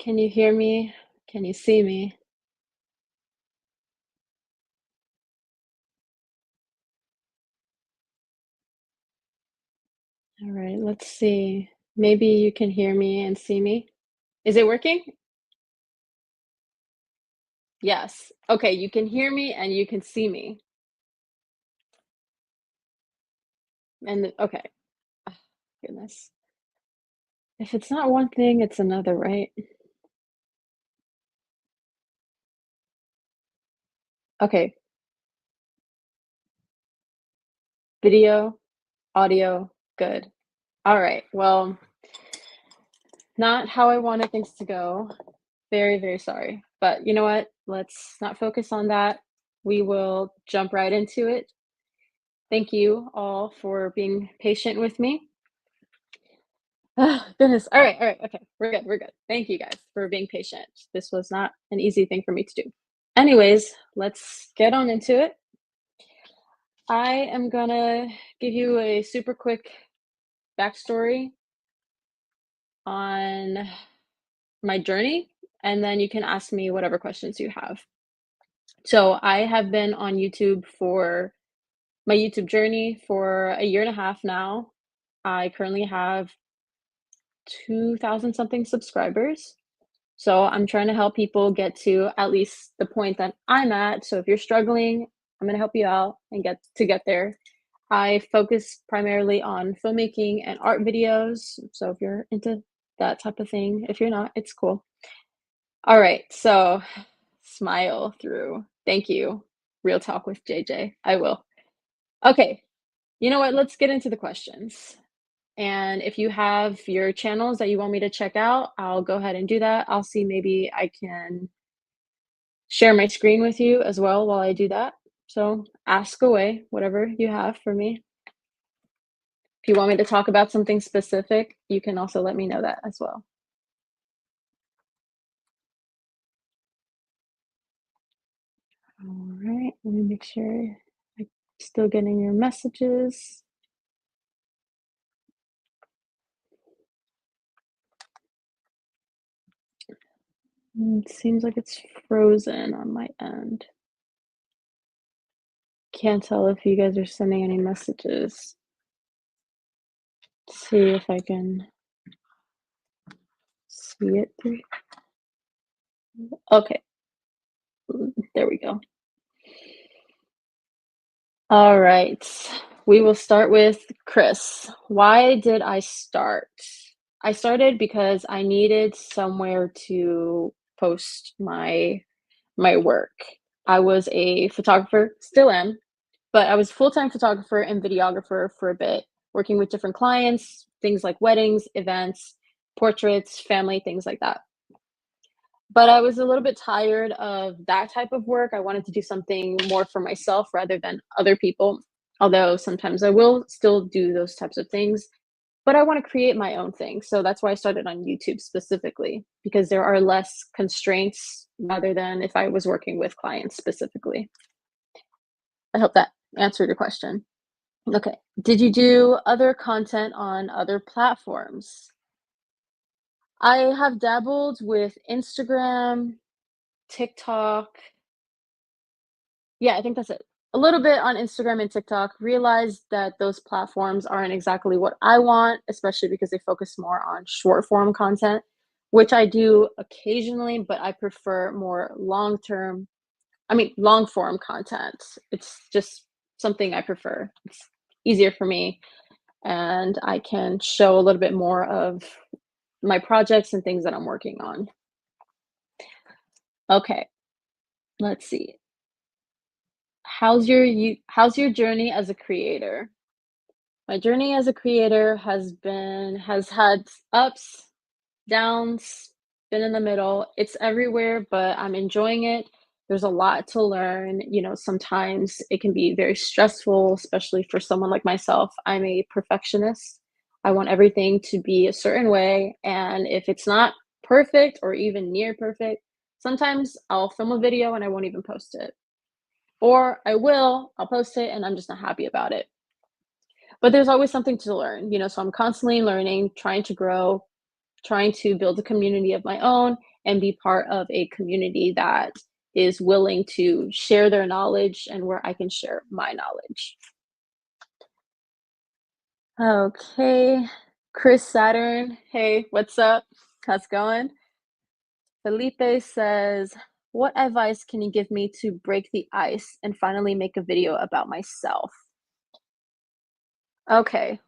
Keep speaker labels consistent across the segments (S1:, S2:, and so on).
S1: Can you hear me? Can you see me? All right, let's see. Maybe you can hear me and see me. Is it working? Yes. Okay, you can hear me and you can see me. Okay. Ah, goodness. If it's not one thing, it's another, right? Okay, video, audio, good. All right. Well, not how I wanted things to go. Very, very sorry. But you know what? Let's not focus on that. We will jump right into it. Thank you all for being patient with me. Goodness. All right, okay. We're good. Thank you guys for being patient. This was not an easy thing for me to do. Anyways, let's get on into it. I am gonna give you a super quick backstory on my journey, and then you can ask me whatever questions you have. So I have been on YouTube for my YouTube journey for a year and a half now. I currently have 2,000 something subscribers. So I'm trying to help people get to at least the point that I'm at. So if you're struggling, I'm going to help you out and get there. I focus primarily on filmmaking and art videos. So if you're into that type of thing, if you're not, it's cool. All right. So smile through. Thank you. Real talk with JJ. I will. Okay. You know what? Let's get into the questions. And if you have your channels that you want me to check out, I'll go ahead and do that. I'll see maybe I can share my screen with you as well while I do that. So ask away, whatever you have for me. If you want me to talk about something specific, you can also let me know that as well. All right, let me make sure I'm still getting your messages. It seems like it's frozen on my end. Can't tell if you guys are sending any messages. See if I can see it through. Okay, there we go. All right. We will start with Chris. Why did I start? I started because I needed somewhere to post my work. I was a photographer, still am, but I was a full-time photographer and videographer for a bit, working with different clients, things like weddings, events, portraits, family, things like that. But I was a little bit tired of that type of work. I wanted to do something more for myself rather than other people, although sometimes I will still do those types of things. But I want to create my own thing. So that's why I started on YouTube specifically, because there are less constraints rather than if I was working with clients specifically. I hope that answered your question. Okay. Did you do other content on other platforms? I have dabbled with Instagram, TikTok. Yeah, I think that's it. A little bit on Instagram and TikTok, realized that those platforms aren't exactly what I want, especially because they focus more on short form content, which I do occasionally, but I prefer more long form content. It's just something I prefer. It's easier for me, and I can show a little bit more of my projects and things that I'm working on. Okay, let's see. How's your journey as a creator? My journey as a creator has had ups, downs, been in the middle. It's everywhere, but I'm enjoying it. There's a lot to learn. You know, sometimes it can be very stressful, especially for someone like myself. I'm a perfectionist. I want everything to be a certain way, and if it's not perfect or even near perfect, sometimes I'll film a video and I won't even post it. Or I'll post it and I'm just not happy about it. But there's always something to learn, so I'm constantly learning, trying to grow. trying to build a community of my own and be part of a community that is willing to share their knowledge and where I can share my knowledge. Okay, Chris Saturn, hey, what's up? How's it going? Felipe says, what advice can you give me to break the ice and finally make a video about myself? Okay,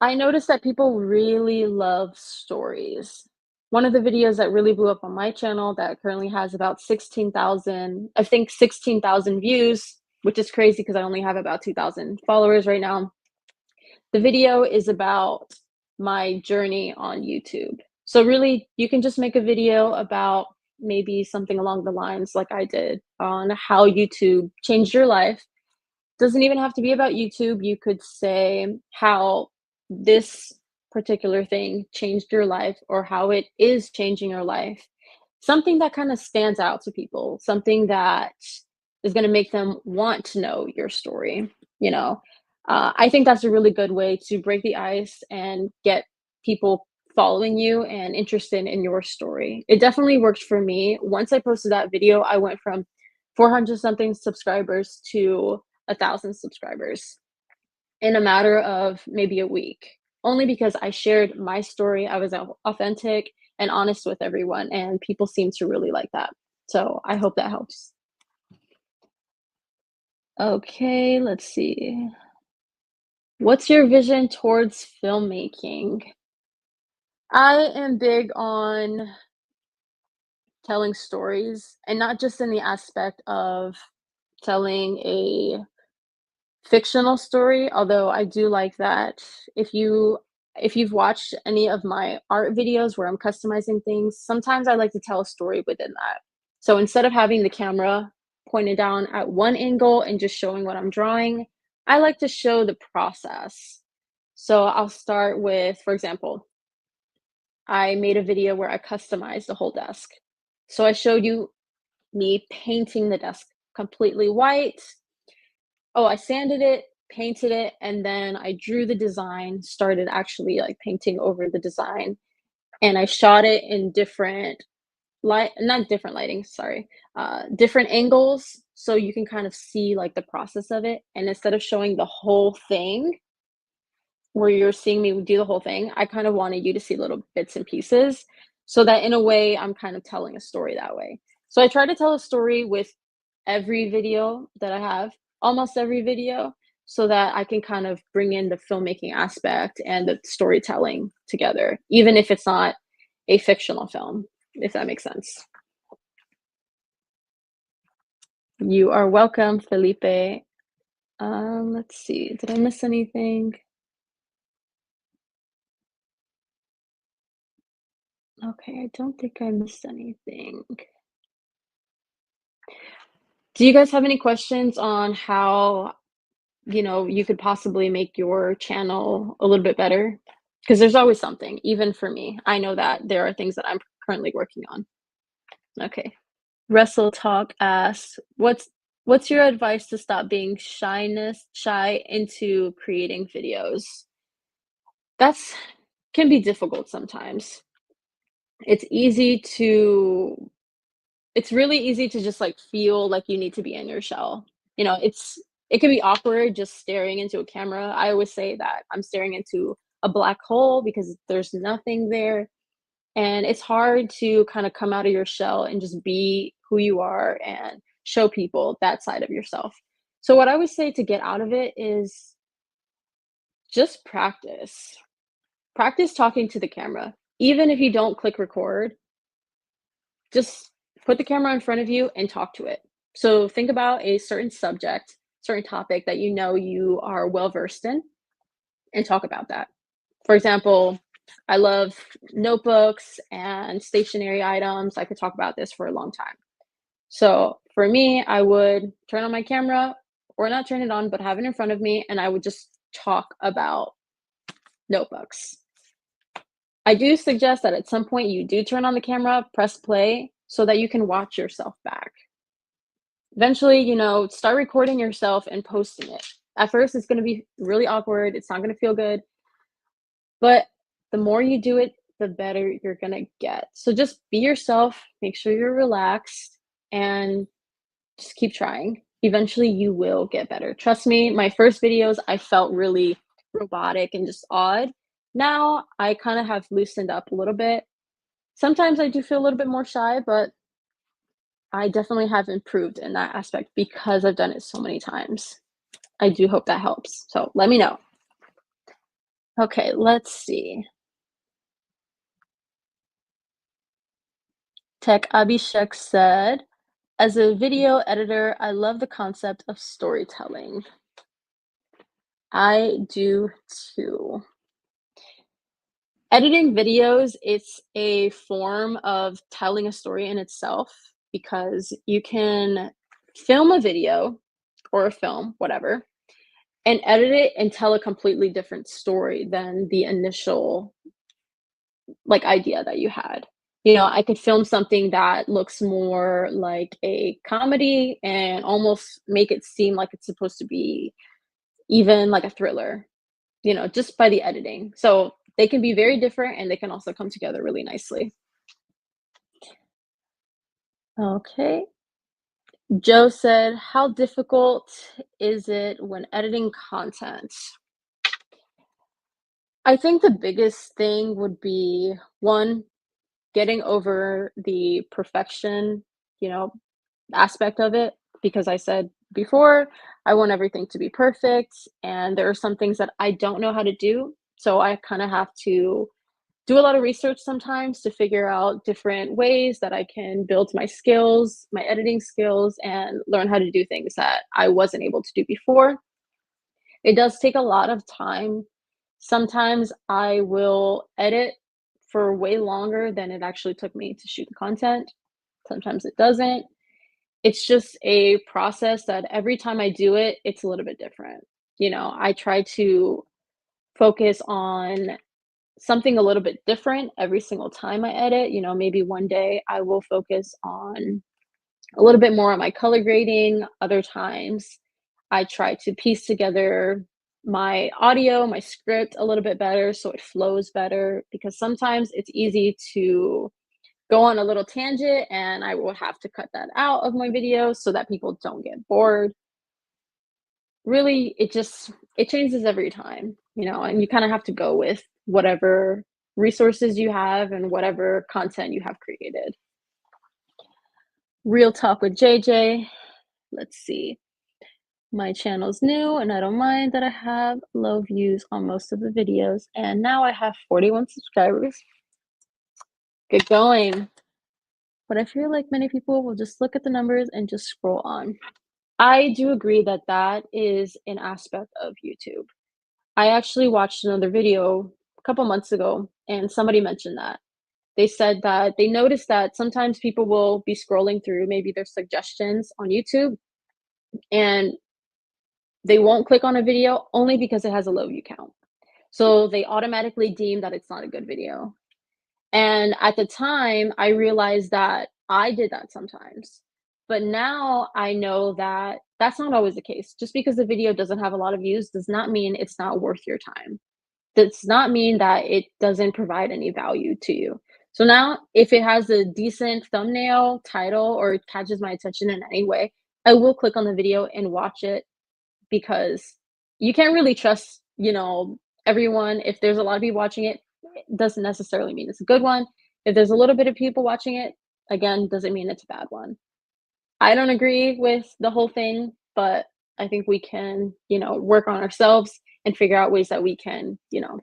S1: I noticed that people really love stories. One of the videos that really blew up on my channel that currently has about 16,000, I think 16,000 views, which is crazy because I only have about 2,000 followers right now. The video is about my journey on YouTube. So really, you can just make a video about maybe something along the lines like I did on how YouTube changed your life. Doesn't even have to be about YouTube. You could say how this particular thing changed your life or how it is changing your life. Something that kind of stands out to people, something that is going to make them want to know your story, you know. I think that's a really good way to break the ice and get people following you and interested in your story. It definitely worked for me. Once I posted that video, I went from 400 something subscribers to 1,000 subscribers in a matter of maybe a week, only because I shared my story. I was authentic and honest with everyone, and people seem to really like that. So I hope that helps. Okay, let's see. What's your vision towards filmmaking? I am big on telling stories, and not just in the aspect of telling a fictional story, although I do like that. If you've watched any of my art videos where I'm customizing things, sometimes I like to tell a story within that. So instead of having the camera pointed down at one angle and just showing what I'm drawing, I like to show the process. So I'll start with, for example, I made a video where I customized the whole desk. So I showed you me painting the desk completely white. Oh, I sanded it, painted it, and then I drew the design, started actually, like, painting over the design, and I shot it in different light not different lighting, sorry, different angles, so you can kind of see, like, the process of it, and instead of showing the whole thing, where you're seeing me do the whole thing, I kind of wanted you to see little bits and pieces, so that in a way, I'm kind of telling a story that way. So I try to tell a story with every video that I have, almost every video, so that I can kind of bring in the filmmaking aspect and the storytelling together, even if it's not a fictional film, if that makes sense. You are welcome, Felipe. Let's see, did I miss anything? Okay, I don't think I missed anything. Do you guys have any questions on how, you could possibly make your channel a little bit better? Because there's always something, even for me. I know that there are things that I'm currently working on. Okay. Wrestle Talk asks, what's your advice to stop being shy into creating videos? That's can be difficult sometimes. It's easy to it's really easy to just, like, feel like you need to be in your shell. It can be awkward just staring into a camera. I always say that I'm staring into a black hole because there's nothing there, and it's hard to kinda come out of your shell and just be who you are and show people that side of yourself. So what I would say to get out of it is just practice. Practice talking to the camera. Even if you don't click record, just put the camera in front of you and talk to it. So think about a certain subject, certain topic that you know you are well versed in, and talk about that. For example, I love notebooks and stationery items. I could talk about this for a long time. So for me, I would turn on my camera or not turn it on, but have it in front of me, and I would just talk about notebooks. I do suggest that at some point you do turn on the camera, press play so that you can watch yourself back. Eventually, start recording yourself and posting it. At first, it's going to be really awkward. It's not going to feel good. But the more you do it, the better you're gonna get. So just be yourself, make sure you're relaxed, and just keep trying. Eventually, you will get better. Trust me, my first videos, I felt really robotic and just odd. Now, I kinda have loosened up a little bit. Sometimes I do feel a little bit more shy, but I definitely have improved in that aspect because I've done it so many times. I do hope that helps. So let me know. Okay, let's see. Tech Abhishek said, as a video editor, I love the concept of storytelling. I do too. Editing videos, it's a form of telling a story in itself because you can film a video or a film, whatever, and edit it and tell a completely different story than the initial like idea that you had. You know, I could film something that looks more like a comedy and almost make it seem like it's supposed to be even like a thriller, you know, just by the editing. So they can be very different and they can also come together really nicely. Okay. Joe said, how difficult is it when editing content? I think the biggest thing would be one, getting over the perfection, you know, aspect of it, because I said before, I want everything to be perfect, and there are some things that I don't know how to do, so I kinda have to do a lot of research sometimes to figure out different ways that I can build my skills, my editing skills, and learn how to do things that I wasn't able to do before. It does take a lot of time. Sometimes I will edit for way longer than it actually took me to shoot the content. Sometimes it doesn't. It's just a process that every time I do it, it's a little bit different. You know, I try to focus on something a little bit different every single time I edit. You know, maybe one day I will focus on a little bit more on my color grading. Other times I try to piece together my audio, my script a little bit better so it flows better because sometimes it's easy to go on a little tangent and I will have to cut that out of my videos so that people don't get bored. Really, it changes every time, you know, and you kind of have to go with whatever resources you have and whatever content you have created. Real talk with JJ. Let's see. My channel's new and I don't mind that I have low views on most of the videos. And now I have 41 subscribers. Get going. But I feel like many people will just look at the numbers and just scroll on. I do agree that that is an aspect of YouTube. I actually watched another video a couple months ago and somebody mentioned that. They said that they noticed that sometimes people will be scrolling through maybe their suggestions on YouTube and they won't click on a video only because it has a low view count. So they automatically deem that it's not a good video. And at the time, I realized that I did that sometimes. But now I know that that's not always the case. Just because the video doesn't have a lot of views does not mean it's not worth your time. Does not mean that it doesn't provide any value to you. So now, if it has a decent thumbnail, title, or it catches my attention in any way, I will click on the video and watch it because you can't really trust, you know, everyone. If there's a lot of people watching it, it doesn't necessarily mean it's a good one. If there's a little bit of people watching it, again, doesn't mean it's a bad one. I don't agree with the whole thing, but I think we can, you know, work on ourselves and figure out ways that we can, you know,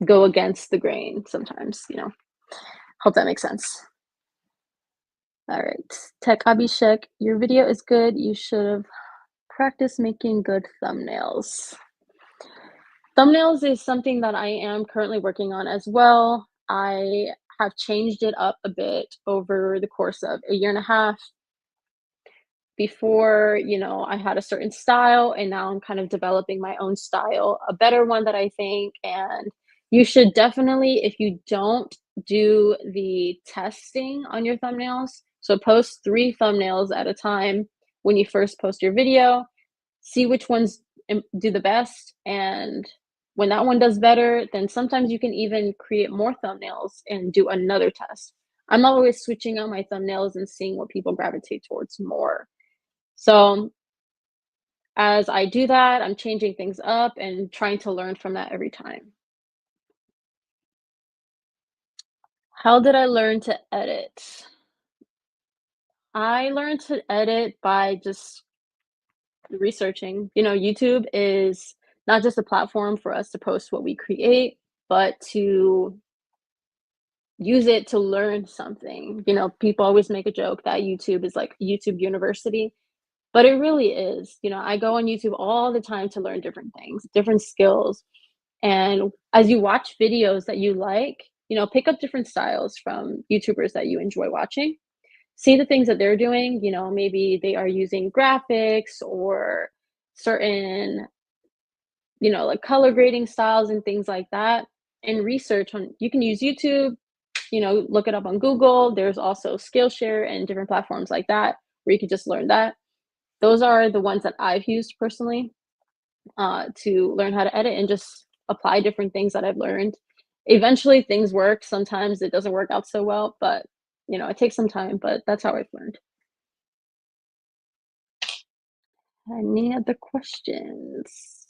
S1: go against the grain sometimes, you know. Hope that makes sense. All right. Tech Abhishek, your video is good. You should have practiced making good thumbnails. Thumbnails is something that I am currently working on as well. I have changed it up a bit over the course of a year and a half. Before, you know, I had a certain style, and now I'm kind of developing my own style, a better one that I think. And you should definitely, if you don't do the testing on your thumbnails, so post 3 thumbnails at a time when you first post your video, see which ones do the best, and when that one does better, then sometimes you can even create more thumbnails and do another test. I'm always switching out my thumbnails and seeing what people gravitate towards more. So as I do that, I'm changing things up and trying to learn from that every time. How did I learn to edit? I learned to edit by just researching. YouTube is not just a platform for us to post what we create, but to use it to learn something. People always make a joke that YouTube is like YouTube University, but it really is. I go on YouTube all the time to learn different things, different skills. And as you watch videos that you like, pick up different styles from YouTubers that you enjoy watching. See the things that they're doing, maybe they are using graphics or certain, like color grading styles and things like that. And research on, you can use YouTube, look it up on Google. There's also Skillshare and different platforms like that where you can just learn that. Those are the ones that I've used personally to learn how to edit and just apply different things that I've learned. Eventually, things work. Sometimes it doesn't work out so well, but it takes some time. But that's how I've learned. Any other questions?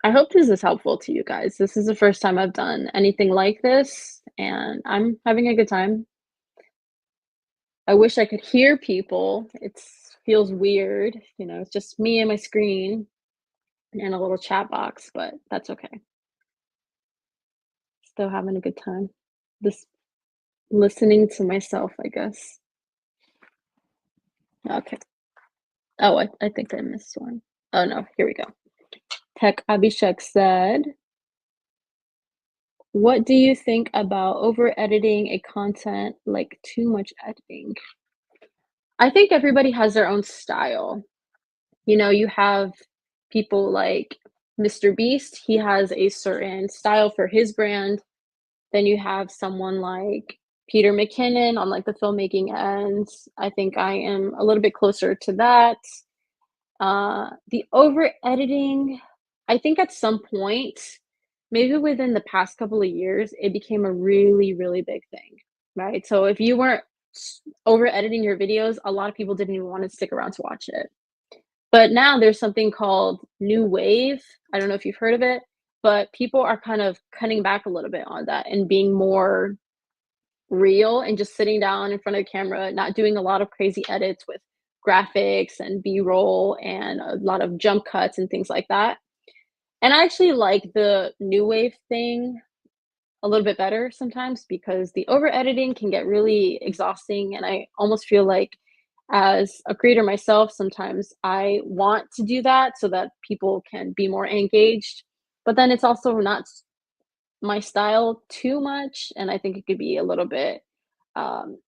S1: I hope this is helpful to you guys. This is the first time I've done anything like this, and I'm having a good time. I wish I could hear people. It feels weird, it's just me and my screen and a little chat box, but that's okay. Still having a good time. Just listening to myself, I guess. Okay. Oh, I think I missed one. Oh no, here we go. Tech Abhishek said, "What do you think about over editing a content, like too much editing?" I think everybody has their own style. You have people like Mr. Beast, he has a certain style for his brand. Then you have someone like Peter McKinnon on like the filmmaking end. I think I am a little bit closer to that. The over editing, I think at some point, maybe within the past couple of years, it became a really, really big thing, right? So if you weren't over editing your videos, a lot of people didn't even want to stick around to watch it. But now there's something called new wave. I don't know if you've heard of it, but people are kind of cutting back a little bit on that and being more real and just sitting down in front of the camera, not doing a lot of crazy edits with graphics and B-roll and a lot of jump cuts and things like that. And I actually like the new wave thing a little bit better sometimes because the over editing can get really exhausting. And I almost feel like, as a creator myself, sometimes I want to do that so that people can be more engaged. But then it's also not my style too much. And I think it could be a little bit um,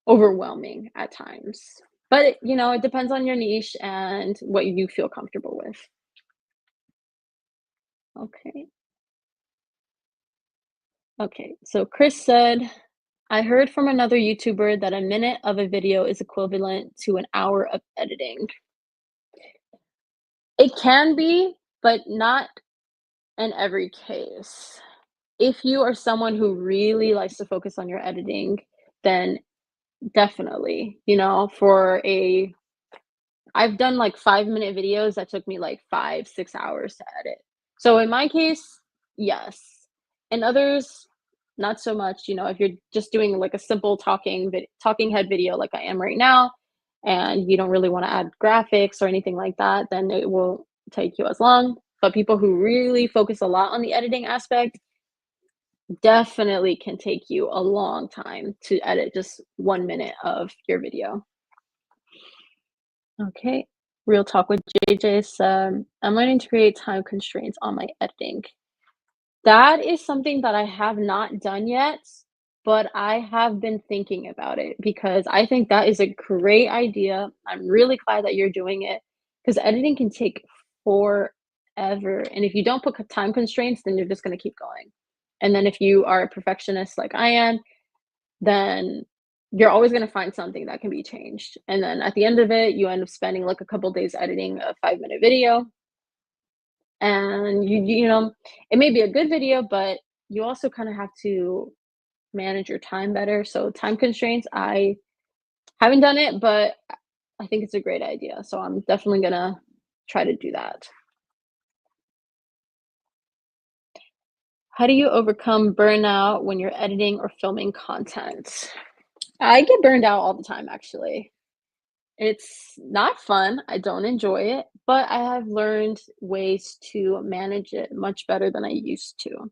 S1: overwhelming at times. But it depends on your niche and what you feel comfortable with. Okay. Okay. So Chris said, "I heard from another YouTuber that a minute of a video is equivalent to an hour of editing." It can be, but not in every case. If you are someone who really likes to focus on your editing, then definitely, for a I've done like 5-minute videos that took me like 5, 6 hours to edit. So in my case, yes. In others, not so much. If you're just doing like a simple talking head video like I am right now, and you don't really want to add graphics or anything like that, then it won't take you as long. But people who really focus a lot on the editing aspect definitely can take you a long time to edit just 1 minute of your video. Okay. Real talk with JJ said, "I'm learning to create time constraints on my editing." That is something that I have not done yet, but I have been thinking about it because I think that is a great idea. I'm really glad that you're doing it because editing can take forever. And if you don't put time constraints, then you're just going to keep going. And then if you are a perfectionist like I am, then you're always gonna find something that can be changed, and then at the end of it, you end up spending, like, a couple days editing a 5-minute video, and it may be a good video, but you also kinda have to manage your time better, so time constraints, I haven't done it, but I think it's a great idea, so I'm definitely gonna try to do that. How do you overcome burnout when you're editing or filming content? I get burned out all the time, actually. It's not fun, I don't enjoy it, but I have learned ways to manage it much better than I used to.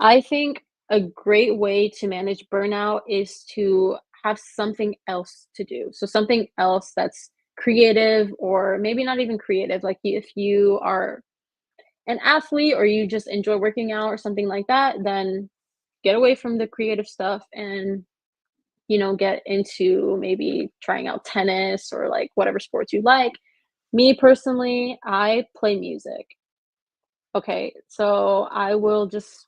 S1: I think a great way to manage burnout is to have something else to do. So something else that's creative or maybe not even creative, like if you are an athlete or you just enjoy working out or something like that, then get away from the creative stuff and get into maybe trying out tennis or like whatever sports you like. Me personally, I play music. Okay, so I will just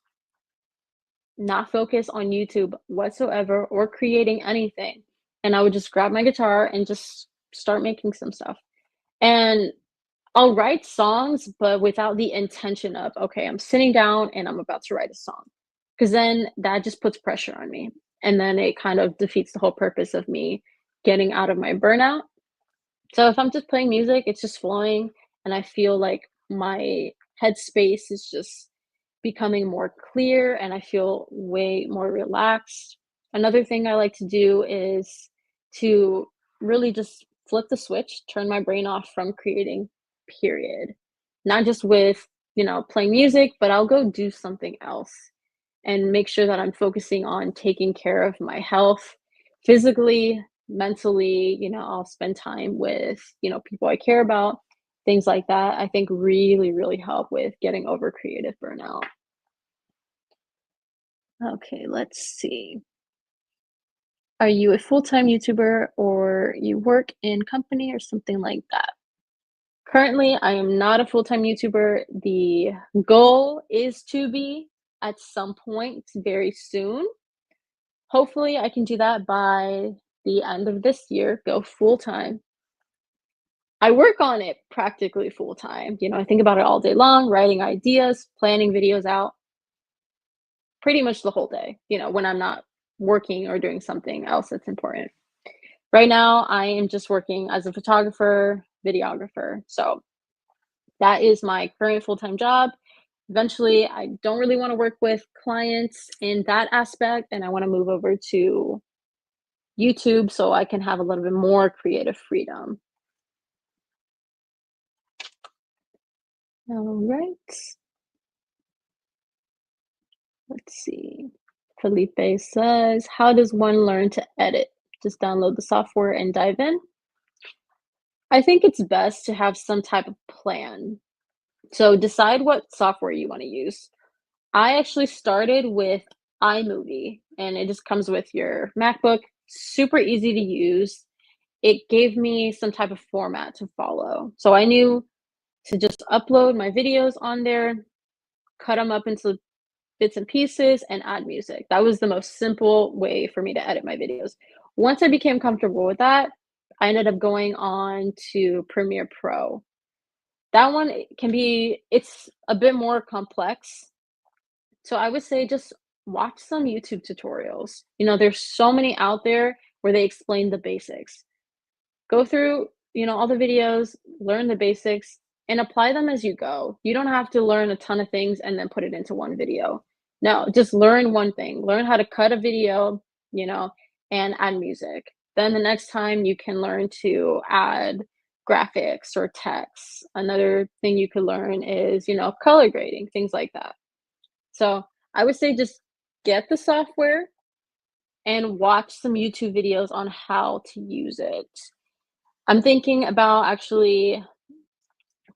S1: not focus on YouTube whatsoever or creating anything. And I would just grab my guitar and just start making some stuff. And I'll write songs, but without the intention of, okay, I'm sitting down and I'm about to write a song. Because then that just puts pressure on me. And then it kind of defeats the whole purpose of me getting out of my burnout. So if I'm just playing music, it's just flowing. And I feel like my headspace is just becoming more clear and I feel way more relaxed. Another thing I like to do is to really just flip the switch, turn my brain off from creating, period. Not just with, playing music, but I'll go do something else and make sure that I'm focusing on taking care of my health physically, mentally, I'll spend time with, people I care about, things like that. I think really, really help with getting over creative burnout. Okay, let's see. Are you a full-time YouTuber or you work in company or something like that? Currently, I am not a full-time YouTuber. The goal is to be at some point very soon. Hopefully, I can do that by the end of this year, go full-time. I work on it practically full-time. I think about it all day long, writing ideas, planning videos out pretty much the whole day, when I'm not working or doing something else that's important. Right now, I am just working as a photographer, videographer. So that is my current full-time job. Eventually, I don't really want to work with clients in that aspect, and I want to move over to YouTube so I can have a little bit more creative freedom. All right. Let's see. Felipe says, how does one learn to edit? Just download the software and dive in. I think it's best to have some type of plan. So decide what software you want to use. I actually started with iMovie and it just comes with your MacBook, super easy to use. It gave me some type of format to follow. So I knew to just upload my videos on there, cut them up into bits and pieces, and add music. That was the most simple way for me to edit my videos. Once I became comfortable with that, I ended up going on to Premiere Pro. That one it's a bit more complex. So I would say just watch some YouTube tutorials. There's so many out there where they explain the basics. Go through, all the videos, learn the basics, and apply them as you go. You don't have to learn a ton of things and then put it into one video. No, just learn one thing. Learn how to cut a video, you know, and add music. Then the next time you can learn to add graphics or text. Another thing you could learn is, color grading, things like that. So I would say just get the software and watch some YouTube videos on how to use it. I'm thinking about actually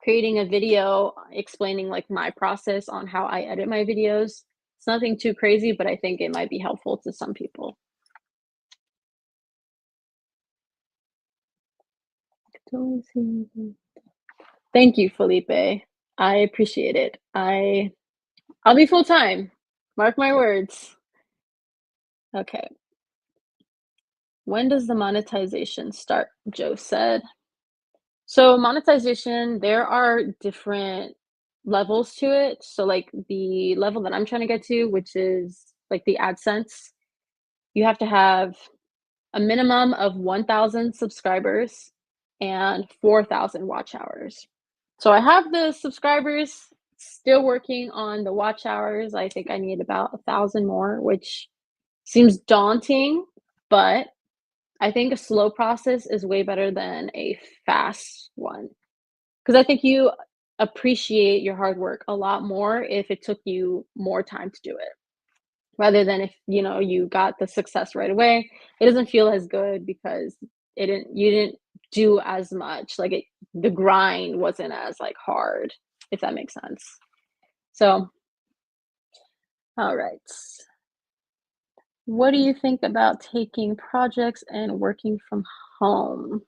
S1: creating a video explaining like my process on how I edit my videos. It's nothing too crazy, but I think it might be helpful to some people. Thank you, Felipe. I appreciate it. I'll be full time. Mark my words. Okay. When does the monetization start? Joe said. So monetization, there are different levels to it. So like the level that I'm trying to get to, which is like the AdSense, you have to have a minimum of 1,000 subscribers and 4,000 watch hours. So I have the subscribers, still working on the watch hours. I think I need about 1,000 more, which seems daunting, but I think a slow process is way better than a fast one. Because I think you appreciate your hard work a lot more if it took you more time to do it, rather than if, you got the success right away. It doesn't feel as good because you didn't do as much, like, the grind wasn't as, like, hard, if that makes sense. So, alright. What do you think about taking projects and working from home?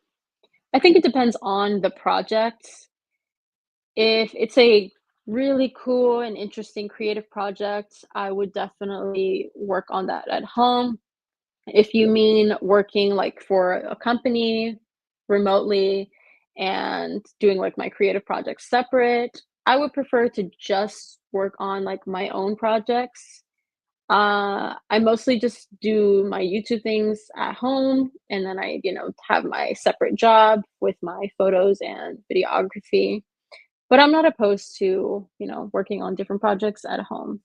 S1: I think it depends on the project. If it's a really cool and interesting creative project, I would definitely work on that at home. If you mean working, like, for a company remotely and doing, like, my creative projects separate, I would prefer to just work on, like, my own projects. I mostly just do my YouTube things at home, and then I, have my separate job with my photos and videography. But I'm not opposed to, working on different projects at home.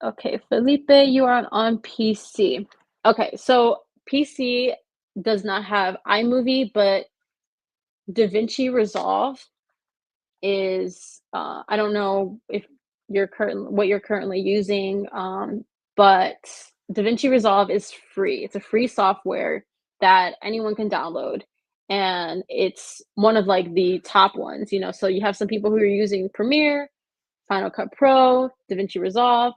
S1: Okay, Felipe, you are on PC. Okay, so PC does not have iMovie, but DaVinci Resolve is, I don't know if what you're currently using, but DaVinci Resolve is free. It's a free software that anyone can download, and it's one of, like, the top ones, so you have some people who are using Premiere, Final Cut Pro, DaVinci Resolve.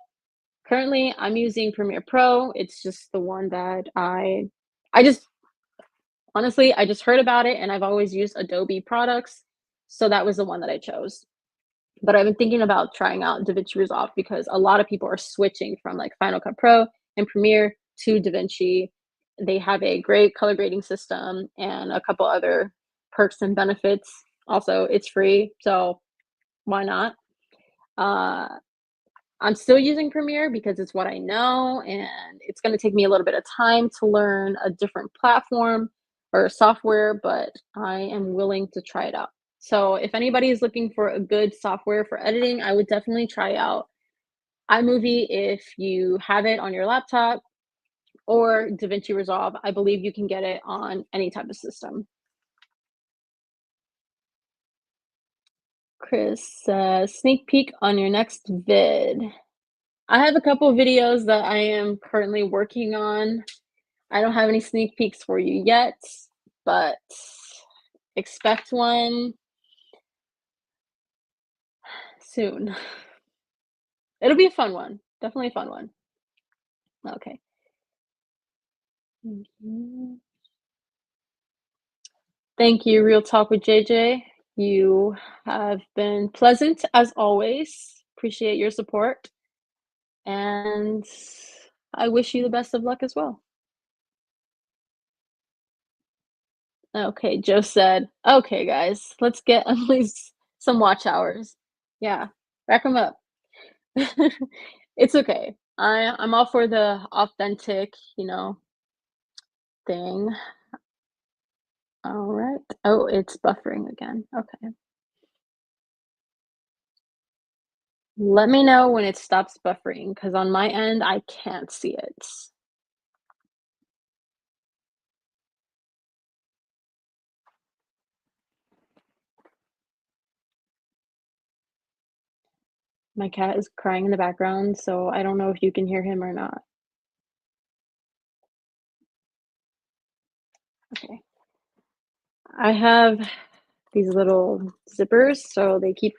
S1: Currently, I'm using Premiere Pro. It's just the one that I just honestly, I just heard about it, and I've always used Adobe products, so that was the one that I chose. But I've been thinking about trying out DaVinci Resolve because a lot of people are switching from, like, Final Cut Pro and Premiere to DaVinci. They have a great color grading system and a couple other perks and benefits. Also, it's free, so why not? Uh, I'm still using Premiere because it's what I know, and it's gonna take me a little bit of time to learn a different platform or software, but I am willing to try it out. So if anybody is looking for a good software for editing, I would definitely try out iMovie if you have it on your laptop, or DaVinci Resolve. I believe you can get it on any type of system. Chris says, "Sneak peek on your next vid." I have a couple of videos that I am currently working on. I don't have any sneak peeks for you yet, but expect one soon. It'll be a fun one. Definitely a fun one. Okay. Mhm. Thank you, Real Talk with JJ. You have been pleasant as always. Appreciate your support, and I wish you the best of luck as well. Okay, Joe said, "Okay, guys, let's get at least some watch hours." Yeah, rack them up. It's okay. I'm all for the authentic, thing. Alright. Oh, it's buffering again. Okay. Let me know when it stops buffering, because on my end, I can't see it. My cat is crying in the background, so I don't know if you can hear him or not. Okay. I have these little zippers, so they keep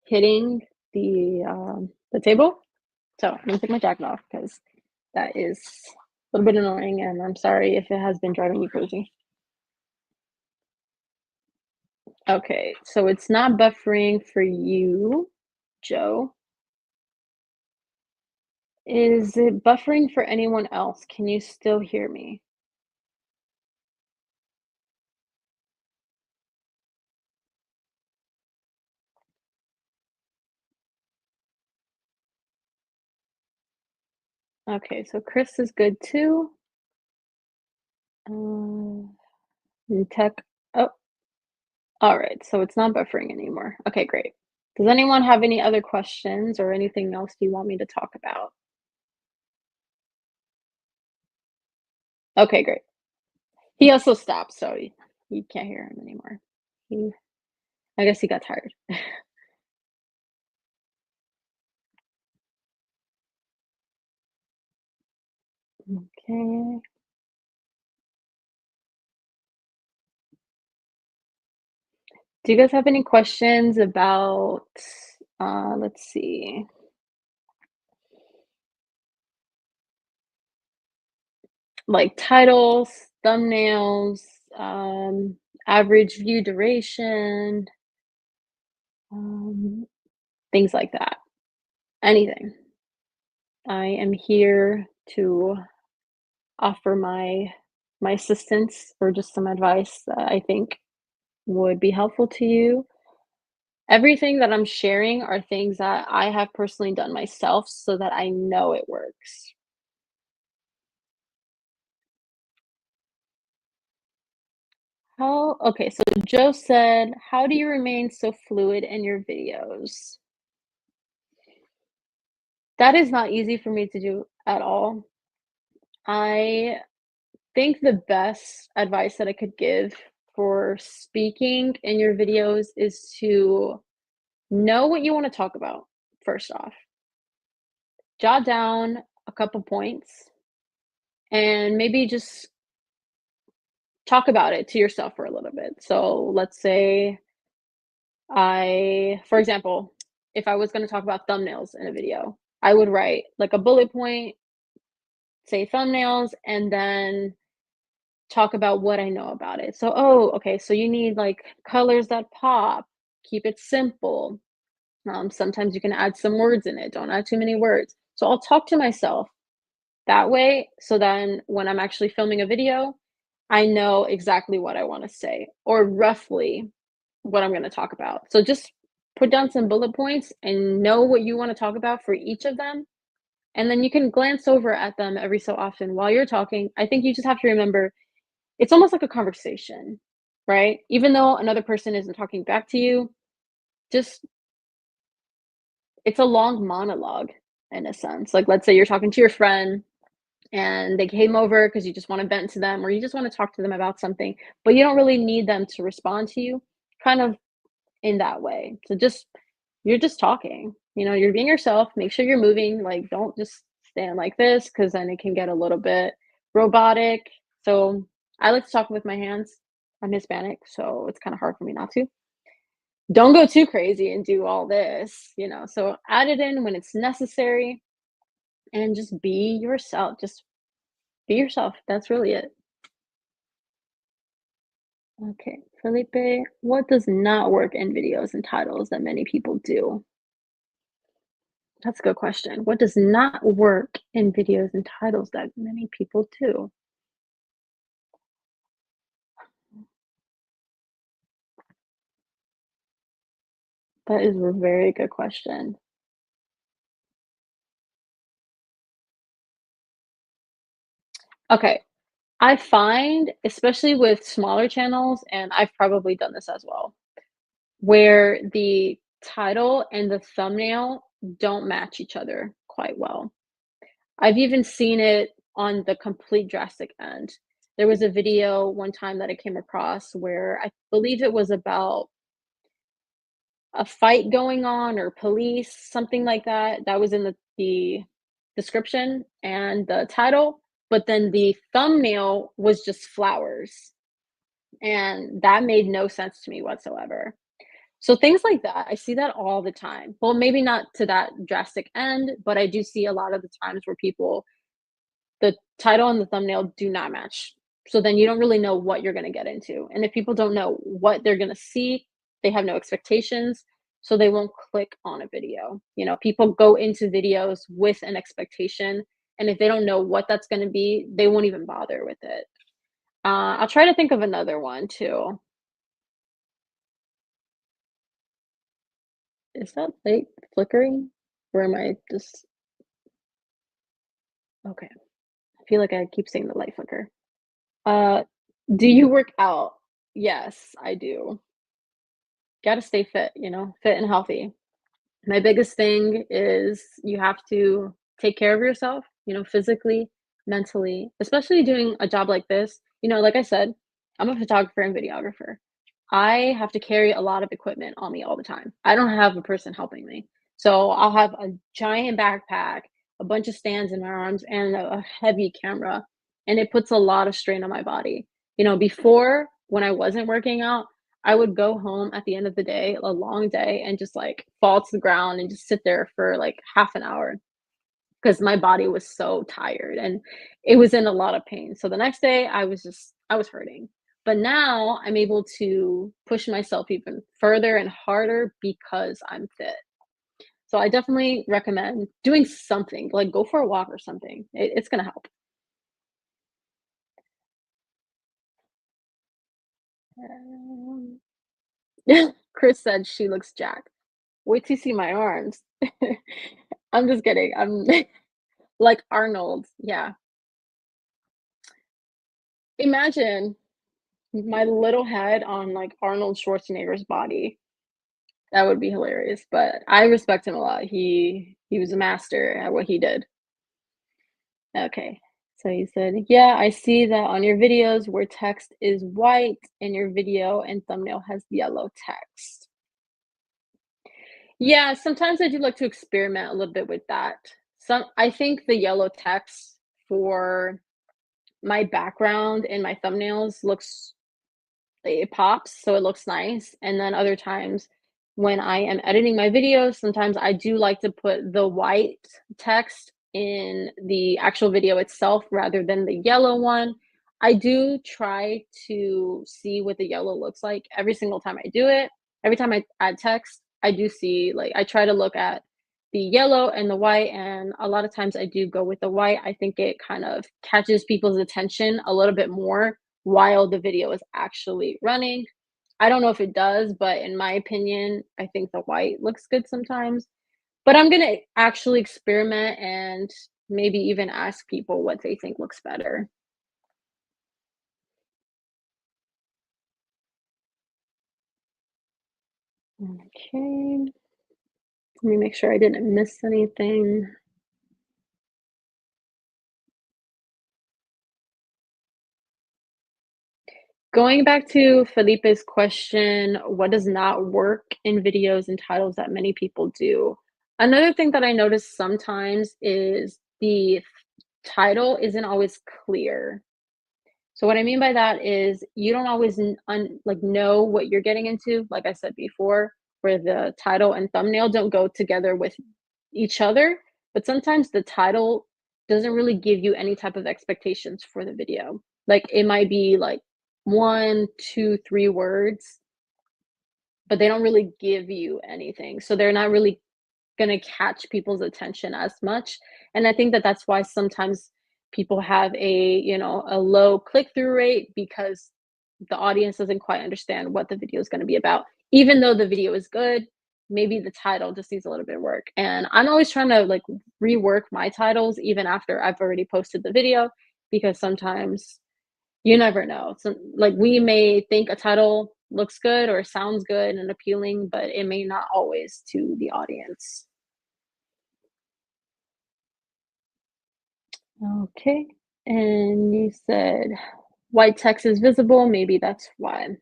S1: hitting the table. So I'm gonna take my jacket off because that is a little bit annoying, and I'm sorry if it has been driving you crazy. Okay, so it's not buffering for you, Joe. Is it buffering for anyone else? Can you still hear me? Okay, so Chris is good too. Um, and tech. Oh, all right. So it's not buffering anymore. Okay, great. Does anyone have any other questions or anything else you want me to talk about? Okay, great. He also stopped, so you can't hear him anymore. He, I guess he got tired. Okay. Do you guys have any questions about, let's see, like titles, thumbnails, um, average view duration, um, things like that? Anything. I am here to offer my assistance or just some advice that I think would be helpful to you. Everything that I'm sharing are things that I have personally done myself so that I know it works. How okay, so Joe said, "How do you remain so fluid in your videos?" That is not easy for me to do at all. I think the best advice that I could give for speaking in your videos is to know what you want to talk about, first off. Jot down a couple points and maybe just talk about it to yourself for a little bit. So let's say for example, if I was going to talk about thumbnails in a video, I would write like a bullet point, say thumbnails, and then talk about what I know about it. So, oh, okay, so you need like colors that pop, keep it simple. Sometimes you can add some words in it, don't add too many words. So I'll talk to myself that way. So then when I'm actually filming a video, I know exactly what I want to say or roughly what I'm going to talk about. So just put down some bullet points and know what you want to talk about for each of them. And then you can glance over at them every so often while you're talking. I think you just have to remember it's almost like a conversation, right? Even though another person isn't talking back to you, just it's a long monologue in a sense. Like, let's say you're talking to your friend and they came over because you just want to vent to them or you just want to talk to them about something, but you don't really need them to respond to you, kind of in that way. So just you're just talking, you're being yourself. Make sure you're moving. Like, don't just stand like this because then it can get a little bit robotic. So I like to talk with my hands. I'm Hispanic, so it's kind of hard for me not to. Don't go too crazy and do all this. So add it in when it's necessary and just be yourself. Just be yourself. That's really it. Okay, Felipe, what does not work in videos and titles that many people do? That's a good question. What does not work in videos and titles that many people do? That is a very good question. Okay, I find, especially with smaller channels, and I've probably done this as well, where the title and the thumbnail don't match each other quite well. I've even seen it on the complete drastic end. There was a video one time that I came across where I believe it was about a fight going on or police, something like that. That was in the description and the title, but then the thumbnail was just flowers, and that made no sense to me whatsoever. So things like that, I see that all the time. Well, maybe not to that drastic end, but I do see a lot of the times where the title and the thumbnail do not match. So then you don't really know what you're gonna get into. And if people don't know what they're gonna see, they have no expectations. so they won't click on a video. You know, people go into videos with an expectation, and if they don't know what that's gonna be, they won't even bother with it. I'll try to think of another one too. Is that light flickering? Or am I just okay. I feel like I keep saying the light flicker. Uh, do you work out? Yes, I do. Gotta stay fit, you know, fit and healthy. My biggest thing is you have to take care of yourself, you know, physically, mentally, especially doing a job like this. You know, like I said, I'm a photographer and videographer. I have to carry a lot of equipment on me all the time. I don't have a person helping me. So I'll have a giant backpack, a bunch of stands in my arms, and a heavy camera. And it puts a lot of strain on my body. You know, before when I wasn't working out, I would go home at the end of the day, a long day, and just like fall to the ground and just sit there for like half an hour because my body was so tired and it was in a lot of pain. So the next day I was hurting. But now I'm able to push myself even further and harder because I'm fit. So I definitely recommend doing something, like go for a walk or something. It's gonna help. Um, Chris said she looks jacked. Wait till you see my arms. I'm just kidding. I'm like Arnold. Yeah. Imagine my little head on like Arnold Schwarzenegger's body. That would be hilarious, but I respect him a lot. He was a master at what he did. Okay. So he said, "Yeah, I see that on your videos where text is white and your video and thumbnail has yellow text." Yeah, sometimes I do like to experiment a little bit with that. I think the yellow text for my background and my thumbnails looks it pops, so it looks nice, and then other times when I am editing my videos, sometimes I do like to put the white text in the actual video itself rather than the yellow one. I do try to see what the yellow looks like every single time I do it. Every time I add text, I do see like, I try to look at the yellow and the white, and a lot of times I do go with the white. I think it kind of catches people's attention a little bit more while the video is actually running. I don't know if it does, but in my opinion, I think the white looks good sometimes. But I'm gonna actually experiment and maybe even ask people what they think looks better. Okay, let me make sure I didn't miss anything. Going back to Felipe's question, what does not work in videos and titles that many people do? Another thing that I notice sometimes is the title isn't always clear. So what I mean by that is you don't always like know what you're getting into. Like I said before, where the title and thumbnail don't go together with each other, but sometimes the title doesn't really give you any type of expectations for the video. Like it might be like one, two, three words, but they don't really give you anything. So they're not really gonna catch people's attention as much, and I think that that's why sometimes people have a, you know, a low click-through rate because the audience doesn't quite understand what the video is gonna be about. Even though the video is good, maybe the title just needs a little bit of work, and I'm always trying to, like, rework my titles even after I've already posted the video because sometimes you never know. So, like, we may think a title looks good or sounds good and appealing, but it may not always to the audience. Okay. And you said white text is visible, maybe that's why.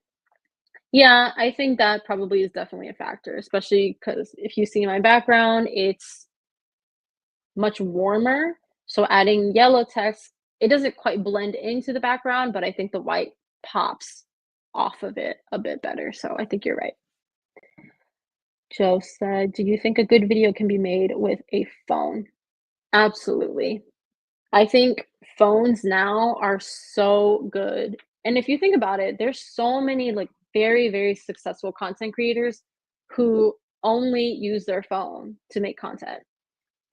S1: Yeah, I think that probably is definitely a factor, especially because if you see my background, it's much warmer. So adding yellow text, it doesn't quite blend into the background, but I think the white pops off of it a bit better. So I think you're right. Joe said, "Do you think a good video can be made with a phone?" Absolutely. I think phones now are so good. And if you think about it, there's so many like very, very successful content creators who only use their phone to make content,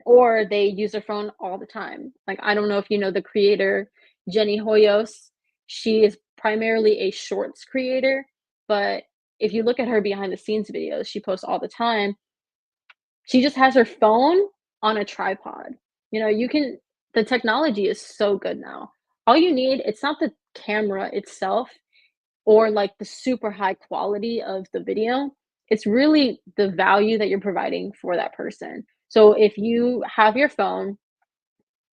S1: or they use their phone all the time. Like, I don't know if you know the creator Jenny Hoyos. She is primarily a shorts creator, but if you look at her behind the scenes videos she posts all the time, she just has her phone on a tripod. You can the technology is so good now. All you need, it's not the camera itself or like the super high quality of the video. It's really the value that you're providing for that person. So if you have your phone,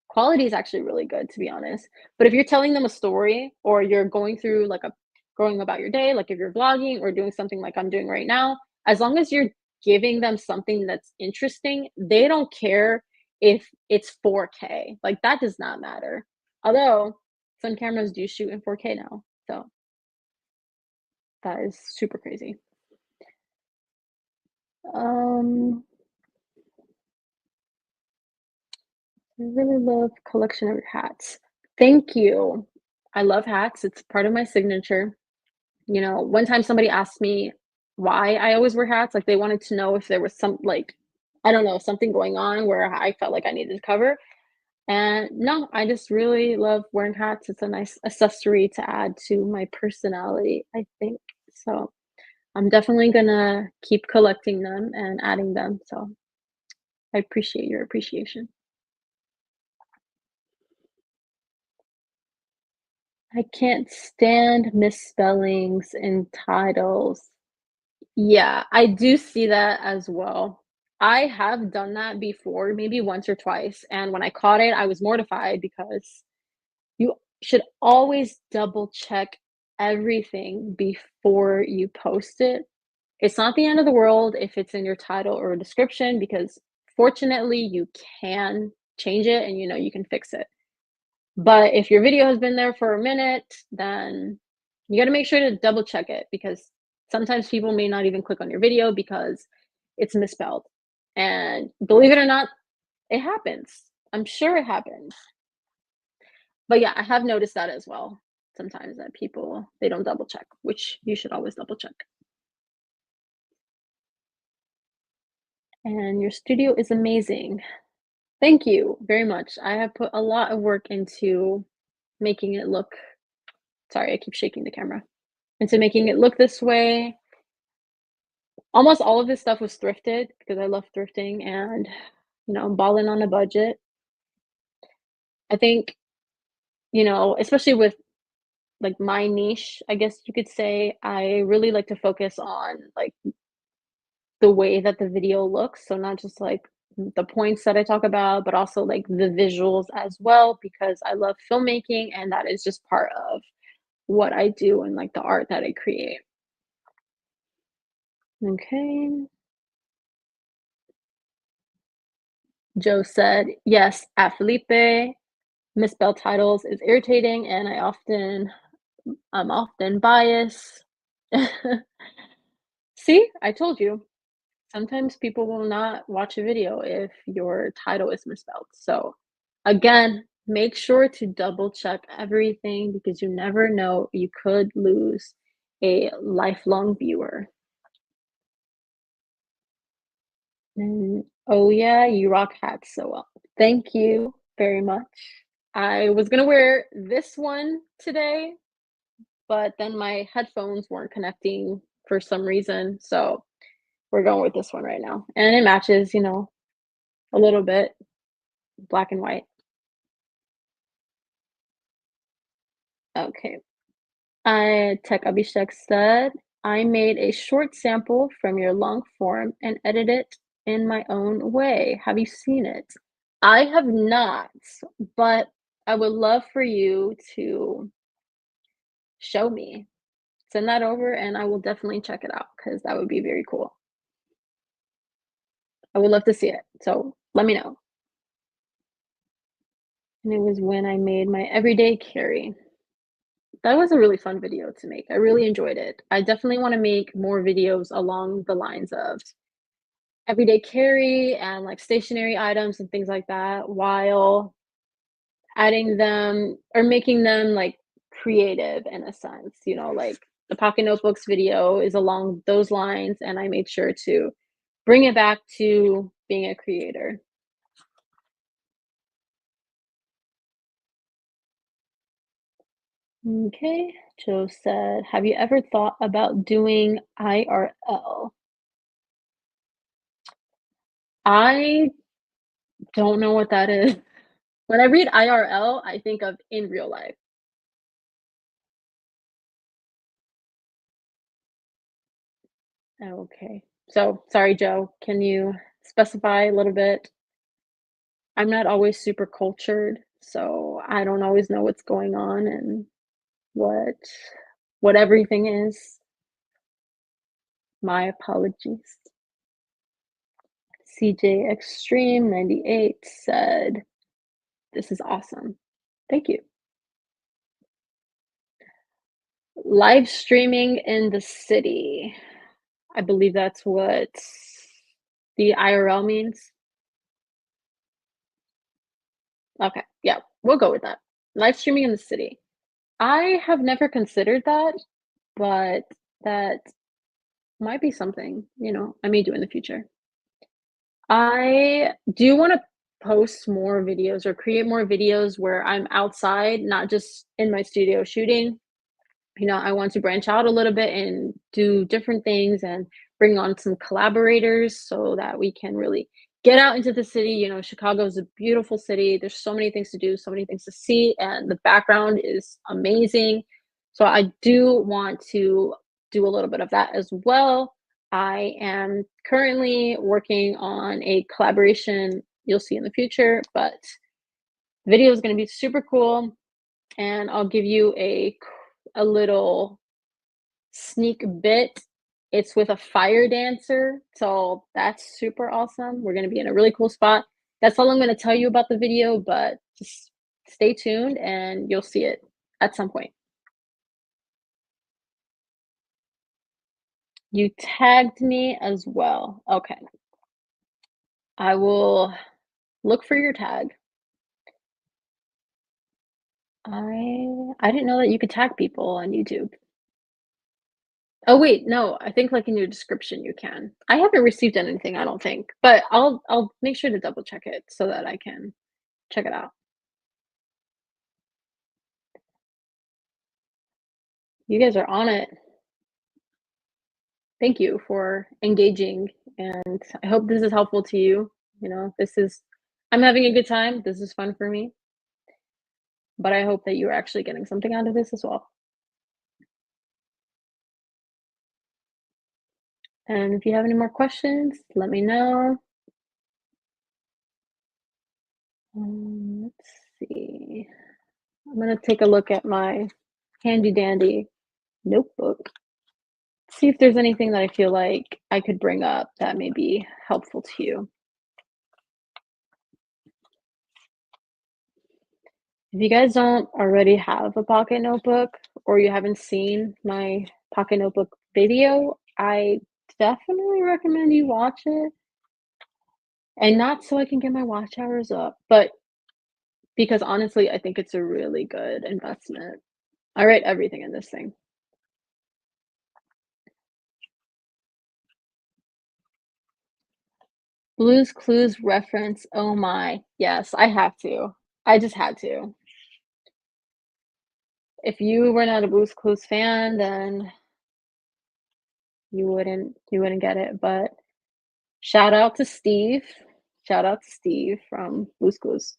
S1: quality is actually really good, to be honest. But if you're telling them a story or you're going through like a going about your day, like if you're vlogging or doing something like I'm doing right now, as long as you're giving them something that's interesting, they don't care if it's 4K. Like that does not matter. Although some cameras do shoot in 4K now. So that is super crazy. Um, I really love collection of your hats. Thank you. I love hats. It's part of my signature. One time somebody asked me why I always wear hats. Like they wanted to know if there was some like I don't know, something going on where I felt like I needed to cover. And no, I just really love wearing hats. It's a nice accessory to add to my personality, I think. So I'm definitely gonna keep collecting them and adding them. So I appreciate your appreciation. I can't stand misspellings in titles. Yeah, I do see that as well. I have done that before, maybe once or twice, and when I caught it, I was mortified because you should always double check everything before you post it. It's not the end of the world if it's in your title or description because fortunately you can change it and you can fix it. But if your video has been there for a minute, then you gotta make sure to double check it because sometimes people may not even click on your video because it's misspelled. And believe it or not, it happens. I'm sure it happens. But yeah, I have noticed that as well. Sometimes that people they don't double check, which you should always double check. And your studio is amazing. Thank you very much. I have put a lot of work into making it look sorry, I keep shaking the camera. Into making it look this way. Almost all of this stuff was thrifted because I love thrifting and, I'm balling on a budget. I think, especially with like my niche, I guess you could say, I really like to focus on like the way that the video looks. So not just like the points that I talk about, but also like the visuals as well, because I love filmmaking and that is just part of what I do and like the art that I create. Okay. Joe said, yes, at Felipe, misspelled titles is irritating and I'm often biased. See, I told you. Sometimes people will not watch a video if your title is misspelled. So again, make sure to double check everything because you never know, you could lose a lifelong viewer. And oh yeah, you rock hats so well. Thank you very much. I was gonna wear this one today, but then my headphones weren't connecting for some reason, so we're going with this one right now. And it matches, a little bit, black and white. Okay. I Tech Abhishek said, I made a short sample from your long form and edited it in my own way. Have you seen it? I have not, but I would love for you to show me. Send that over and I will definitely check it out because that would be very cool. I would love to see it. So let me know. And it was when I made my everyday carry. That was a really fun video to make. I really enjoyed it. I definitely want to make more videos along the lines of everyday carry and like stationary items and things like that while adding them or making them like creative in a sense, like the pocket notebooks video is along those lines and I made sure to bring it back to being a creator. Okay, Joe said, "Have you ever thought about doing IRL?" I don't know what that is. When I read IRL, I think of in real life. Okay. So, sorry, Joe, can you specify a little bit? I'm not always super cultured, so I don't always know what's going on and what what everything is. My apologies. CJ Extreme 98 said, "This is awesome." Thank you. Live streaming in the city. I believe that's what the IRL means. Okay, yeah, we'll go with that. Live streaming in the city. I have never considered that, but that might be something, I may do in the future. I do wanna post more videos or create more videos where I'm outside, not just in my studio shooting. I want to branch out a little bit and do different things and bring on some collaborators so that we can really get out into the city. Chicago is a beautiful city. There's so many things to do, so many things to see, and the background is amazing. So I do want to do a little bit of that as well. I am currently working on a collaboration you'll see in the future, but video is going to be super cool, and I'll give you a little sneak bit. It's with a fire dancer, so that's super awesome. We're gonna be in a really cool spot. That's all I'm gonna tell you about the video, but just stay tuned and you'll see it at some point. You tagged me as well. Okay. I will look for your tag. I didn't know that you could tag people on YouTube. Oh wait, no, I think like in your description you can. I haven't received anything, I don't think, but I'll make sure to double check it so that I can check it out. You guys are on it. Thank you for engaging, and I hope this is helpful to you. I'm having a good time. This is fun for me, but I hope that you're actually getting something out of this as well. And if you have any more questions, let me know. Let's see. I'm gonna take a look at my handy dandy notebook. See if there's anything that I feel like I could bring up that may be helpful to you. If you guys don't already have a pocket notebook or you haven't seen my pocket notebook video, I definitely recommend you watch it. And not so I can get my watch hours up, but because honestly, I think it's a really good investment. I write everything in this thing. Blues Clues reference. Oh my. Yes, I have to. I just had to. If you were not a Blues Clues fan, then you wouldn't get it, but shout out to Steve. Shout out to Steve from Blue's Clues.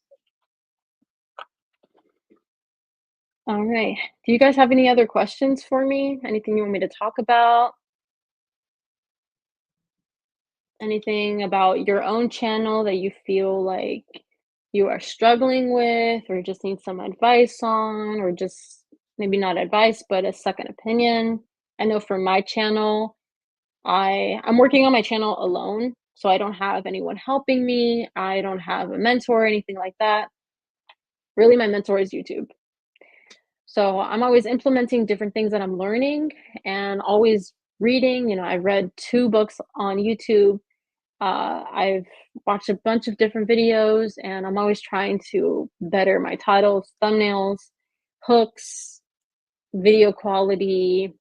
S1: All right. Do you guys have any other questions for me? Anything you want me to talk about? Anything about your own channel that you feel like you are struggling with or just need some advice on, or just maybe not advice, but a second opinion? I know for my channel, I'm working on my channel alone, so I don't have anyone helping me. I don't have a mentor or anything like that. Really, my mentor is YouTube. So I'm always implementing different things that I'm learning and always reading. I've read 2 books on YouTube. I've watched a bunch of different videos, and I'm always trying to better my titles, thumbnails, hooks, video quality,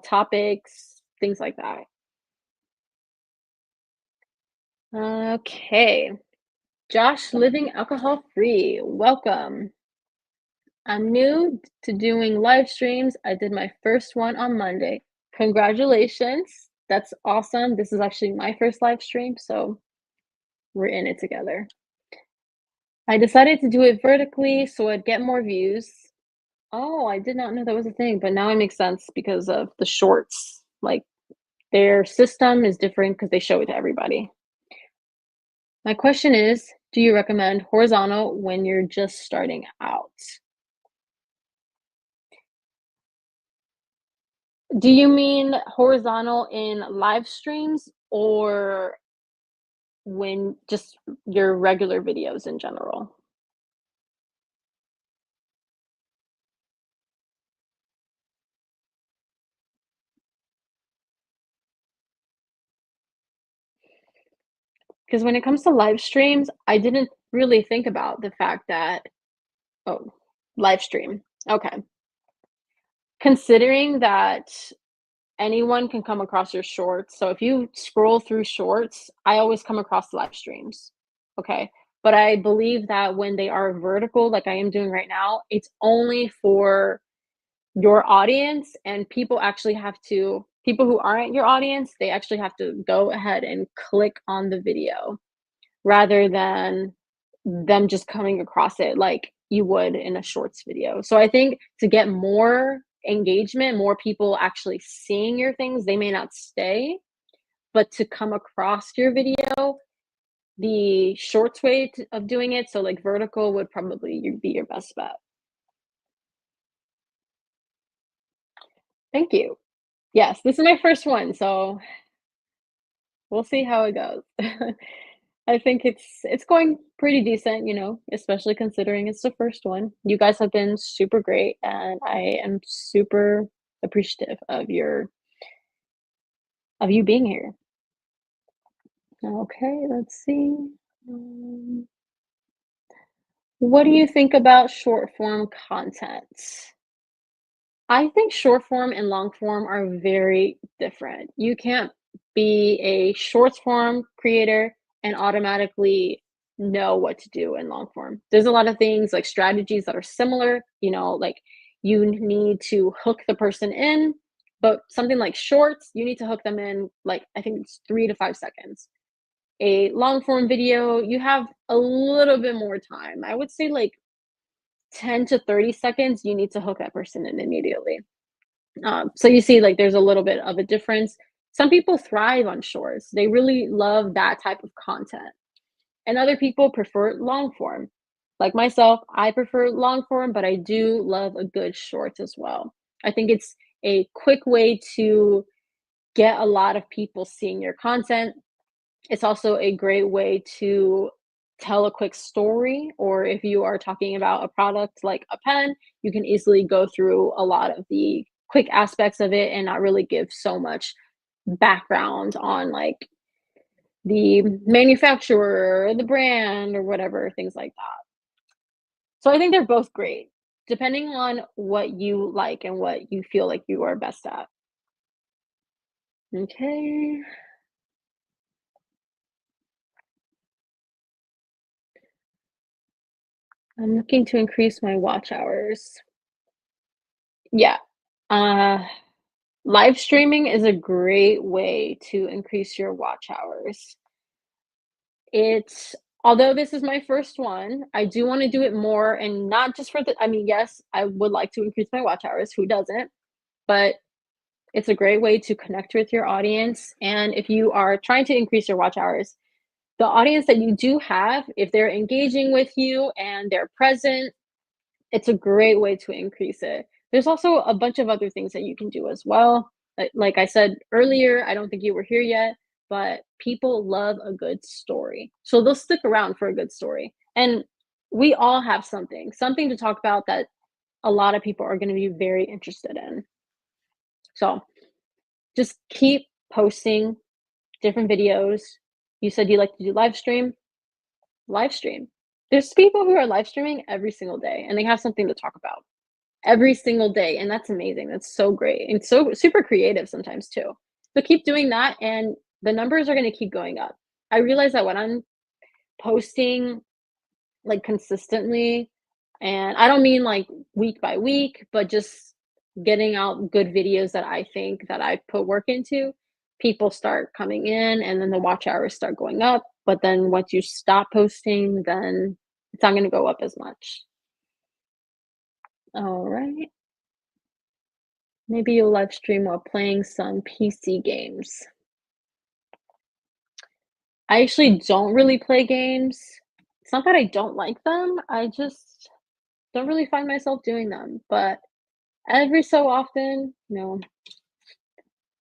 S1: topics, things like that. Okay. Josh, living alcohol free. Welcome. I'm new to doing live streams. I did my first one on Monday. Congratulations. That's awesome. This is actually my first live stream, so we're in it together. I decided to do it vertically so I'd get more views. Oh, I did not know that was a thing, but now it makes sense because of the shorts. Like their system is different because they show it to everybody. My question is, do you recommend horizontal when you're just starting out? Do you mean horizontal in live streams or when just your regular videos in general? Because when it comes to live streams, I didn't really think about the fact that, oh, live stream. Okay. Considering that anyone can come across your shorts. So if you scroll through shorts, I always come across live streams. Okay. But I believe that when they are vertical, like I am doing right now, it's only for your audience, and people who aren't your audience, they actually have to go ahead and click on the video rather than them just coming across it like you would in a shorts video. So I think to get more engagement, more people actually seeing your things, they may not stay, but to come across your video, the shorts way of doing it, so like vertical would probably be your best bet. Thank you. Yes, this is my first one, so we'll see how it goes. I think it's going pretty decent, especially considering it's the first one. You guys have been super great, and I am super appreciative of you being here. Okay, let's see. Um, what do you think about short form content? I think short form and long form are very different. You can't be a short form creator and automatically know what to do in long form. There's a lot of things like strategies that are similar, like you need to hook the person in, but something like shorts, you need to hook them in like I think it's 3 to 5 seconds. A long form video, you have a little bit more time. I would say like 10 to 30 seconds, you need to hook that person in immediately. So you see, like, there's a little bit of a difference. Some people thrive on shorts. They really love that type of content. And other people prefer long form. Like myself, I prefer long form, but I do love a good short as well. I think it's a quick way to get a lot of people seeing your content. It's also a great way to tell a quick story, or if you are talking about a product like a pen, you can easily go through a lot of the quick aspects of it and not really give so much background on like the manufacturer or the brand or whatever, things like that. So I think they're both great, depending on what you like and what you feel like you are best at. Okay. I'm looking to increase my watch hours. Yeah. Uh Live streaming is a great way to increase your watch hours. It's Although this is my first one, I do wanna do it more and not just for the I mean, yes, I would like to increase my watch hours, who doesn't? But it's a great way to connect with your audience, and if you are trying to increase your watch hours, the audience that you do have, if they're engaging with you and they're present, it's a great way to increase it. There's also a bunch of other things that you can do as well. Like I said earlier, I don't think you were here yet, but people love a good story. So they'll stick around for a good story. And we all have something to talk about that a lot of people are going to be very interested in. So just keep posting different videos. You said you like to do live stream. There's people who are live streaming every single day and they have something to talk about every single day, and that's amazing. That's so great and so super creative sometimes too. So keep doing that, and the numbers are going to keep going up. I realize that when I'm posting, like, consistently, and I don't mean, like, week by week, but just getting out good videos that I think that I put work into, people start coming in, and then the watch hours start going up, but then once you stop posting, then it's not gonna go up as much. Alright. Maybe you'll live stream while playing some PC games. I actually don't really play games. It's not that I don't like them, I just don't really find myself doing them, but every so often,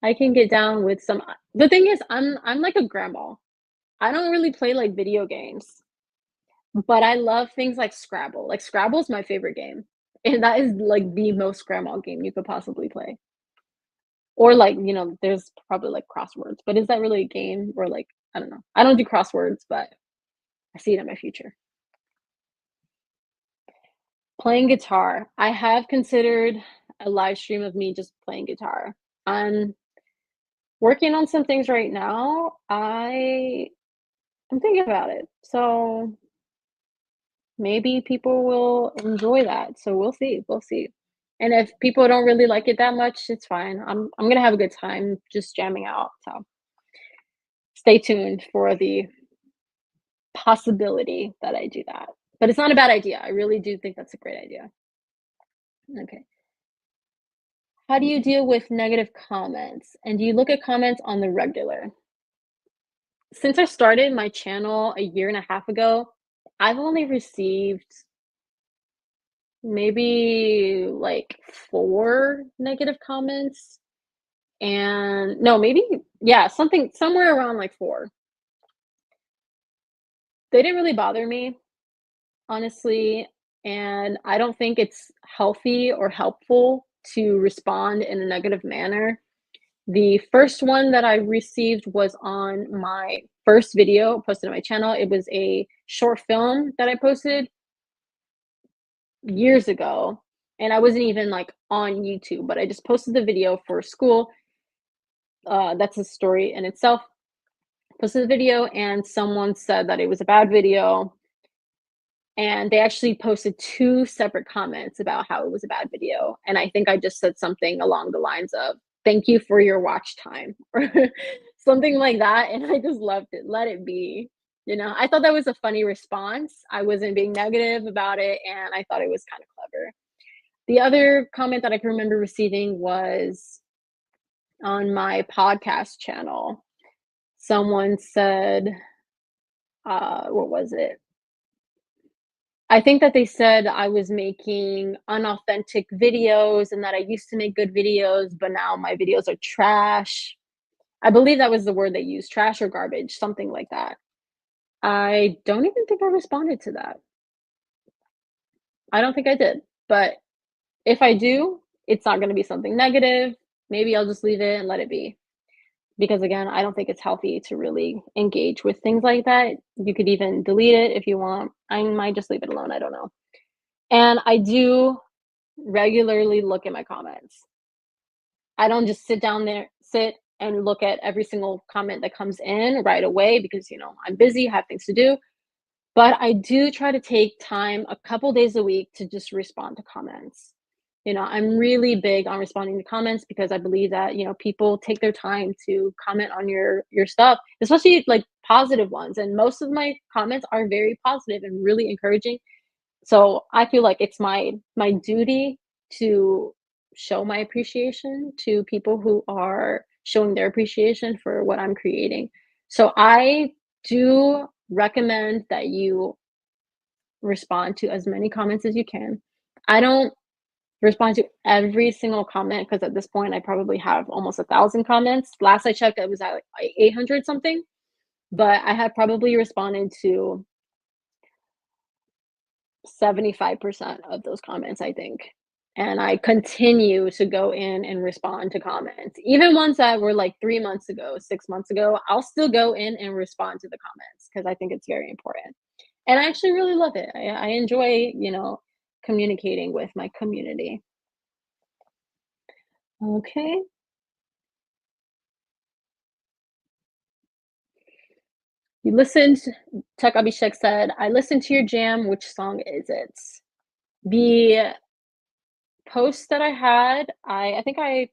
S1: I can get down with some the thing is I'm like a grandma. I don't really play, like, video games, but I love things like Scrabble. Like, Scrabble's my favorite game, and that is, like, the most grandma game you could possibly play. Or, like, there's probably, like, crosswords, but is that really a game? Or, like, I don't know. I don't do crosswords, but I see it in my future. Playing guitar. I have considered a live stream of me just playing guitar. I'm working on some things right now. I'm thinking about it. So maybe people will enjoy that. So we'll see. We'll see. And if people don't really like it that much, it's fine. I'm gonna have a good time just jamming out. So stay tuned for the possibility that I do that. But it's not a bad idea. I really do think that's a great idea. Okay. How do you deal with negative comments? And do you look at comments on the regular? Since I started my channel a year and a half ago, I've only received maybe like 4 negative comments, and no, maybe yeah, something somewhere around like 4. They didn't really bother me, honestly, and I don't think it's healthy or helpful to respond in a negative manner. The first one that I received was on my first video posted on my channel. It was a short film that I posted years ago, and I wasn't even, like, on YouTube, but I just posted the video for school. That's a story in itself. Posted the video, and someone said that it was a bad video, and they actually posted 2 separate comments about how it was a bad video, and I think I just said something along the lines of, "Thank you for your watch time," or something like that, and I just loved it, let it be, I thought that was a funny response. I wasn't being negative about it, and I thought it was kinda clever. The other comment that I can remember receiving was on my podcast channel. Someone said, what was it? I think that they said I was making unauthentic videos and that I used to make good videos, but now my videos are trash. I believe that was the word they used, trash or garbage, something like that. I don't even think I responded to that. I don't think I did. But if I do, it's not going to be something negative. Maybe I'll just leave it and let it be. Because again, I don't think it's healthy to really engage with things like that. You could even delete it if you want. I might just leave it alone, I don't know. And I do regularly look at my comments. I don't just sit and look at every single comment that comes in right away because, I'm busy, have things to do. But I do try to take time a couple days a week to just respond to comments. I'm really big on responding to comments because I believe that, people take their time to comment on your stuff, especially like positive ones. And most of my comments are very positive and really encouraging. So I feel like it's my duty to show my appreciation to people who are showing their appreciation for what I'm creating. So I do recommend that you respond to as many comments as you can. I don't respond to every single comment because at this point I probably have almost 1,000 comments. Last I checked, it was at like 800 something, but I have probably responded to 75% of those comments, I think. And I continue to go in and respond to comments. Even ones that were like 3 months ago, 6 months ago, I'll still go in and respond to the comments because I think it's very important. And I actually really love it. I enjoy, communicating with my community. Okay. You listened Tech Abhishek said, "I listened to your jam. Which song is it?" The post that I had, I think I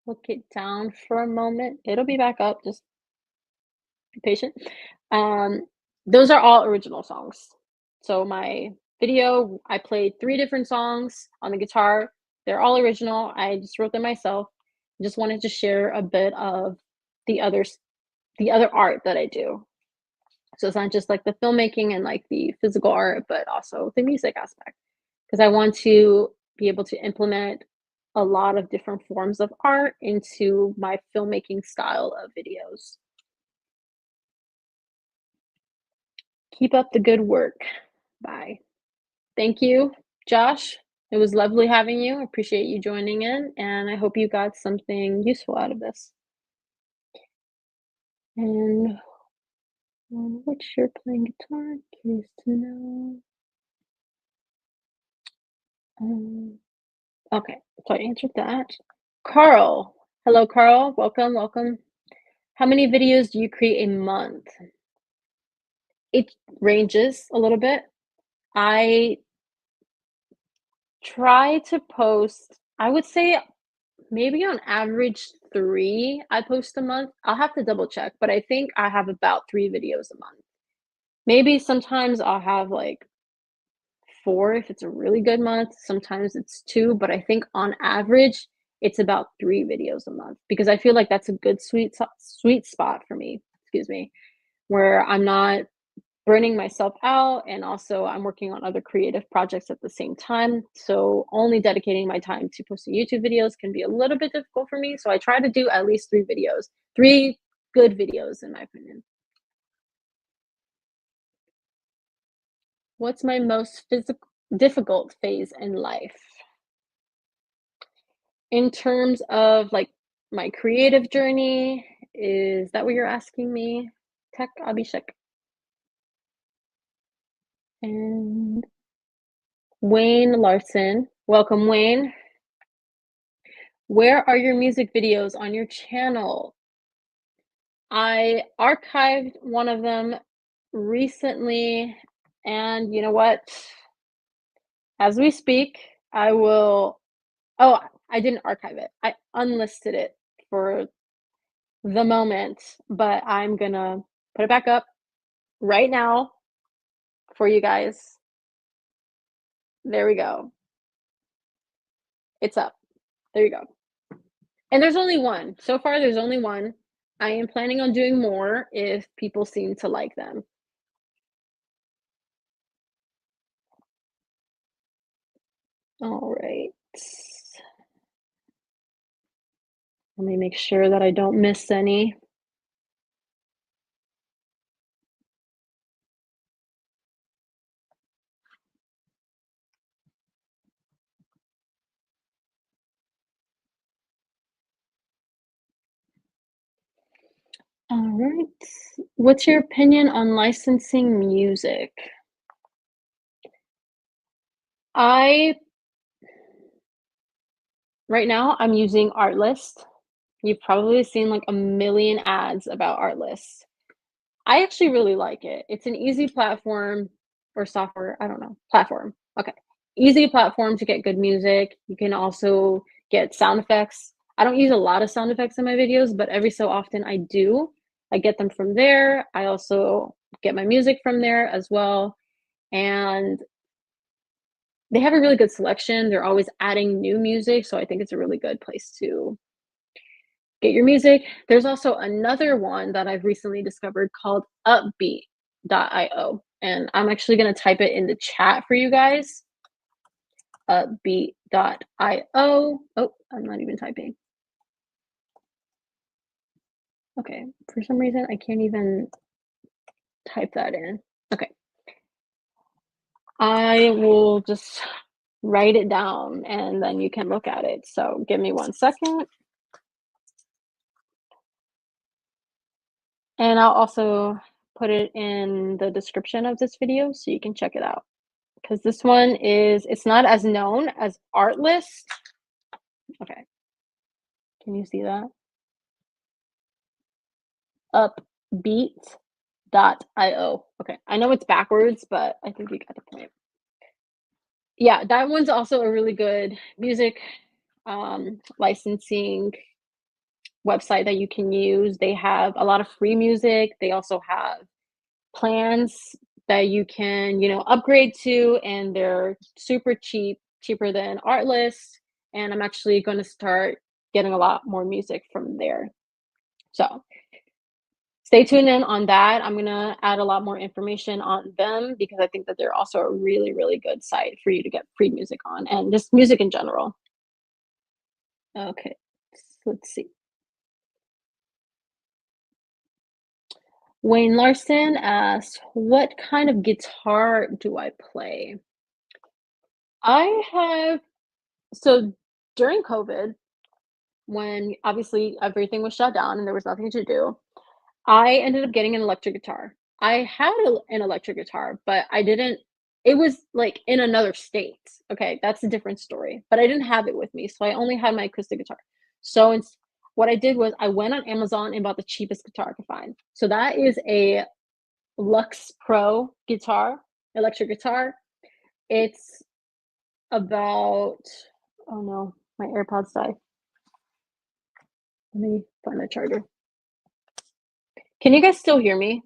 S1: took it down for a moment. It'll be back up, just be patient. Um, those are all original songs. So my video, I played 3 different songs on the guitar. They're all original. I just wrote them myself. Just wanted to share a bit of the others the other art that I do. So it's not just like the filmmaking and like the physical art, but also the music aspect. Because I want to be able to implement a lot of different forms of art into my filmmaking style of videos. Keep up the good work. Bye. Thank you, Josh. It was lovely having you. I appreciate you joining in, and I hope you got something useful out of this. And on which you're playing guitar, curious to know. Okay, so I answered that. Carl. Hello, Carl. Welcome, welcome. How many videos do you create a month? It ranges a little bit. I try to post, I would say maybe on average 3 I post a month. I'll have to double check, but I think I have about 3 videos a month. Maybe sometimes I'll have like 4 if it's a really good month. Sometimes it's 2, but I think on average it's about 3 videos a month because I feel like that's a good sweet spot for me, excuse me, where I'm not burning myself out and also I'm working on other creative projects at the same time. So only dedicating my time to posting YouTube videos can be a little bit difficult for me. So I try to do at least 3 videos, 3 good videos in my opinion. What's my most difficult phase in life? In terms of, like, my creative journey, is that what you're asking me? Tech Abhishek. And Wayne Larson. Welcome, Wayne. Where are your music videos on your channel? I archived one of them recently, and you know what? As we speak, I will oh, I didn't archive it. I unlisted it for the moment, but I'm gonna put it back up right now for you guys. There we go. It's up. There you go. And there's only one. So far, there's only one. I am planning on doing more if people seem to like them. All right. Let me make sure that I don't miss any. All right. What's your opinion on licensing music? I right now I'm using Artlist. You've probably seen like a million ads about Artlist. I actually really like it. It's an easy platform or software, I don't know, platform. Okay. Easy platform to get good music. You can also get sound effects. I don't use a lot of sound effects in my videos, but every so often I do. I get them from there. I also get my music from there as well. And they have a really good selection. They're always adding new music, so I think it's a really good place to get your music. There's also another one that I've recently discovered called upbeat.io. And I'm actually going to type it in the chat for you guys. Upbeat.io. Oh, I'm not even typing. Okay, for some reason I can't even type that in. Okay. I will just write it down and then you can look at it. So give me 1 second. And I'll also put it in the description of this video so you can check it out. Because this one it's not as known as Artlist. Okay. Can you see that? beat.io. Okay, I know it's backwards, but I think you got the point. Yeah, that one's also a really good music, licensing website that you can use. They have a lot of free music. They also have plans that you can, upgrade to, and they're super cheap, cheaper than Artlist. And I'm actually going to start getting a lot more music from there. So stay tuned in on that. I'm going to add a lot more information on them because I think that they're also a really, really good site for you to get free music on and just music in general. Okay, let's see. Wayne Larson asks, "What kind of guitar do I play?" I have so during COVID, when obviously everything was shut down and there was nothing to do, I ended up getting an electric guitar. I had an electric guitar, but I didn't it was, like, in another state, okay? That's a different story, but I didn't have it with me, so I only had my acoustic guitar. So, what I did was I went on Amazon and bought the cheapest guitar I could find. So that is a Lux Pro guitar, electric guitar. It's about oh no, my AirPods died. Let me find the charger. Can you guys still hear me?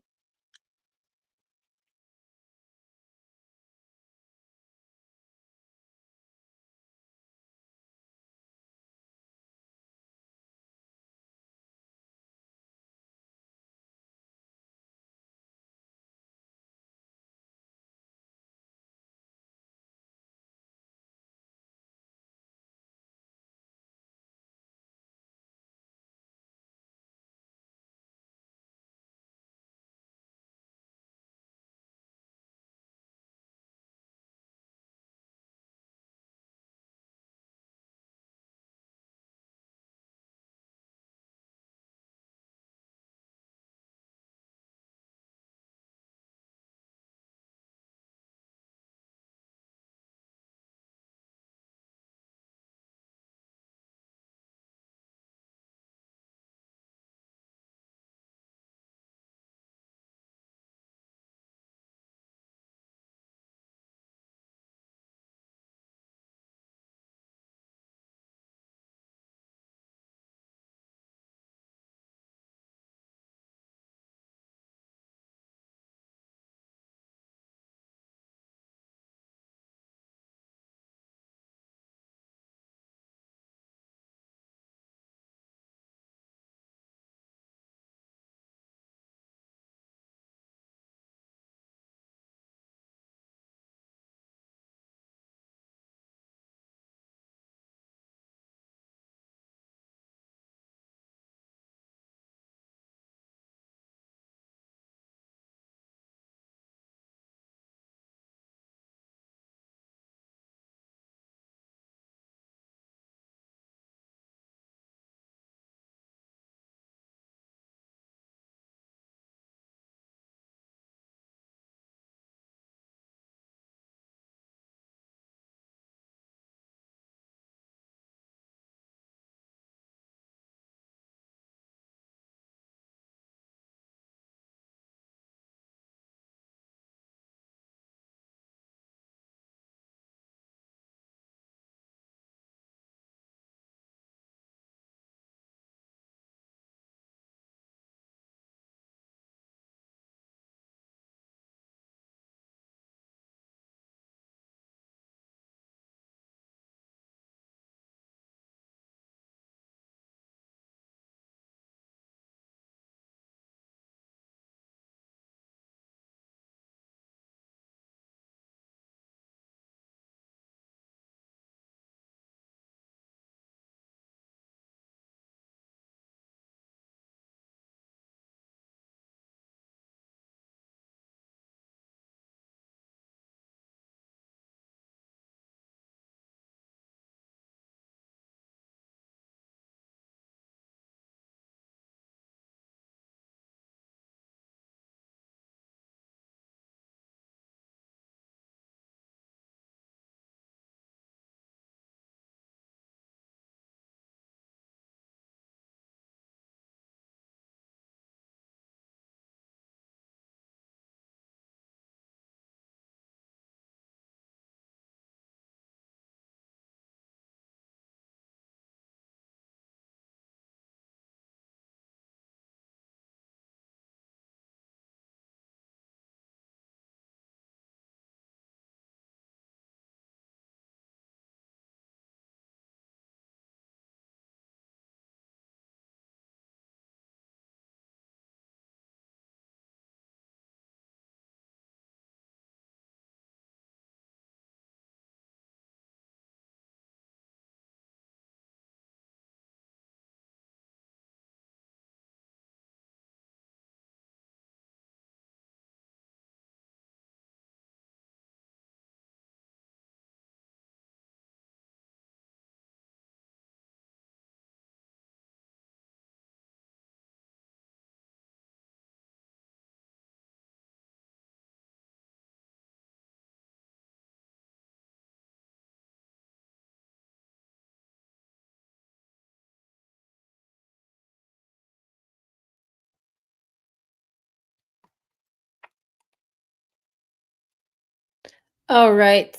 S1: All right.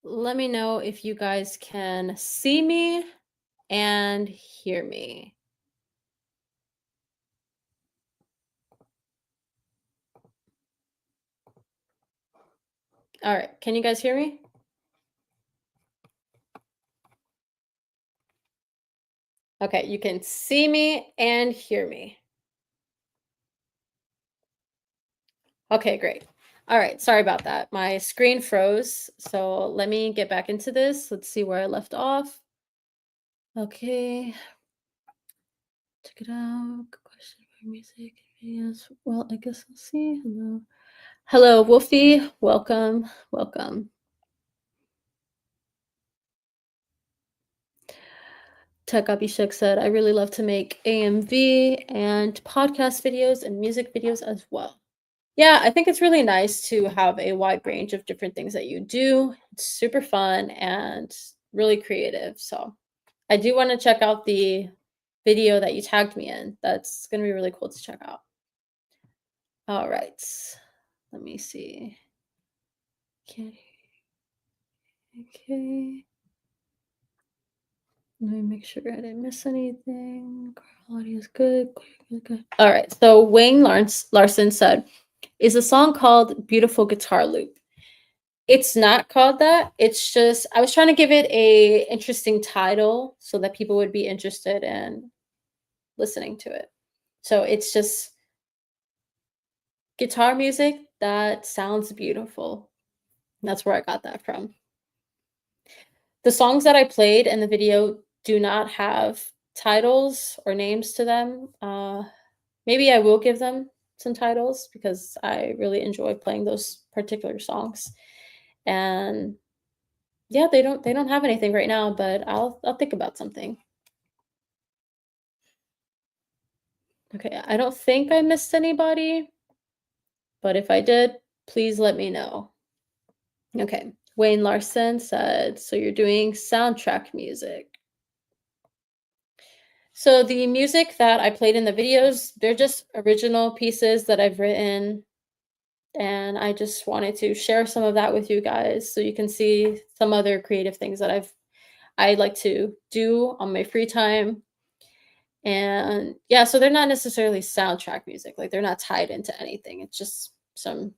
S1: Let me know if you guys can see me and hear me. All right. Can you guys hear me? Okay. You can see me and hear me. Okay, great. All right. Sorry about that. My screen froze. So let me get back into this. Let's see where I left off. Okay. Check it out. Good question for music videos. Well, I guess I'll see. Hello. Hello, Wolfie. Welcome. Welcome. Tech Abhishek said, I really love to make AMV and podcast videos and music videos as well. Yeah, I think it's really nice to have a wide range of different things that you do. It's super fun and really creative. So I do want to check out the video that you tagged me in. That's going to be really cool to check out. All right. Let me see. Okay. Okay. Let me make sure I didn't miss anything. Audio is good. Good. All right. So Wayne Larson said, is a song called Beautiful Guitar Loop? It's not called that. It's just I was trying to give it a interesting title so that people would be interested in listening to it. So it's just guitar music that sounds beautiful. That's where I got that from. The songs that I played in the video do not have titles or names to them. Maybe I will give them some titles because I really enjoy playing those particular songs. And yeah, they don't have anything right now, but I'll think about something. Okay, I don't think I missed anybody, but if I did, please let me know. Okay. Wayne Larson said, so you're doing soundtrack music. So the music that I played in the videos, they're just original pieces that I've written, and I just wanted to share some of that with you guys so you can see some other creative things that I like to do on my free time. And yeah, so they're not necessarily soundtrack music, like they're not tied into anything. It's just some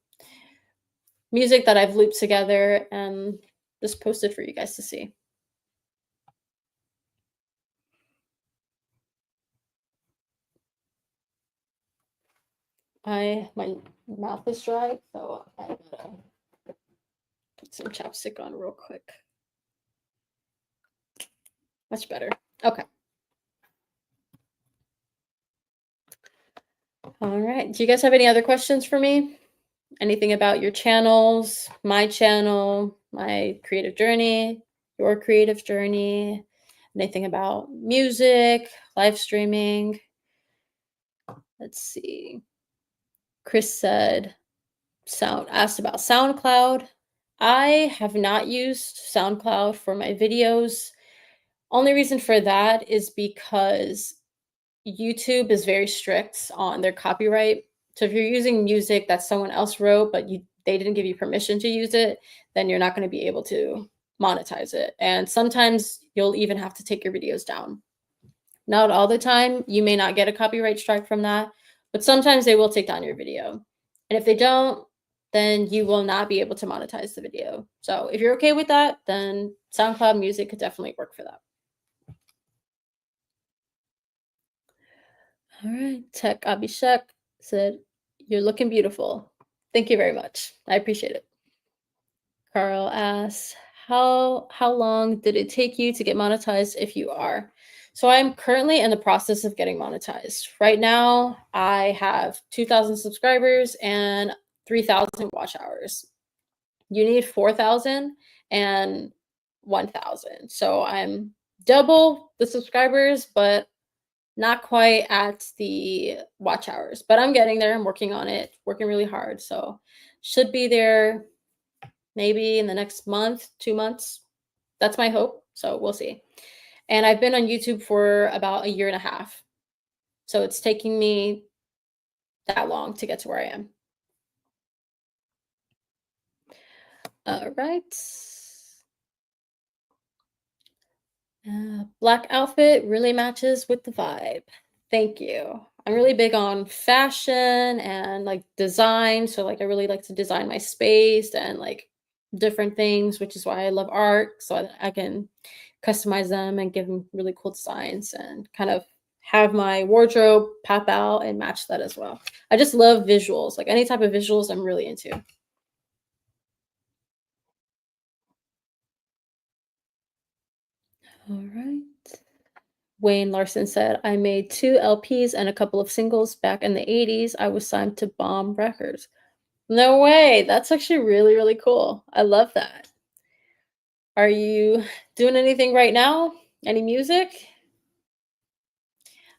S1: music that I've looped together and just posted for you guys to see. My mouth is dry, so I gotta put some chapstick on real quick. Much better. Okay. All right. Do you guys have any other questions for me? Anything about your channels, my channel, my creative journey, your creative journey? Anything about music, live streaming? Let's see. Chris said, asked about SoundCloud. I have not used SoundCloud for my videos. Only reason for that is because YouTube is very strict on their copyright. So if you're using music that someone else wrote, but they didn't give you permission to use it, then you're not going to be able to monetize it. And sometimes you'll even have to take your videos down. Not all the time. You may not get a copyright strike from that, but sometimes they will take down your video. And if they don't, then you will not be able to monetize the video. So if you're okay with that, then SoundCloud Music could definitely work for that. All right. Tech Abhishek said, you're looking beautiful. Thank you very much. I appreciate it. Carl asks, how long did it take you to get monetized if you are? So I'm currently in the process of getting monetized. Right now, I have 2,000 subscribers and 3,000 watch hours. You need 4,000 and 1,000. So I'm double the subscribers, but not quite at the watch hours. But I'm getting there. I'm working on it, working really hard. So should be there maybe in the next month, 2 months. That's my hope. So we'll see. And I've been on YouTube for about a year and a half. So it's taking me that long to get to where I am. All right. Black outfit really matches with the vibe. Thank you. I'm really big on fashion and like design. So like I really like to design my space and like different things, which is why I love art. So I can customize them and give them really cool designs and kind of have my wardrobe pop out and match that as well. I just love visuals. Like any type of visuals I'm really into. All right. Wayne Larson said, I made two LPs and a couple of singles back in the 80s. I was signed to Bomb Records. No way. That's actually really, really cool. I love that. Are you doing anything right now? Any music?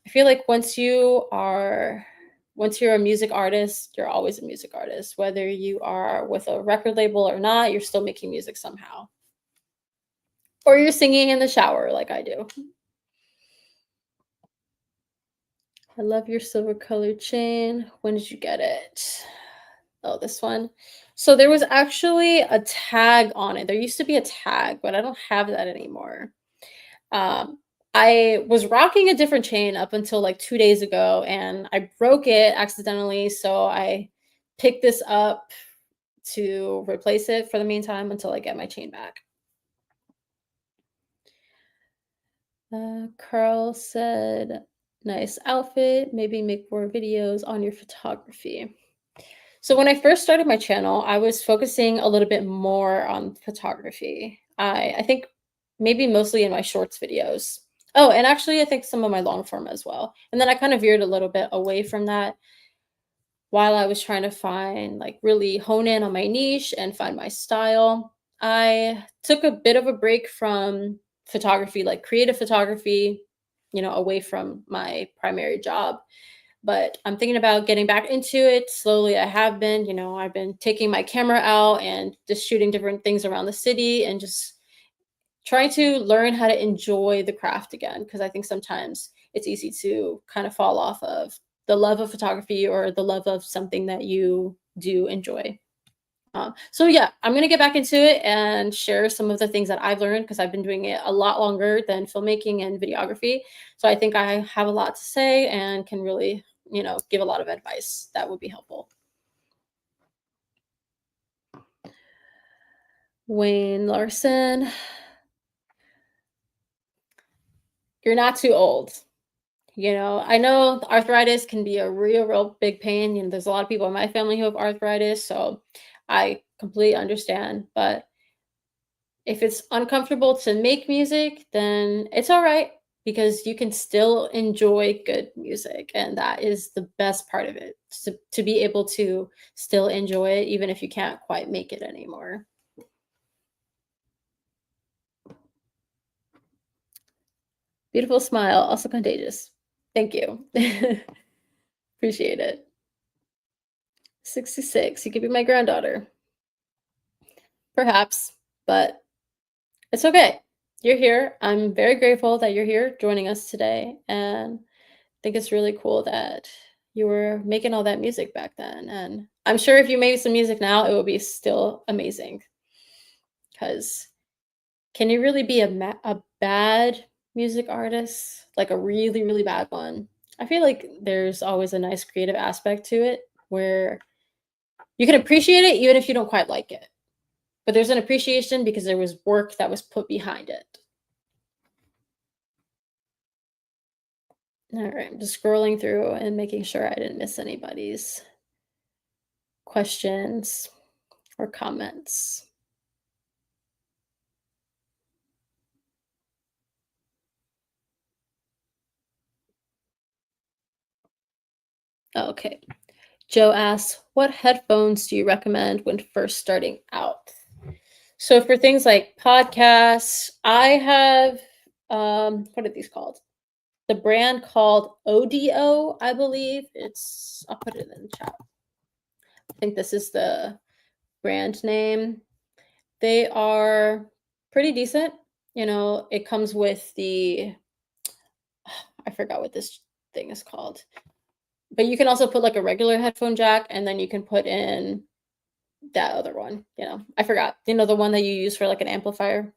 S1: I feel like once you're a music artist, you're always a music artist. Whether you are with a record label or not, you're still making music somehow. Or you're singing in the shower like I do. I love your silver colored chain. When did you get it? Oh, this one. So there was actually a tag on it. There used to be a tag, but I don't have that anymore. Um, I was rocking a different chain up until like 2 days ago, and I broke it accidentally. So I picked this up to replace it for the meantime until I get my chain back. Carl said, nice outfit. Maybe make more videos on your photography. So when I first started my channel, I was focusing a little bit more on photography. I think maybe mostly in my shorts videos. Oh, and actually I think some of my long form as well. And then I kind of veered a little bit away from that while I was trying to find like really hone in on my niche and find my style. I took a bit of a break from photography, like creative photography, away from my primary job, but I'm thinking about getting back into it slowly. I have been, I've been taking my camera out and just shooting different things around the city and just trying to learn how to enjoy the craft again. Because I think sometimes it's easy to kind of fall off of the love of photography or the love of something that you do enjoy. So yeah, I'm gonna get back into it and share some of the things that I've learned because I've been doing it a lot longer than filmmaking and videography. So I think I have a lot to say and can really, give a lot of advice that would be helpful. Wayne Larson, you're not too old. I know arthritis can be a real big pain. There's a lot of people in my family who have arthritis, so I completely understand. But if it's uncomfortable to make music, then it's all right because you can still enjoy good music. And that is the best part of it, to be able to still enjoy it, even if you can't quite make it anymore. Beautiful smile, also contagious. Thank you. Appreciate it. 66. You could be my granddaughter. Perhaps, but it's okay. You're here. I'm very grateful that you're here joining us today. And think it's really cool that you were making all that music back then. And I'm sure if you made some music now, it would be still amazing. Because can you really be a bad music artist? Like a really, really bad one? I feel like there's always a nice creative aspect to it where you can appreciate it even if you don't quite like it. But there's an appreciation because there was work that was put behind it. All right, I'm just scrolling through and making sure I didn't miss anybody's questions or comments. Okay. Joe asks, what headphones do you recommend when first starting out? So for things like podcasts, I have what are these called? The brand called ODO, I believe. I'll put it in the chat. I think this is the brand name. They are pretty decent. It comes with I forgot what this thing is called. But you can also put like a regular headphone jack and then you can put in that other one, I forgot. The one that you use for like an amplifier.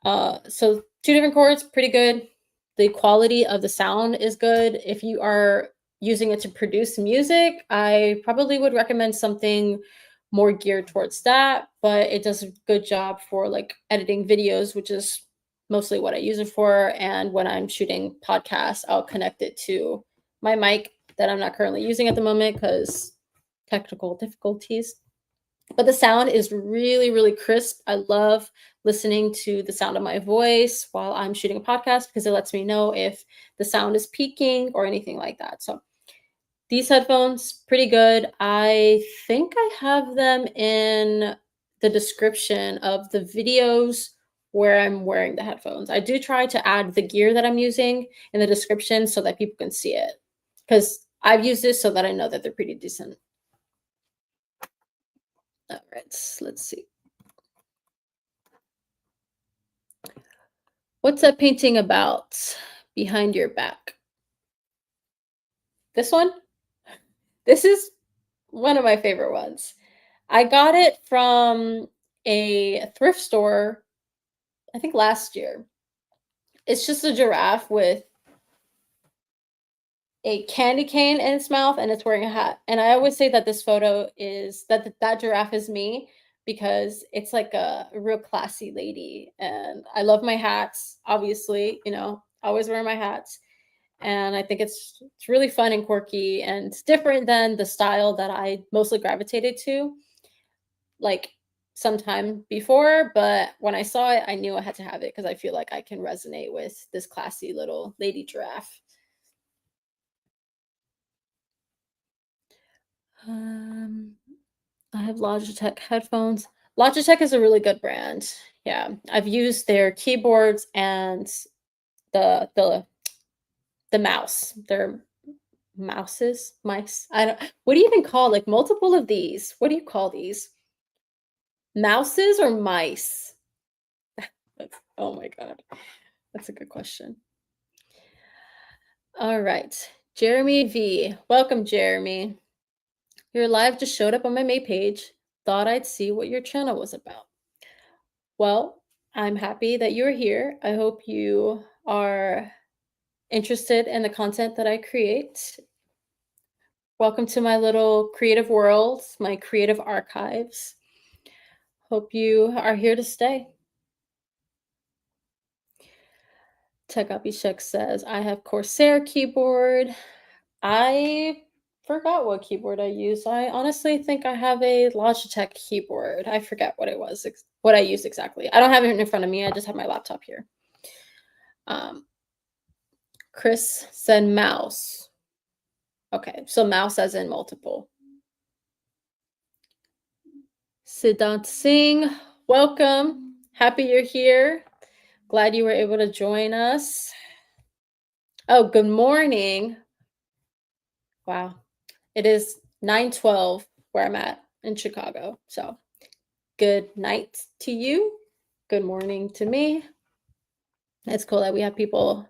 S1: So two different cords, pretty good. The quality of the sound is good. If you are using it to produce music, I probably would recommend something more geared towards that, but it does a good job for like editing videos, which is mostly what I use it for. And when I'm shooting podcasts, I'll connect it to my mic that I'm not currently using at the moment because technical difficulties. But the sound is really, really crisp. I love listening to the sound of my voice while I'm shooting a podcast because it lets me know if the sound is peaking or anything like that. So these headphones, pretty good. I think I have them in the description of the videos where I'm wearing the headphones. I do try to add the gear that I'm using in the description so that people can see it because I've used this so that I know that they're pretty decent. All right, let's see. What's that painting about behind your back? This one? This is one of my favorite ones. I got it from a thrift store, I think last year. It's just a giraffe with a candy cane in its mouth and it's wearing a hat. And I always say that this photo is that giraffe is me because it's like a real classy lady. And I love my hats, obviously, always wear my hats. And I think it's really fun and quirky and different than the style that I mostly gravitated to, like sometime before. But when I saw it, I knew I had to have it because I feel like I can resonate with this classy little lady giraffe. I have Logitech headphones. Logitech is a really good brand. Yeah, I've used their keyboards and the the the mouse. Their mice. I don't. What do you even call like multiple of these? What do you call these? Mouses or mice? Oh my god, that's a good question. All right, Jeremy V. Welcome, Jeremy. Your live just showed up on my May page. Thought I'd see what your channel was about. Well, I'm happy that you're here. I hope you are interested in the content that I create. Welcome to my little creative world, my creative archives. Hope you are here to stay. Tech Abhishek says, I have Corsair keyboard. I forgot what keyboard I use. I honestly think I have a Logitech keyboard. I forget what it was, what I used exactly. I don't have it in front of me. I just have my laptop here. Chris said mouse. Okay, so mouse as in multiple. Siddhant Singh, welcome. Happy you're here. Glad you were able to join us. Oh, good morning. Wow. It is 9:12 where I'm at in Chicago. So good night to you. Good morning to me. It's cool that we have people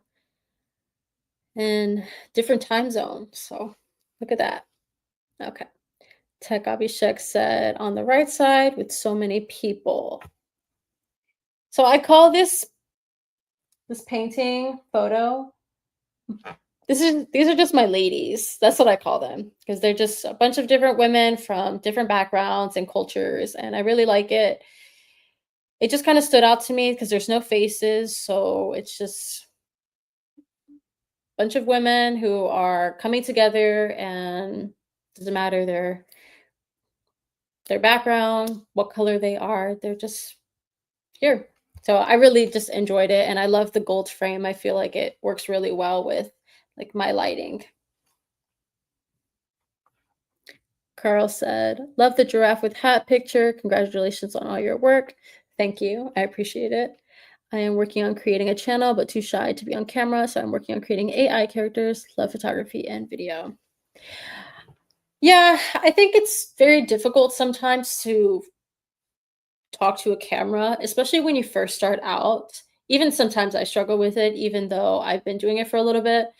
S1: in different time zones. So look at that. Okay. Tech Abhishek said on the right side with so many people. So I call this painting photo. These are just my ladies. That's what I call them because they're just a bunch of different women from different backgrounds and cultures, and I really like it. It just kind of stood out to me because there's no faces, so it's just a bunch of women who are coming together, and doesn't matter their background, what color they are, they're just here. So I really just enjoyed it, and I love the gold frame. I feel like it works really well with like my lighting. Carl said, love the giraffe with hat picture. Congratulations on all your work. Thank you. I appreciate it. I am working on creating a channel, but too shy to be on camera. So I'm working on creating AI characters. Love photography and video. Yeah, I think it's very difficult sometimes to talk to a camera, especially when you first start out. Even sometimes I struggle with it, even though I've been doing it for a little bit.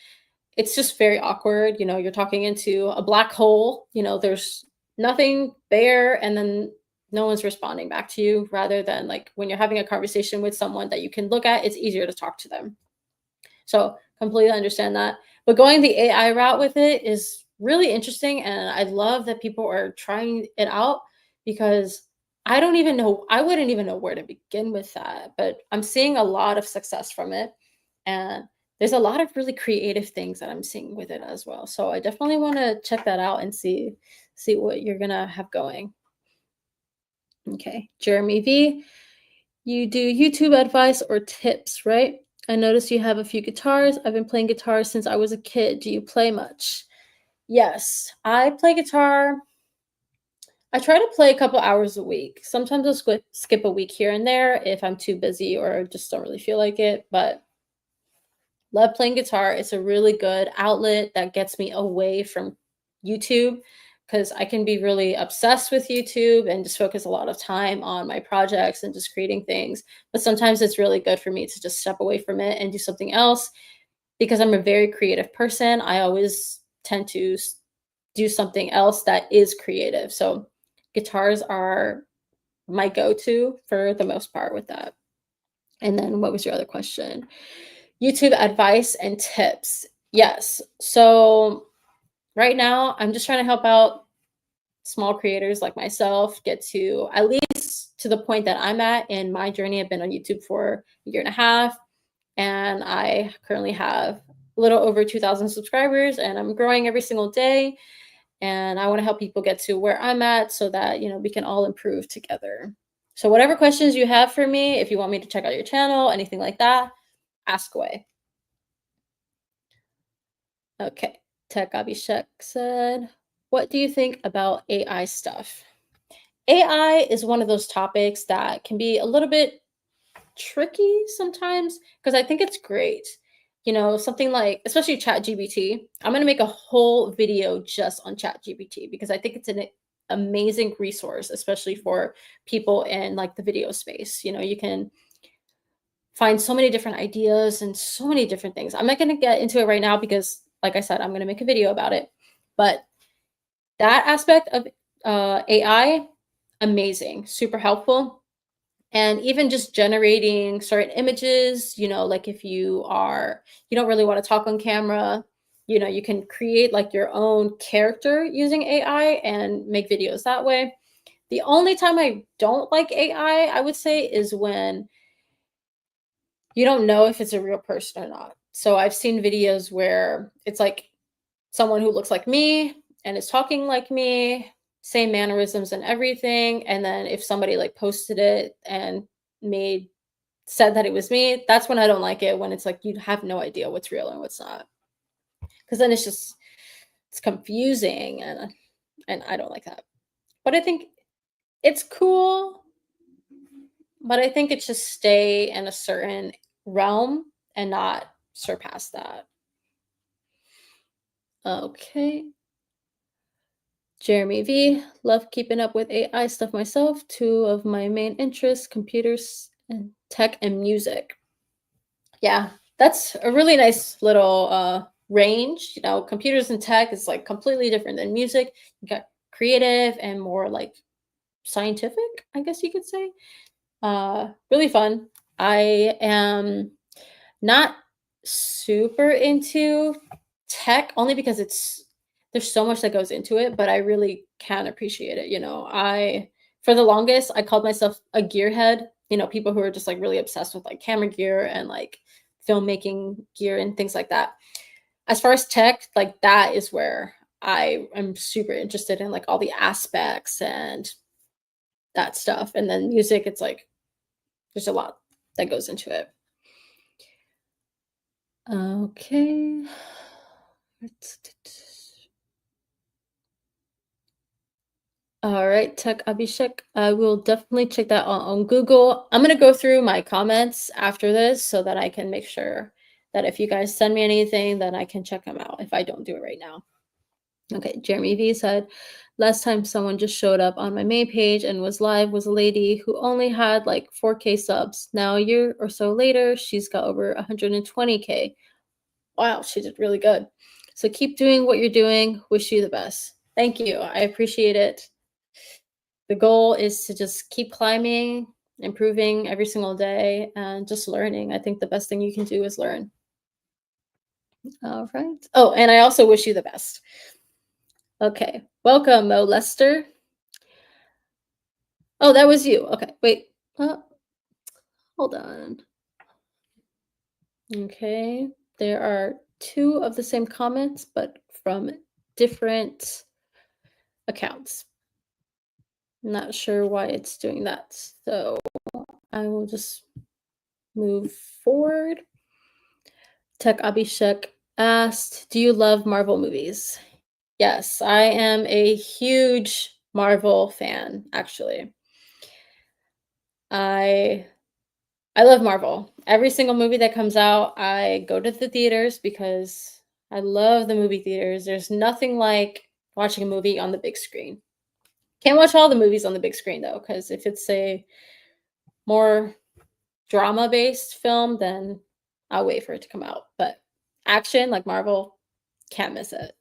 S1: It's just very awkward. You're talking into a black hole. There's nothing there, and then no one's responding back to you, rather than like when you're having a conversation with someone that you can look at, it's easier to talk to them. So completely understand that. But going the AI route with it is really interesting. And I love that people are trying it out, because I don't even know, I wouldn't even know where to begin with that. But I'm seeing a lot of success from it. And there's a lot of really creative things that I'm seeing with it as well. So I definitely want to check that out and see what you're gonna have going. Okay. Jeremy V. You do YouTube advice or tips, right? I noticed you have a few guitars. I've been playing guitar since I was a kid. Do you play much? Yes, I play guitar. I try to play a couple hours a week. Sometimes I'll skip a week here and there if I'm too busy or just don't really feel like it. But love playing guitar. It's a really good outlet that gets me away from YouTube, because I can be really obsessed with YouTube and just focus a lot of time on my projects and just creating things. But sometimes it's really good for me to just step away from it and do something else, because I'm a very creative person. I always tend to do something else that is creative. So guitars are my go-to for the most part with that. And then what was your other question? YouTube advice and tips. Yes. So right now, I'm just trying to help out small creators like myself get to at least to the point that I'm at in my journey. I've been on YouTube for a year and a half, and I currently have a little over 2,000 subscribers, and I'm growing every single day. And I want to help people get to where I'm at, so that, we can all improve together. So whatever questions you have for me, if you want me to check out your channel, anything like that, ask away. Okay. Tech Abhishek said, what do you think about AI stuff? AI is one of those topics that can be a little bit tricky sometimes, because I think it's great. Something like, especially ChatGPT. I'm going to make a whole video just on ChatGPT, because I think it's an amazing resource, especially for people in like the video space. You can find so many different ideas and so many different things. I'm not going to get into it right now because, like I said, I'm going to make a video about it. But that aspect of AI, amazing, super helpful. And even just generating certain images, like if you don't really want to talk on camera, you can create like your own character using AI and make videos that way. The only time I don't like AI, I would say, is when you don't know if it's a real person or not. So I've seen videos where it's like someone who looks like me and is talking like me, same mannerisms and everything. And then if somebody like posted it and said that it was me, that's when I don't like it, when it's like you have no idea what's real and what's not. Because then it's confusing, and I don't like that. But I think it's cool, but I think it should stay in a certain realm and not surpass that. Okay. Jeremy V. Love keeping up with AI stuff myself. Two of my main interests, computers and tech and music. Yeah, that's a really nice little range. Computers and tech is like completely different than music. You got creative and more like scientific, I guess you could say. Really fun. I am not super into tech, only because there's so much that goes into it, but I really can appreciate it. For the longest, I called myself a gearhead. People who are just like really obsessed with like camera gear and like filmmaking gear and things like that. As far as tech, like that is where I am super interested in, like all the aspects and that stuff. And then music, it's like there's a lot that goes into it. Okay. All right, Tech Abhishek. I will definitely check that out on Google. I'm going to go through my comments after this so that I can make sure that if you guys send me anything, then I can check them out if I don't do it right now. Okay, Jeremy V said, last time someone just showed up on my main page and was live was a lady who only had like 4K subs. Now a year or so later, she's got over 120K. Wow, she did really good. So keep doing what you're doing. Wish you the best. Thank you. I appreciate it. The goal is to just keep climbing, improving every single day, and just learning. I think the best thing you can do is learn. All right. Oh, and I also wish you the best. Okay. Welcome, Mo Lester. Oh, that was you. Okay. Wait. Hold on. Okay. There are two of the same comments, but from different accounts. Not sure why it's doing that. So I will just move forward. Tech Abhishek asked, "Do you love Marvel movies?" Yes, I am a huge Marvel fan, actually. I I love Marvel. Every single movie that comes out, I go to the theaters because I love the movie theaters. There's nothing like watching a movie on the big screen. Can't watch all the movies on the big screen though, because if it's a more drama-based film, then I'll wait for it to come out. But action, like Marvel, can't miss it.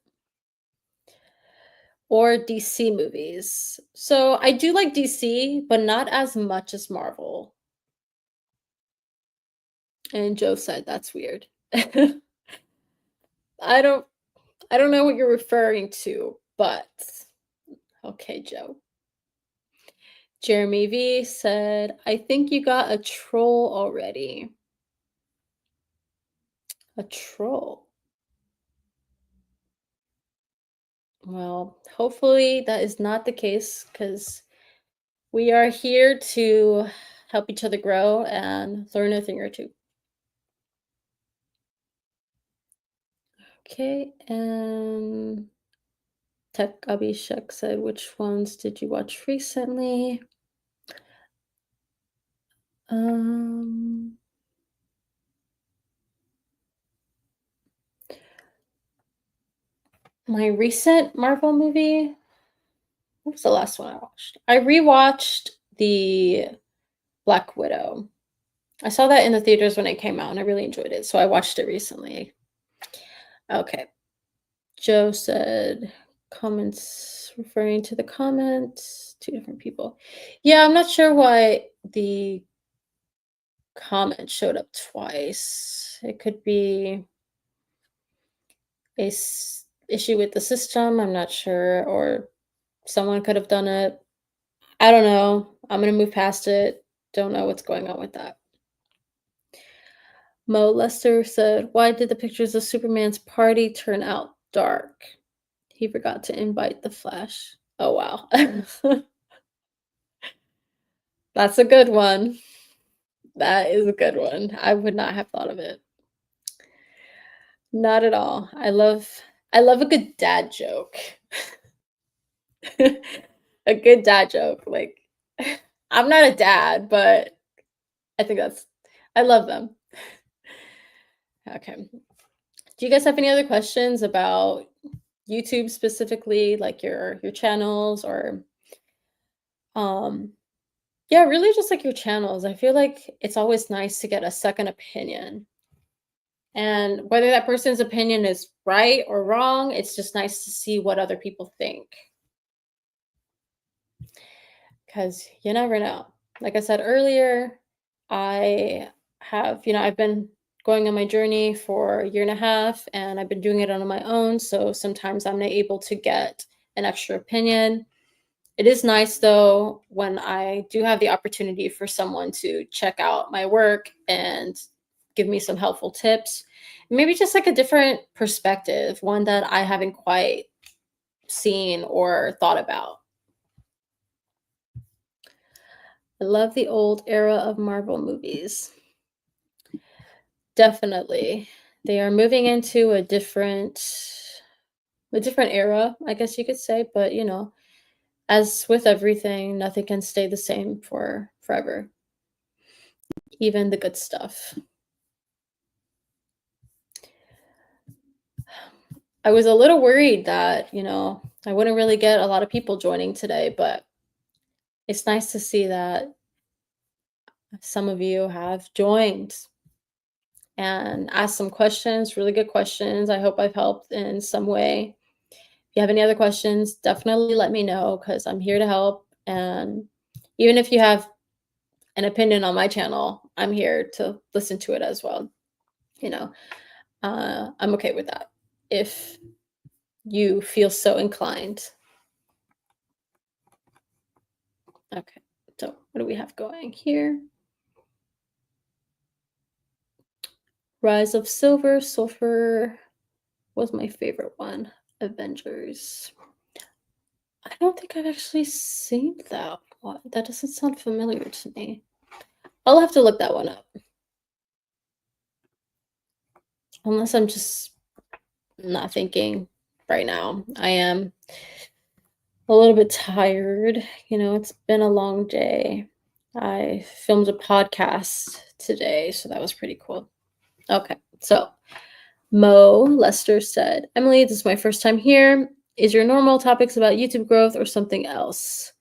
S1: Or DC movies. So I do like DC, but not as much as Marvel. And Joe said that's weird. I don't I don't know what you're referring to, but okay, Joe. Jeremy V said, "I think you got a troll already." A troll. Well, hopefully that is not the case because we are here to help each other grow and learn a thing or two. Okay, and Tech Abhishek said, "Which ones did you watch recently?" Um, my recent Marvel movie. What was the last one I watched? I rewatched the Black Widow. I saw that in the theaters when it came out, and I really enjoyed it, so I watched it recently. Okay. Joe said, comments referring to the comments, two different people. Yeah, I'm not sure why the comment showed up twice. It could be a issue with the system, I'm not sure, or someone could have done it. I don't know. I'm gonna move past it. Don't know what's going on with that. Mo Lester said, "Why did the pictures of Superman's party turn out dark? He forgot to invite the Flash." Oh wow. That's a good one. That is a good one. I would not have thought of it. Not at all. I love a good dad joke. A good dad joke. Like I'm not a dad, but I think I love them. Okay. Do you guys have any other questions about YouTube specifically, like your channels or um yeah, really just like your channels. I feel like it's always nice to get a second opinion. And whether that person's opinion is right or wrong, it's just nice to see what other people think. Because you never know. Like I said earlier, I I've been going on my journey for a year and a half and I've been doing it on my own. So sometimes I'm not able to get an extra opinion. It is nice though when I do have the opportunity for someone to check out my work and give me some helpful tips. Maybe just like a different perspective, one that I haven't quite seen or thought about. I love the old era of Marvel movies. Definitely. They are moving into a different era, I guess you could say, but as with everything, nothing can stay the same for forever. Even the good stuff. I was a little worried that, I wouldn't really get a lot of people joining today, but it's nice to see that some of you have joined and asked some questions, really good questions. I hope I've helped in some way. you have any other questions, definitely let me know because I'm here to help. And even if you have an opinion on my channel, I'm here to listen to it as well. You know, I'm okay with that if you feel so inclined. Okay, so what do we have going here? Rise of Silver, Sulfur was my favorite one. Avengers. I don't think I've actually seen that one. That doesn't sound familiar to me. I'll have to look that one up. Unless I'm just not thinking right now. I am a little bit tired. It's been a long day. I filmed a podcast today, so that was pretty cool. Okay, so Mo Lester said, Emily, this is my first time here. Is your normal topics about YouTube growth or something else?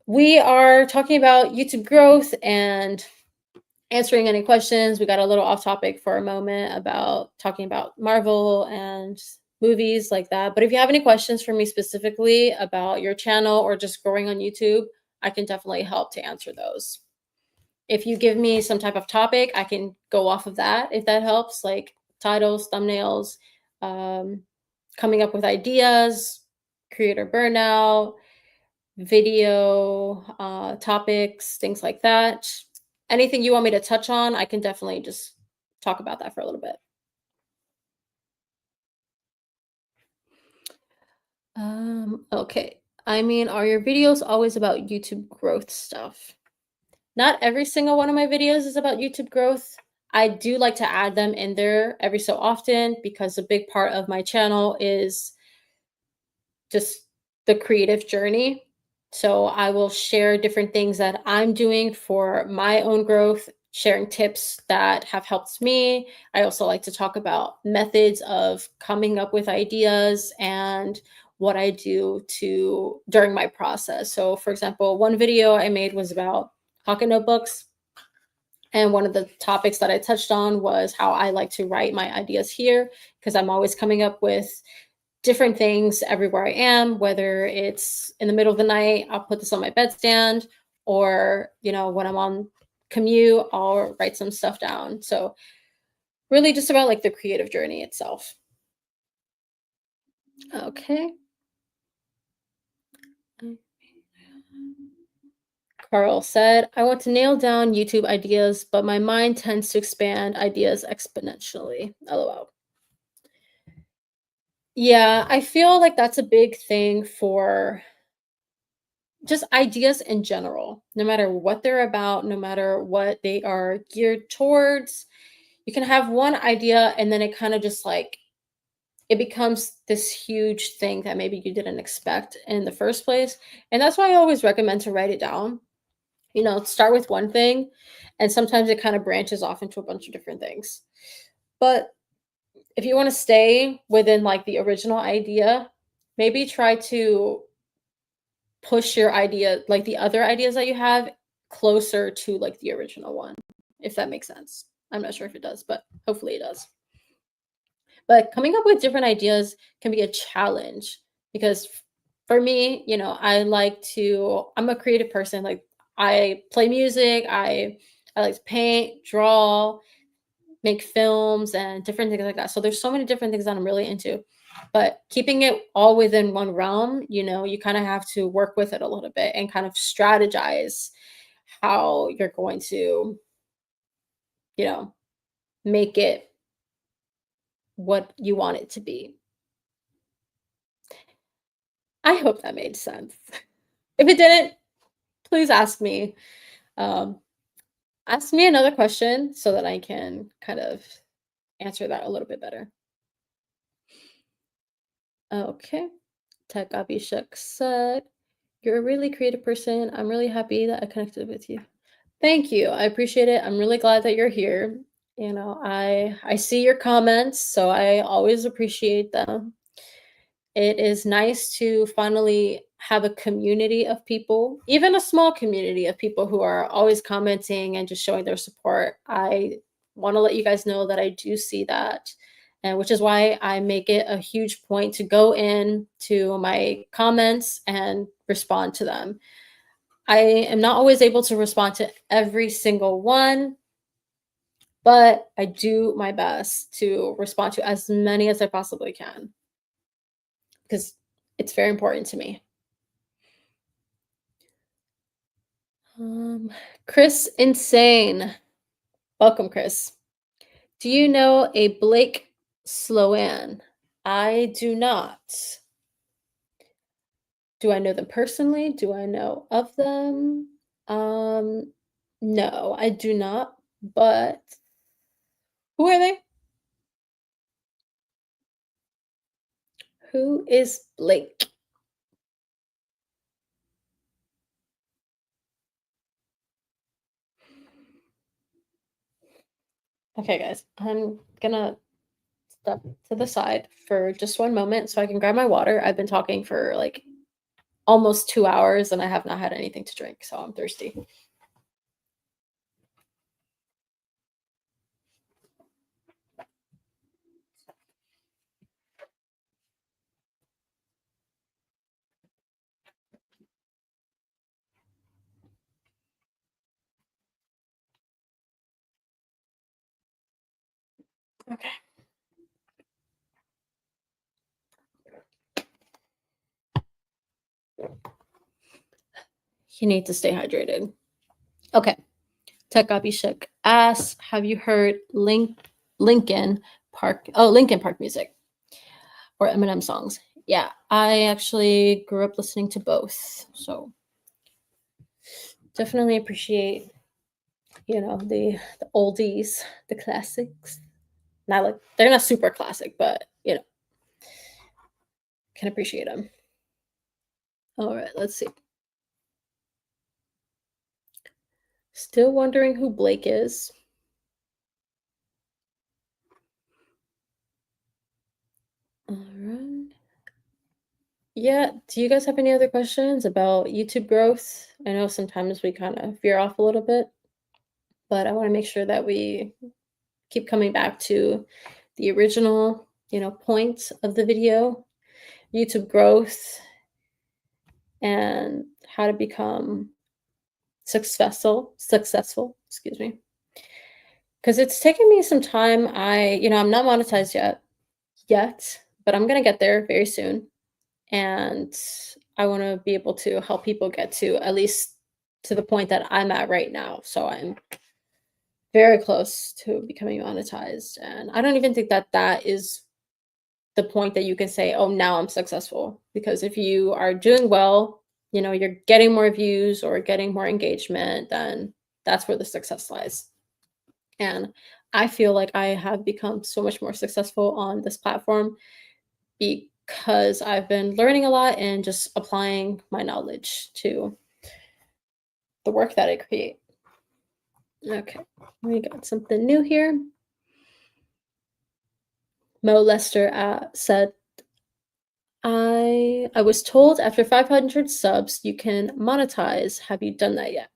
S1: We are talking about YouTube growth and answering any questions. We got a little off topic for a moment about talking about Marvel and movies like that. But if you have any questions for me specifically about your channel or just growing on YouTube, I can definitely help to answer those. If you give me some type of topic, I can go off of that if that helps, like titles, thumbnails, coming up with ideas, creator burnout, video topics, things like that. Anything you want me to touch on, I can definitely just talk about that for a little bit. Okay. I mean, are your videos always about YouTube growth stuff? Not every single one of my videos is about YouTube growth. I do like to add them in there every so often because a big part of my channel is just the creative journey. So I will share different things that I'm doing for my own growth, sharing tips that have helped me. I also like to talk about methods of coming up with ideas and what I do to during my process. So for example, one video I made was about pocket notebooks. And one of the topics that I touched on was how I like to write my ideas here because I'm always coming up with different things everywhere I am, whether it's in the middle of the night, I'll put this on my bedstand, or, when I'm on commute, I'll write some stuff down. So, really just about like the creative journey itself. Okay. Carl said, I want to nail down YouTube ideas, but my mind tends to expand ideas exponentially. LOL. Yeah, I feel like that's a big thing for just ideas in general, no matter what they're about, no matter what they are geared towards. You can have one idea and then it kind of just like it becomes this huge thing that maybe you didn't expect in the first place. And that's why I always recommend to write it down. Start with one thing and sometimes it kind of branches off into a bunch of different things. But if you want to stay within like the original idea, maybe try to push your idea, like the other ideas that you have, closer to like the original one, if that makes sense. I'm not sure if it does, but hopefully it does. But coming up with different ideas can be a challenge because for me, I'm a creative person. Like I play music, I like to paint, draw, make films and different things like that. So there's so many different things that I'm really into. But keeping it all within one realm, you kind of have to work with it a little bit and kind of strategize how you're going to, you know, make it what you want it to be. I hope that made sense. If it didn't, please ask me. Um, Ask me another question so that I can kind of answer that a little bit better. Okay. Tech Abhishek said, you're a really creative person. I'm really happy that I connected with you. Thank you. I appreciate it. I'm really glad that you're here. I see your comments, so I always appreciate them. It is nice to finally have a community of people, even a small community of people who are always commenting and just showing their support. I want to let you guys know that I do see that and which is why I make it a huge point to go in to my comments and respond to them. I am not always able to respond to every single one, but I do my best to respond to as many as I possibly can because it's very important to me. Um, Chris Insane. Welcome, Chris. Do you know a Blake Sloan? I do not. Do I know them personally? Do I know of them? Um, no, I do not. But who are they? Who is Blake? Okay, guys, I'm gonna step to the side for just one moment so I can grab my water. I've been talking for like almost 2 hours and I have not had anything to drink, so I'm thirsty. Okay. You need to stay hydrated. Okay. Tech Abhishek asks, have you heard Lincoln Park? Oh, Lincoln Park music or Eminem songs? Yeah, I actually grew up listening to both, so definitely appreciate the oldies, the classics. Not like they're not super classic, but can appreciate them. All right, let's see. Still wondering who Blake is. All right. Yeah. Do you guys have any other questions about YouTube growth? I know sometimes we kind of veer off a little bit, but I want to make sure that we keep coming back to the original, point of the video, YouTube growth, and how to become successful, excuse me. Because it's taken me some time. I'm not monetized yet, but I'm gonna get there very soon. And I want to be able to help people get to at least to the point that I'm at right now. So I'm very close to becoming monetized. And I don't even think that that is the point that you can say, oh, now I'm successful. Because if you are doing well, you're getting more views or getting more engagement, then that's where the success lies. And I feel like I have become so much more successful on this platform because I've been learning a lot and just applying my knowledge to the work that I create. Okay, we got something new here. Mo Lester said, I was told after 500 subs you can monetize. Have you done that yet?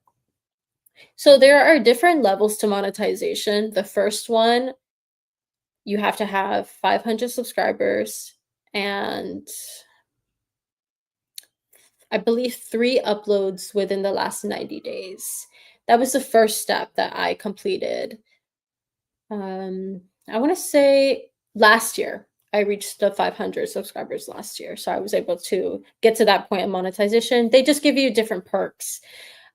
S1: So there are different levels to monetization. The first one, you have to have 500 subscribers and I believe 3 uploads within the last 90 days. That was the first step that I completed. I want to say last year. I reached the 500 subscribers last year. So I was able to get to that point of monetization. They just give you different perks.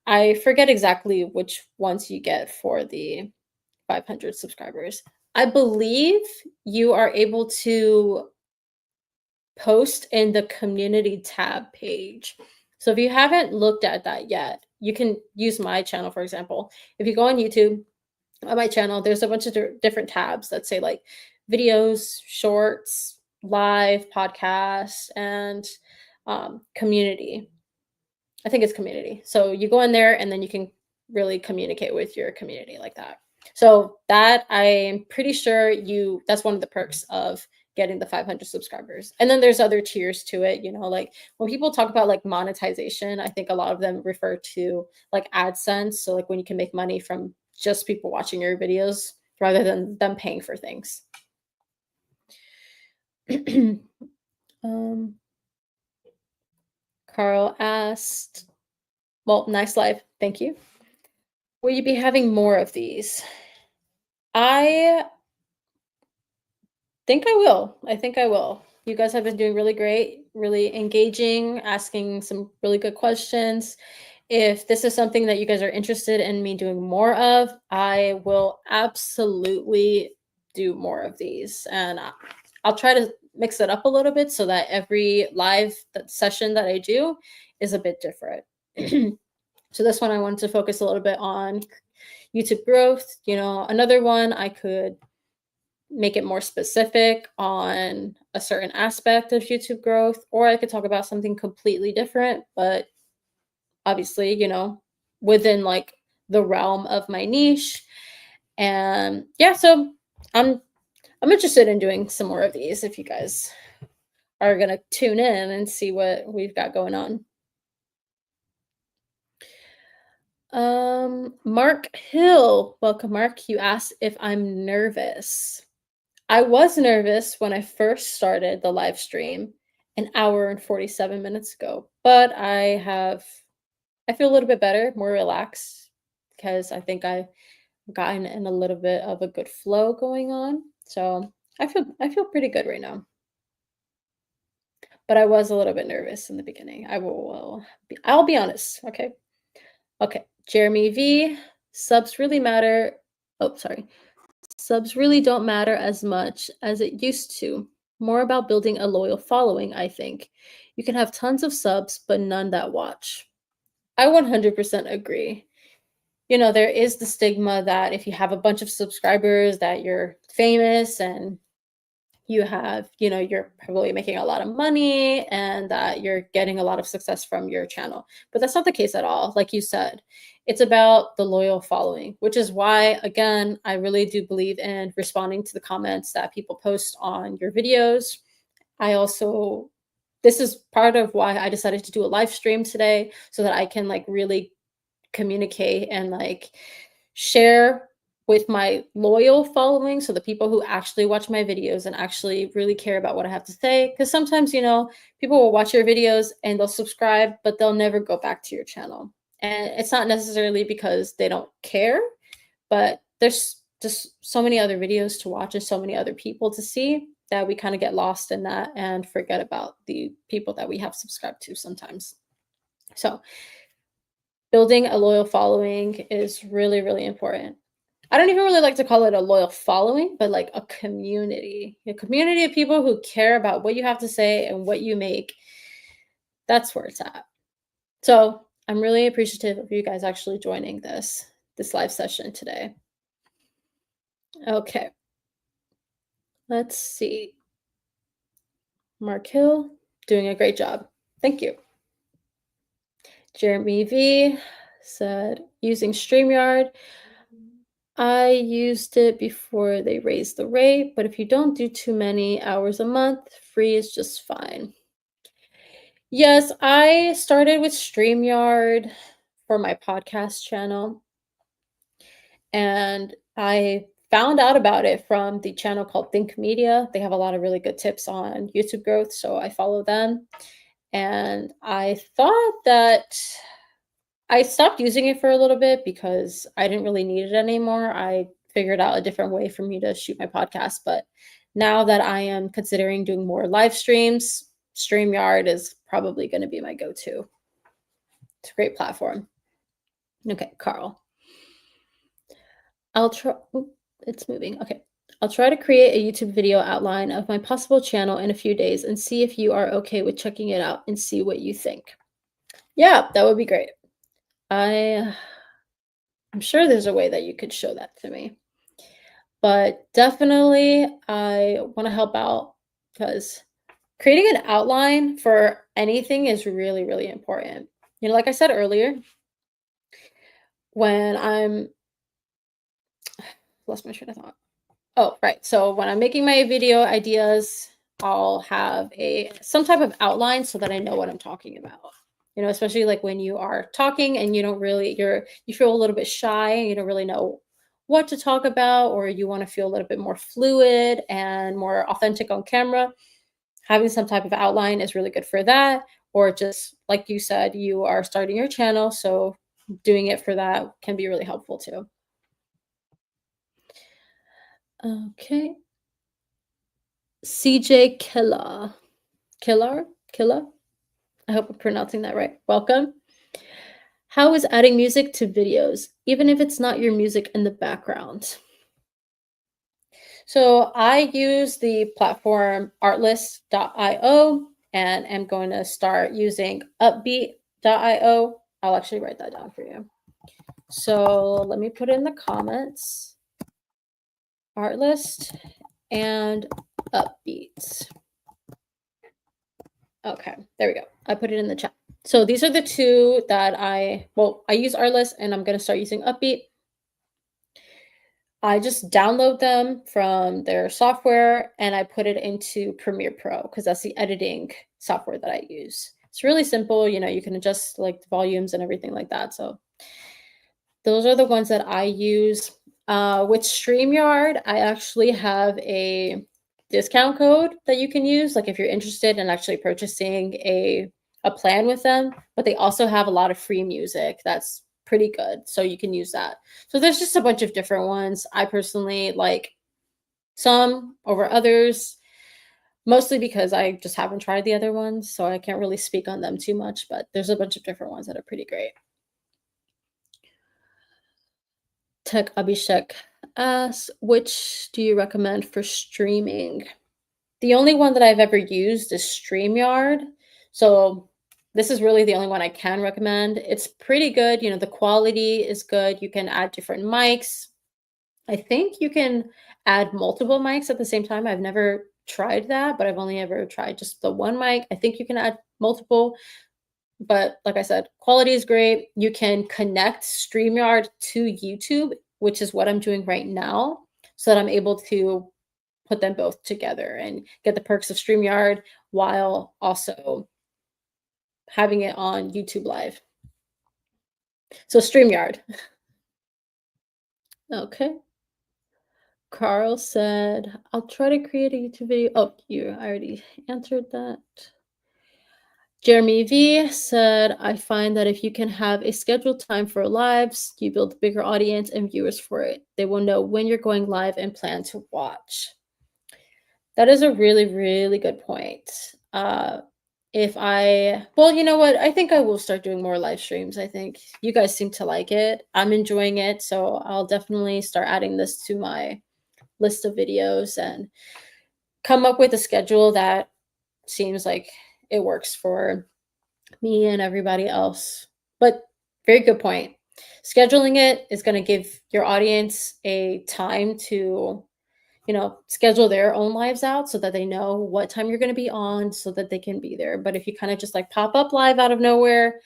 S1: I forget exactly which ones you get for the 500 subscribers. I believe you are able to post in the community tab page. So if you haven't looked at that yet, you can use my channel, for example. If you go on YouTube, on my channel, there's a bunch of different tabs that say like videos, shorts, live, podcasts, and community. I think it's community. So you go in there and then you can really communicate with your community like that. So that I'm pretty sure that's one of the perks of getting the 500 subscribers. And then there's other tiers to it, like when people talk about like monetization, I think a lot of them refer to like AdSense. So like when you can make money from just people watching your videos rather than them paying for things.
S2: um, Carl asked, well, nice live. Thank you. Will you be having more of these? I think I will. I think I will. You guys have been doing really great, really engaging, asking some really good questions. If this is something that you guys are interested in me doing more of, I will absolutely do more of these. And I'll try to mix it up a little bit so that every live session that I do is a bit different. So this one I wanted to focus a little bit on YouTube growth. Another one I could make it more specific on a certain aspect of YouTube growth, or I could talk about something completely different, but obviously, within like the realm of my niche. And yeah, so I'm I'm interested in doing some more of these if you guys are going to tune in and see what we've got going on. Mark Hill, welcome Mark. You asked if I'm nervous. I was nervous when I first started the live stream an hour and 47 minutes ago, but I feel a little bit better, more relaxed because I think I've gotten in a little bit of a good flow going on. So I feel pretty good right now. But I was a little bit nervous in the beginning. I'll be honest, okay? Okay. Jeremy V, subs really matter. Oh, sorry. Subs really don't matter as much as it used to. More about building a loyal following, I think. You can have tons of subs, but none that watch. I 100% agree. There is the stigma that if you have a bunch of subscribers that you're famous and you're probably making a lot of money and that you're getting a lot of success from your channel. But that's not the case at all. Like you said, it's about the loyal following, which is why, again, I really do believe in responding to the comments that people post on your videos. This is part of why I decided to do a live stream today so that I can like really communicate and like share with my loyal following, so the people who actually watch my videos and actually really care about what I have to say. Because sometimes people will watch your videos and they'll subscribe but they'll never go back to your channel, and it's not necessarily because they don't care, but there's just so many other videos to watch and so many other people to see that we kind of get lost in that and forget about the people that we have subscribed to sometimes. So building a loyal following is really, really important. I don't even really like to call it a loyal following, but like a community of people who care about what you have to say and what you make. That's where it's at. So I'm really appreciative of you guys actually joining this live session today. Okay. Let's see. Mark Hill, doing a great job. Thank you. Jeremy V said, using StreamYard. I used it before they raised the rate, but if you don't do too many hours a month, free is just fine. Yes, I started with StreamYard for my podcast channel, and I found out about it from the channel called Think Media. They have a lot of really good tips on YouTube growth, so I follow them. And I thought that I stopped using it for a little bit because I didn't really need it anymore. I figured out a different way for me to shoot my podcast. But now that I am considering doing more live streams, StreamYard is probably going to be my go-to. It's a great platform. Okay, Carl. I'll try. It's moving. Okay. I'll try to create a YouTube video outline of my possible channel in a few days and see if you are okay with checking it out and see what you think. Yeah, that would be great. I'm sure there's a way that you could show that to me. But definitely, I want to help out because creating an outline for anything is really, really important. Like I said earlier, when I'm lost my train of thought. Oh, right. So when I'm making my video ideas, I'll have some type of outline so that I know what I'm talking about. Especially like when you are talking and you feel a little bit shy and you don't really know what to talk about, or you want to feel a little bit more fluid and more authentic on camera. having some type of outline is really good for that. Or just like you said, you are starting your channel, so doing it for that can be really helpful too. Okay. CJ Killer. I hope I'm pronouncing that right. Welcome. How is adding music to videos, even if it's not your music in the background? So I use the platform artlist.io and am going to start using upbeat.io. I'll actually write that down for you. So let me put in the comments Artlist and Upbeat. Okay, there we go. I put it in the chat. So these are the two that I use Artlist and I'm going to start using Upbeat. I just download them from their software and I put it into Premiere Pro because that's the editing software that I use. It's really simple. You can adjust like the volumes and everything like that. So those are the ones that I use. With StreamYard, I actually have a discount code that you can use, like if you're interested in actually purchasing a plan with them, but they also have a lot of free music that's pretty good, so you can use that. So there's just a bunch of different ones. I personally like some over others, mostly because I just haven't tried the other ones, so I can't really speak on them too much, but there's a bunch of different ones that are pretty great. Tech Abhishek asks, which do you recommend for streaming? The only one that I've ever used is StreamYard. So this is really the only one I can recommend. It's pretty good. The quality is good. You can add different mics. I think you can add multiple mics at the same time. I've never tried that, but I've only ever tried just the one mic. I think you can add multiple. But like I said, quality is great. You can connect StreamYard to YouTube, which is what I'm doing right now, so that I'm able to put them both together and get the perks of StreamYard while also having it on YouTube Live. So StreamYard. Okay. Carl said, I'll try to create a YouTube video. Oh, I already answered that. Jeremy V said, I find that if you can have a scheduled time for lives, you build a bigger audience and viewers for it. They will know when you're going live and plan to watch. That is a really, really good point. You know what? I think I will start doing more live streams. I think you guys seem to like it. I'm enjoying it. So I'll definitely start adding this to my list of videos and come up with a schedule that seems like it works for me and everybody else. But very good point. Scheduling it is going to give your audience a time to schedule their own lives out so that they know what time you're going to be on so that they can be there. But if you kind of just like pop up live out of nowhere,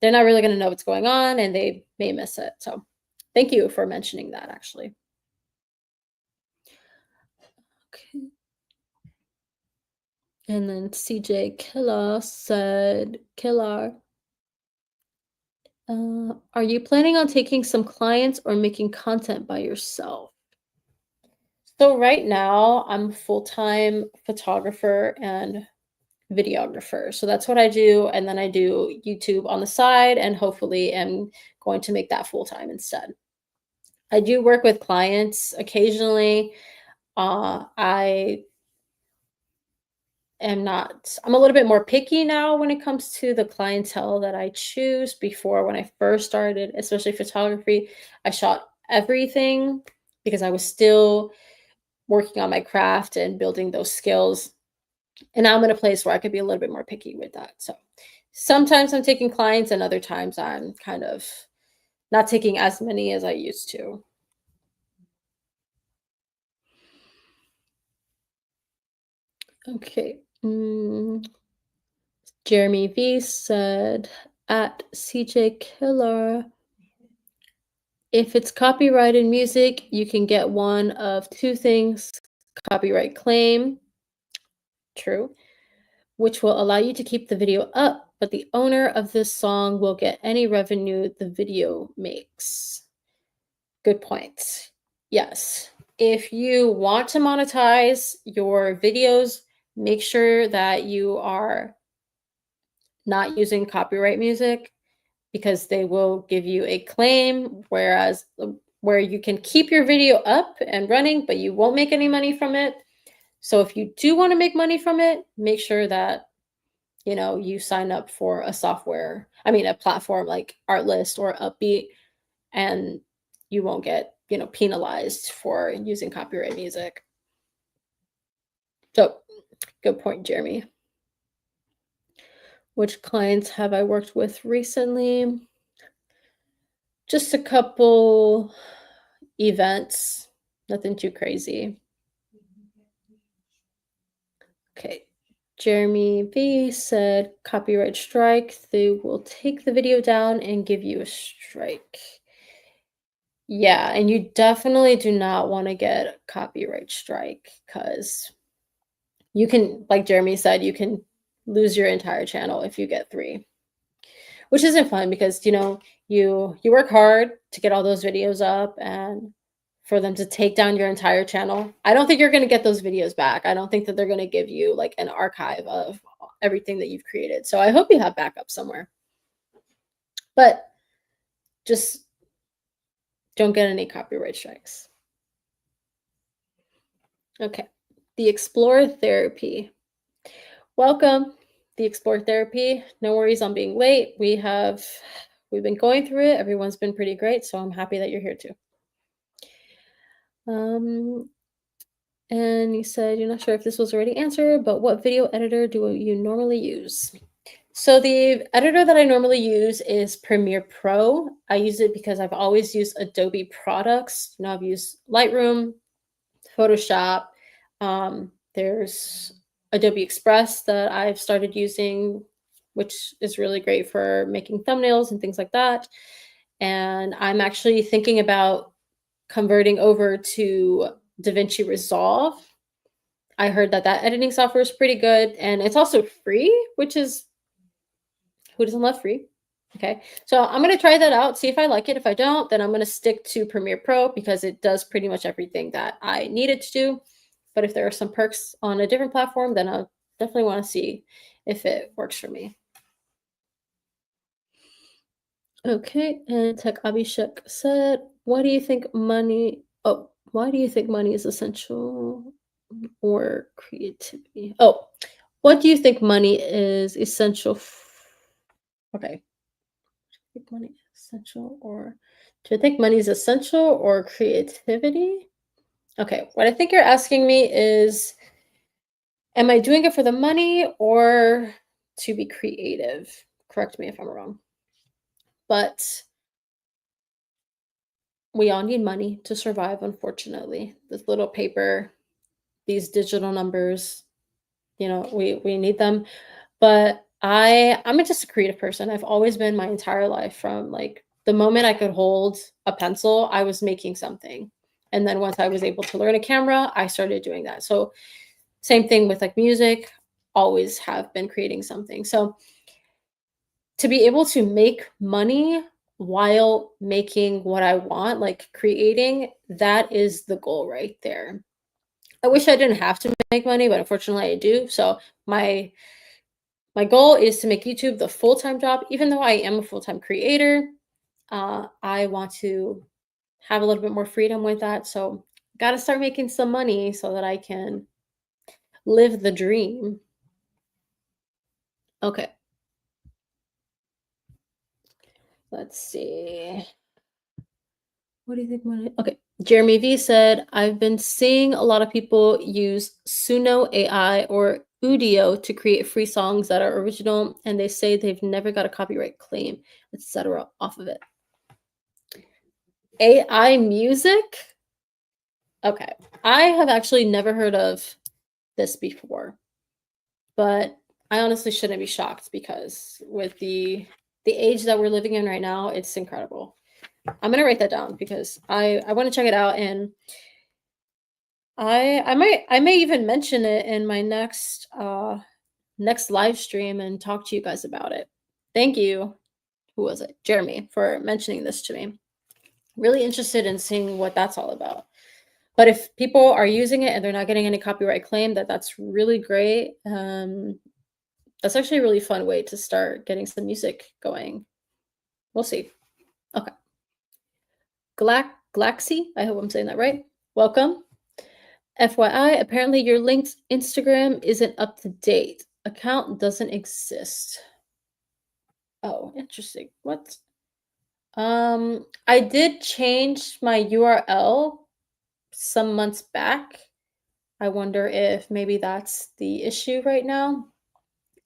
S2: they're not really going to know what's going on and they may miss it. So thank you for mentioning that, actually. Okay. And then CJ Killer said, are you planning on taking some clients or making content by yourself? So right now I'm a full-time photographer and videographer. So that's what I do. And then I do YouTube on the side and hopefully am going to make that full-time instead. I do work with clients occasionally. I'm a little bit more picky now when it comes to the clientele that I choose. Before, when I first started, especially photography, I shot everything because I was still working on my craft and building those skills. And now I'm in a place where I could be a little bit more picky with that. So sometimes I'm taking clients and other times I'm kind of not taking as many as I used to. Okay. Jeremy V said, at CJ Killer, if it's copyrighted music, you can get one of two things: copyright claim, true, which will allow you to keep the video up, but the owner of this song will get any revenue the video makes. Good point. Yes. If you want to monetize your videos make sure that you are not using copyright music because they will give you a claim, whereas where you can keep your video up and running, but you won't make any money from it. So if you do want to make money from it, make sure that you sign up for a a platform like Artlist or Upbeat, and you won't get, penalized for using copyright music. So, good point, Jeremy. Which clients have I worked with recently? Just a couple events, nothing too crazy. Okay. Jeremy V said copyright strike. They will take the video down and give you a strike. Yeah, and you definitely do not want to get a copyright strike because you can, like Jeremy said, you can lose your entire channel if you get 3, which isn't fun because you work hard to get all those videos up, and for them to take down your entire channel, I don't think you're going to get those videos back. I don't think that they're going to give you like an archive of everything that you've created. So I hope you have backup somewhere, but just don't get any copyright strikes. Okay. The Explore Therapy. Welcome, the Explore Therapy. No worries on being late. We've been going through it. Everyone's been pretty great, so I'm happy that you're here too. And you said you're not sure if this was already answered, but what video editor do you normally use? So the editor that I normally use is Premiere Pro. I use it because I've always used Adobe products. I've used Lightroom, Photoshop. There's Adobe Express that I've started using, which is really great for making thumbnails and things like that. And I'm actually thinking about converting over to DaVinci Resolve. I heard that editing software is pretty good, and it's also free, which is, who doesn't love free? Okay, so I'm going to try that out, see if I like it. If I don't, then I'm going to stick to Premiere Pro because it does pretty much everything that I need it to do. But if there are some perks on a different platform, then I'll definitely want to see if it works for me. Okay, and Tech Abhishek said, why do you think money is essential or creativity? Oh, what do you think money is essential? Okay. Do I think money is essential or creativity? Okay, what I think you're asking me is, am I doing it for the money or to be creative? Correct me if I'm wrong. But we all need money to survive, unfortunately. This little paper, these digital numbers, we need them. But I'm just a creative person. I've always been my entire life. From like the moment I could hold a pencil, I was making something. And then once I was able to learn a camera, I started doing that. So same thing with like music, always have been creating something. So to be able to make money while making what I want, like creating, that is the goal right there. I wish I didn't have to make money, but unfortunately I do. So my goal is to make YouTube the full-time job. Even though I am a full-time creator, I want to have a little bit more freedom with that. So got to start making some money so that I can live the dream. Okay. Let's see. What do you think money? Okay. Jeremy V said, I've been seeing a lot of people use Suno AI or Udio to create free songs that are original, and they say they've never got a copyright claim, etc. off of it. AI music? Okay. I have actually never heard of this before, but I honestly shouldn't be shocked because with the age that we're living in right now, it's incredible. I'm gonna write that down because I want to check it out, and I may even mention it in my next live stream and talk to you guys about it. Thank you. Who was it? Jeremy, for mentioning this to me. Really interested in seeing what that's all about. But if people are using it and they're not getting any copyright claim, that's really great. That's actually a really fun way to start getting some music going. We'll see. Okay. Glaxy, I hope I'm saying that right. Welcome. FYI, apparently your linked Instagram isn't up to date. Account doesn't exist. Oh, interesting. What? I did change my URL some months back. I wonder if maybe that's the issue right now.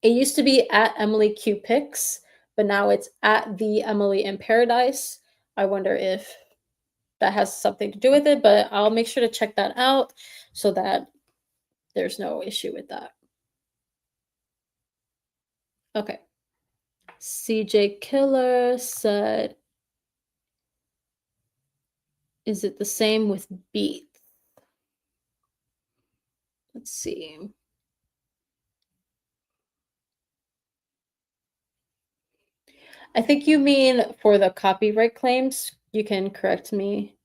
S2: It used to be at Emily Q Pics, but now it's at the Emily in Paradise. I wonder if that has something to do with it, but I'll make sure to check that out so that there's no issue with that. Okay. CJ Killer said, is it the same with beats? Let's see. I think you mean for the copyright claims. You can correct me.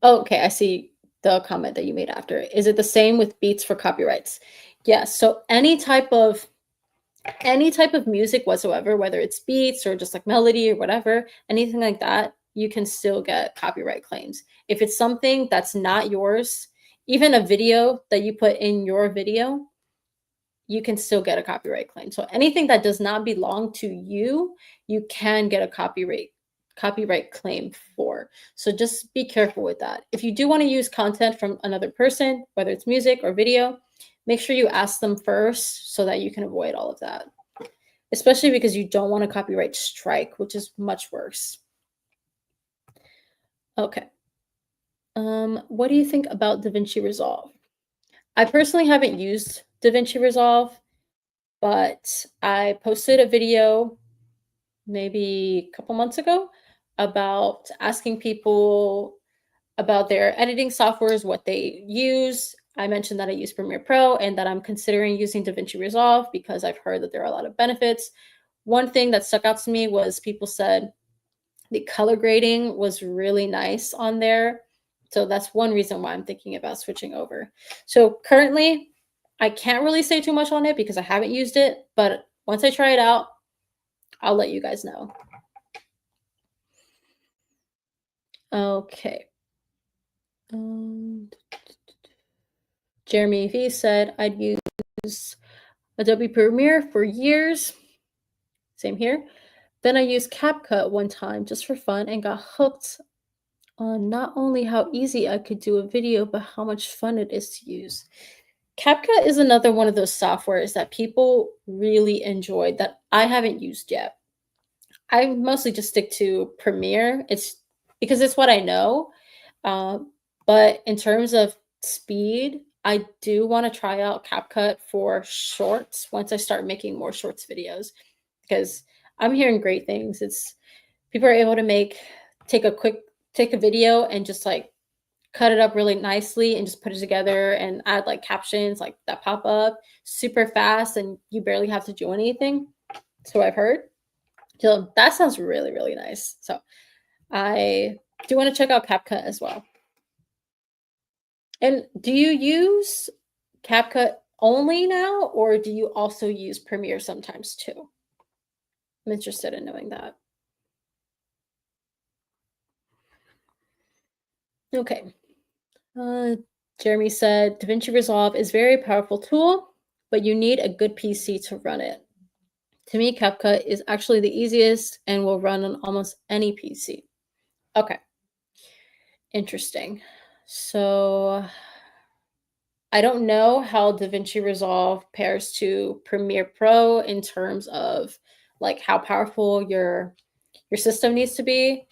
S2: Oh, okay, I see the comment that you made after. Is it the same with beats for copyrights? Yes. So any type of music whatsoever, whether it's beats or just like melody or whatever, anything like that, you can still get copyright claims. If it's something that's not yours, even a video that you put in your video, you can still get a copyright claim. So anything that does not belong to you, you can get a copyright claim for. So just be careful with that. If you do want to use content from another person, whether it's music or video, make sure you ask them first so that you can avoid all of that. Especially because you don't want a copyright strike, which is much worse. Okay. What do you think about DaVinci Resolve? I personally haven't used DaVinci Resolve, but I posted a video maybe a couple months ago about asking people about their editing softwares, what they use. I mentioned that I use Premiere Pro and that I'm considering using DaVinci Resolve because I've heard that there are a lot of benefits. One thing that stuck out to me was people said the color grading was really nice on there. So that's one reason why I'm thinking about switching over. So currently, I can't really say too much on it because I haven't used it, but once I try it out, I'll let you guys know. Okay. Jeremy V said, I'd use Adobe Premiere for years. Same here. Then I used CapCut one time just for fun and got hooked on not only how easy I could do a video, but how much fun it is to use. CapCut is another one of those softwares that people really enjoy that I haven't used yet. I mostly just stick to Premiere. It's because it's what I know. But in terms of speed, I do want to try out CapCut for shorts once I start making more shorts videos because I'm hearing great things. It's people are able to take a video and just like cut it up really nicely and just put it together and add like captions like that pop up super fast and you barely have to do anything. So I've heard. So that sounds really, really nice. So I do want to check out CapCut as well. And do you use CapCut only now, or do you also use Premiere sometimes too? I'm interested in knowing that. Okay. Jeremy said, DaVinci Resolve is a very powerful tool, but you need a good PC to run it. To me, CapCut is actually the easiest and will run on almost any PC. Okay. Interesting. So I don't know how DaVinci Resolve pairs to Premiere Pro in terms of like how powerful your system needs to be.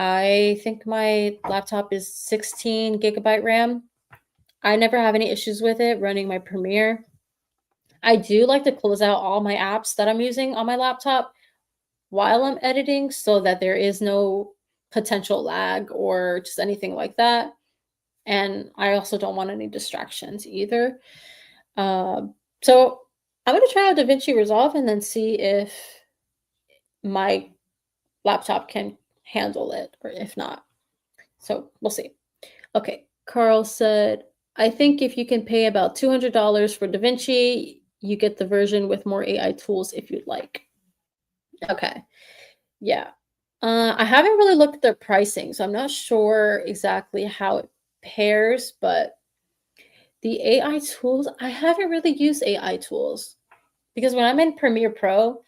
S2: I think my laptop is 16 gigabyte RAM. I never have any issues with it running my Premiere. I do like to close out all my apps that I'm using on my laptop while I'm editing so that there is no potential lag or just anything like that. And I also don't want any distractions either. So I'm going to try out DaVinci Resolve and then see if my laptop can handle it or if not. So we'll see. Okay. Carl said, I think if you can pay about $200 for DaVinci, you get the version with more AI tools if you'd like. Okay. Yeah. I haven't really looked at their pricing, so I'm not sure exactly how it pairs, but the AI tools, I haven't really used AI tools because when I'm in Premiere Pro,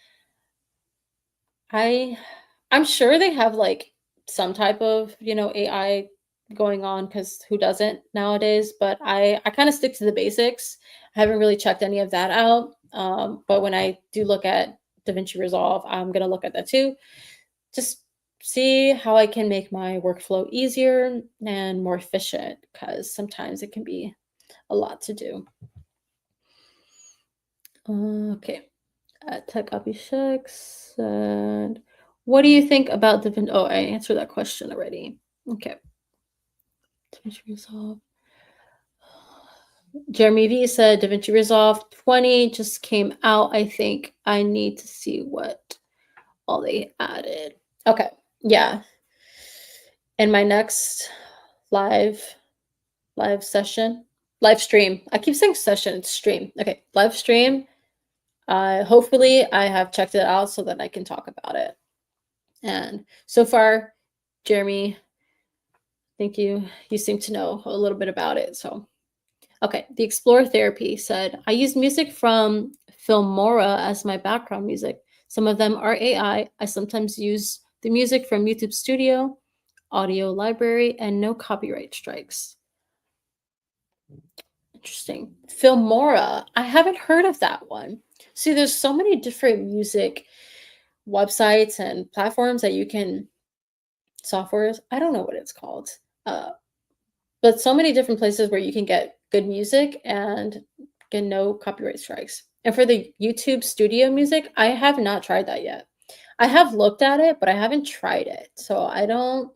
S2: I I'm sure they have like some type of, AI going on because who doesn't nowadays, but I kind of stick to the basics. I haven't really checked any of that out. But when I do look at DaVinci Resolve, I'm gonna look at that too. Just see how I can make my workflow easier and more efficient because sometimes it can be a lot to do. Okay. Tech Abhishek and what do you think about the oh, I answered that question already. Okay. DaVinci Resolve. Jeremy V said DaVinci Resolve 20 just came out. I think I need to see what all they added. Okay. Yeah. In my next live session, live stream. I keep saying session, it's stream. Okay, live stream. Hopefully I have checked it out so that I can talk about it. And so far, Jeremy, thank you. You seem to know a little bit about it. So, okay. The Explore Therapy said, I use music from Filmora as my background music. Some of them are AI. I sometimes use the music from YouTube Studio, Audio Library, and no copyright strikes. Interesting. Filmora. I haven't heard of that one. See, there's so many different music websites and platforms that you can softwares. I don't know what it's called. Uh, but so many different places where you can get good music and get no copyright strikes. And for the YouTube studio music, I have not tried that yet. I have looked at it, but I haven't tried it. So I don't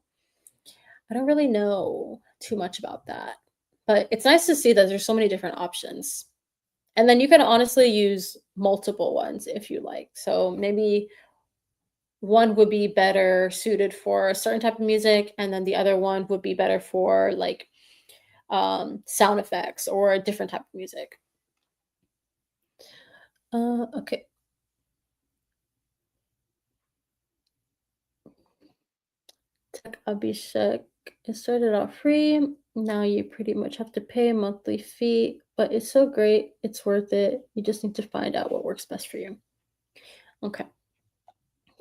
S2: really know too much about that. But it's nice to see that there's so many different options. And then you can honestly use multiple ones if you like. So maybe one would be better suited for a certain type of music, and then the other one would be better for like sound effects or a different type of music. Okay. Tech Abhishek, it started out free. Now you pretty much have to pay a monthly fee, but it's so great. It's worth it. You just need to find out what works best for you. Okay.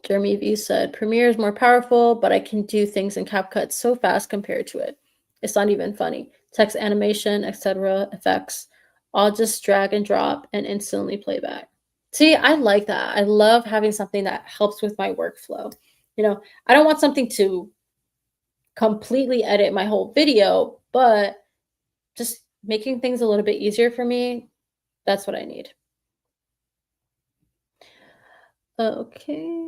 S2: Jeremy V said, Premiere is more powerful, but I can do things in CapCut so fast compared to it. It's not even funny. Text animation, etc., effects, all just drag and drop and instantly playback. See, I like that. I love having something that helps with my workflow. I don't want something to completely edit my whole video, but just making things a little bit easier for me, that's what I need. Okay.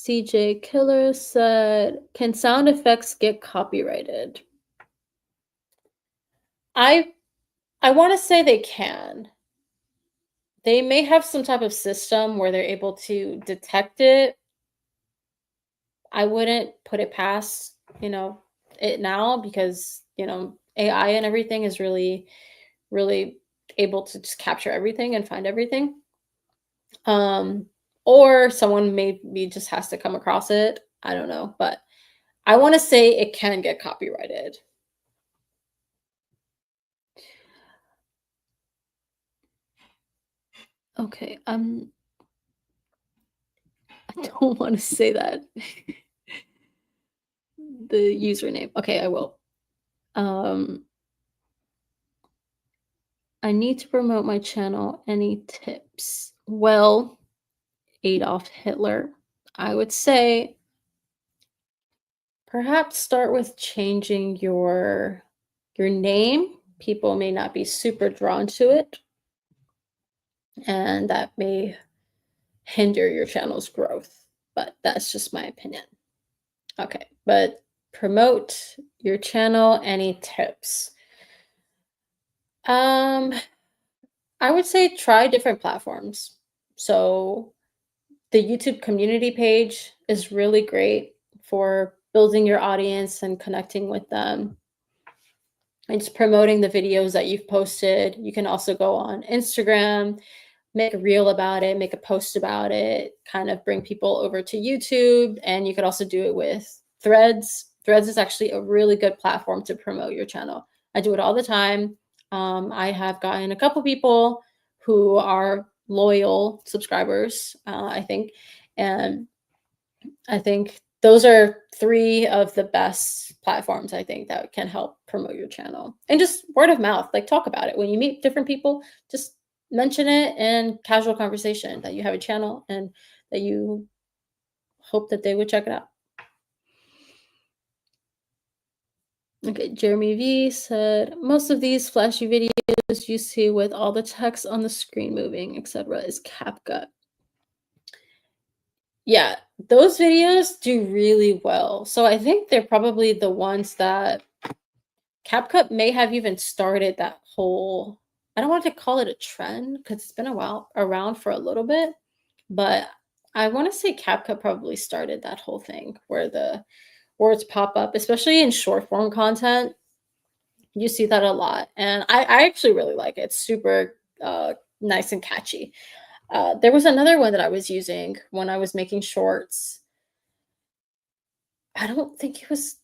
S2: CJ Killer said, "Can sound effects get copyrighted?" I I want to say they can. They may have some type of system where they're able to detect it. I wouldn't put it past, it now because, AI and everything is really really able to just capture everything and find everything. Um or someone maybe just has to come across it. I don't know, but I want to say it can get copyrighted. Okay, I don't want to say that. The username. Okay, I will. Um, I need to promote my channel. Any tips? Well, Adolf Hitler, I would say perhaps start with changing your name. People may not be super drawn to it, and that may hinder your channel's growth. But that's just my opinion. Okay, but promote your channel. Any tips? Um, I would say try different platforms. So the YouTube community page is really great for building your audience and connecting with them and just promoting the videos that you've posted. You can also go on Instagram, make a reel about it, make a post about it, kind of bring people over to YouTube. And you could also do it with Threads. Threads is actually a really good platform to promote your channel. I do it all the time. I have gotten a couple people who are loyal subscribers, I think. And I think those are three of the best platforms I think that can help promote your channel. And just word of mouth, like talk about it. When you meet different people, just mention it in casual conversation that you have a channel and that you hope that they would check it out. Okay, Jeremy V said, most of these flashy videos you see with all the text on the screen moving, etc., is CapCut. Yeah, those videos do really well. So I think they're probably the ones that CapCut may have even started that whole, I don't want to call it a trend because it's been a while around for a little bit, but I want to say CapCut probably started that whole thing where the words pop up, especially in short form content. You see that a lot. And I actually really like it. It's super nice and catchy. There was another one that I was using when I was making shorts. I don't think it was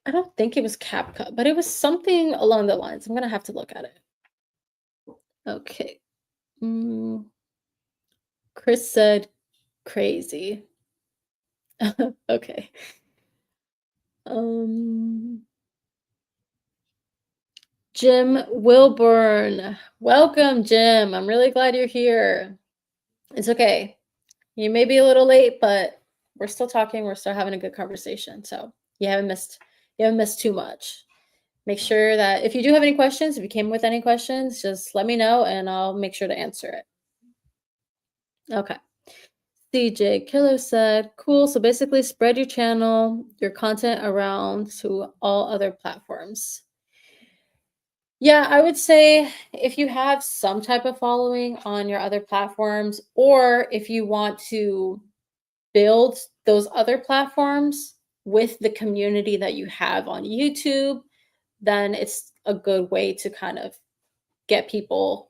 S2: I don't think it was CapCut, but it was something along the lines. I'm gonna have to look at it. Okay. Mm, Chris said crazy. Okay. Um, Jim Wilburn. Welcome, Jim. I'm really glad you're here. It's okay. You may be a little late, but we're still talking. We're still having a good conversation. So you haven't missed too much. Make sure that if you do have any questions, if you came with any questions, just let me know and I'll make sure to answer it. Okay. CJ Killer said, cool. So basically, spread your channel, your content around to all other platforms. Yeah, I would say if you have some type of following on your other platforms, or if you want to build those other platforms with the community that you have on YouTube, then it's a good way to kind of get people,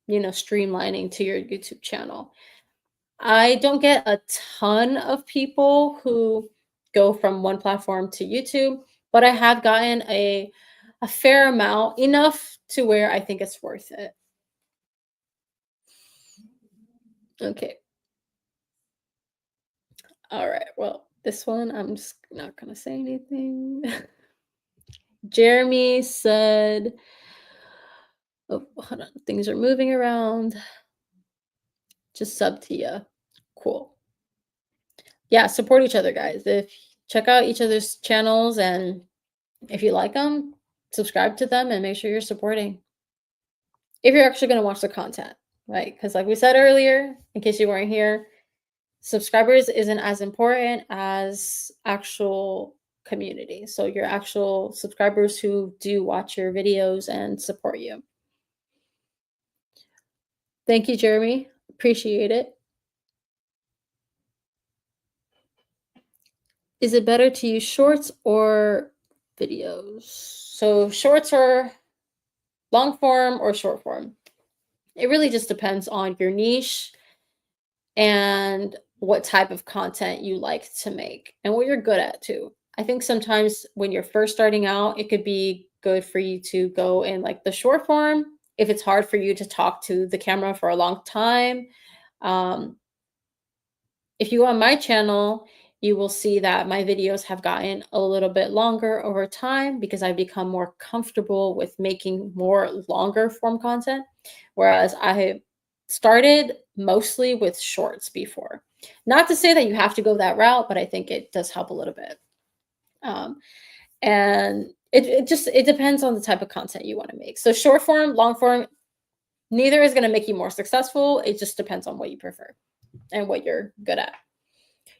S2: streamlining to your YouTube channel. I don't get a ton of people who go from one platform to YouTube, but I have gotten a fair amount, enough to where I think it's worth it. Okay. All right. Well, this one I'm just not going to say anything. Jeremy said, oh, hold on. Things are moving around. Just sub to you. Cool. Yeah, support each other, guys. If check out each other's channels, and if you like them, subscribe to them and make sure you're supporting. If you're actually going to watch the content, right? Because like we said earlier, in case you weren't here, subscribers isn't as important as actual community. So your actual subscribers who do watch your videos and support you. Thank you, Jeremy. Appreciate it. Is it better to use shorts or videos? So shorts are long form or short form. It really just depends on your niche and what type of content you like to make and what you're good at too. I think sometimes when you're first starting out, it could be good for you to go in like the short form if it's hard for you to talk to the camera for a long time. Um, if you go on my channel, you will see that my videos have gotten a little bit longer over time because I've become more comfortable with making more longer form content. Whereas I started mostly with shorts before. Not to say that you have to go that route, but I think it does help a little bit. And it depends on the type of content you want to make. So short form, long form, neither is going to make you more successful. It just depends on what you prefer and what you're good at.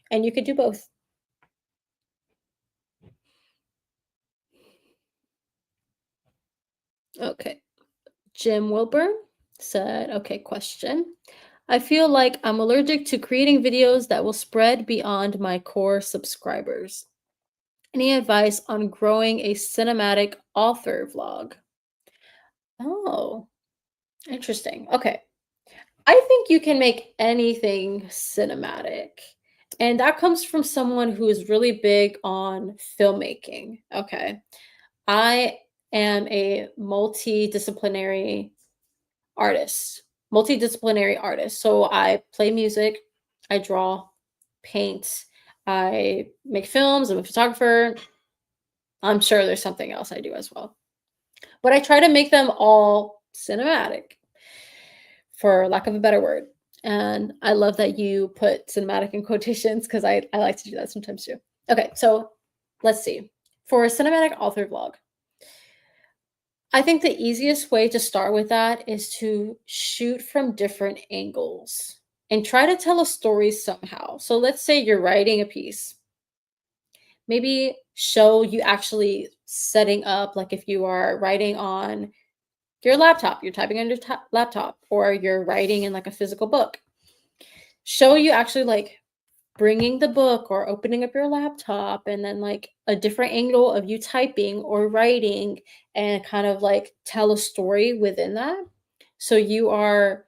S2: And you could do both. Okay. Jim Wilburn said, okay, question. I feel like I'm allergic to creating videos that will spread beyond my core subscribers. Any advice on growing a cinematic author vlog? Oh, interesting. Okay. I think you can make anything cinematic. And that comes from someone who is really big on filmmaking. Okay. I am a artist, multidisciplinary artist. So I play music, I draw, paint, I make films, I'm a photographer. I'm sure there's something else I do as well. But I try to make them all cinematic, for lack of a better word. And I love that you put cinematic in quotations because I like to do that sometimes too. Okay, so let's see. For a cinematic author vlog, I think the easiest way to start with that is to shoot from different angles and try to tell a story somehow. So let's say you're writing a piece. Maybe show you actually setting up, like if you are writing on your laptop, you're typing on your laptop, or you're writing in like a physical book. Show you actually like bringing the book or opening up your laptop and then like a different angle of you typing or writing and kind of like tell a story within that. So you're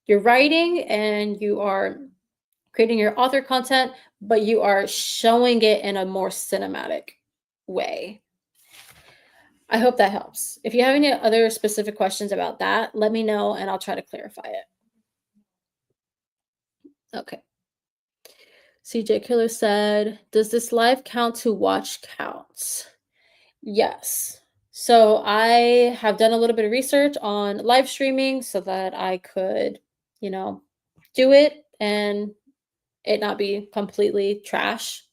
S2: writing and you are creating your author content, but you are showing it in a more cinematic way. I hope that helps. If you have any other specific questions about that, let me know and I'll try to clarify it. Okay. CJ Killer said, "Does this live count to watch counts?" Yes. So I have done a little bit of research on live streaming so that I could, you know, do it and it not be completely trash.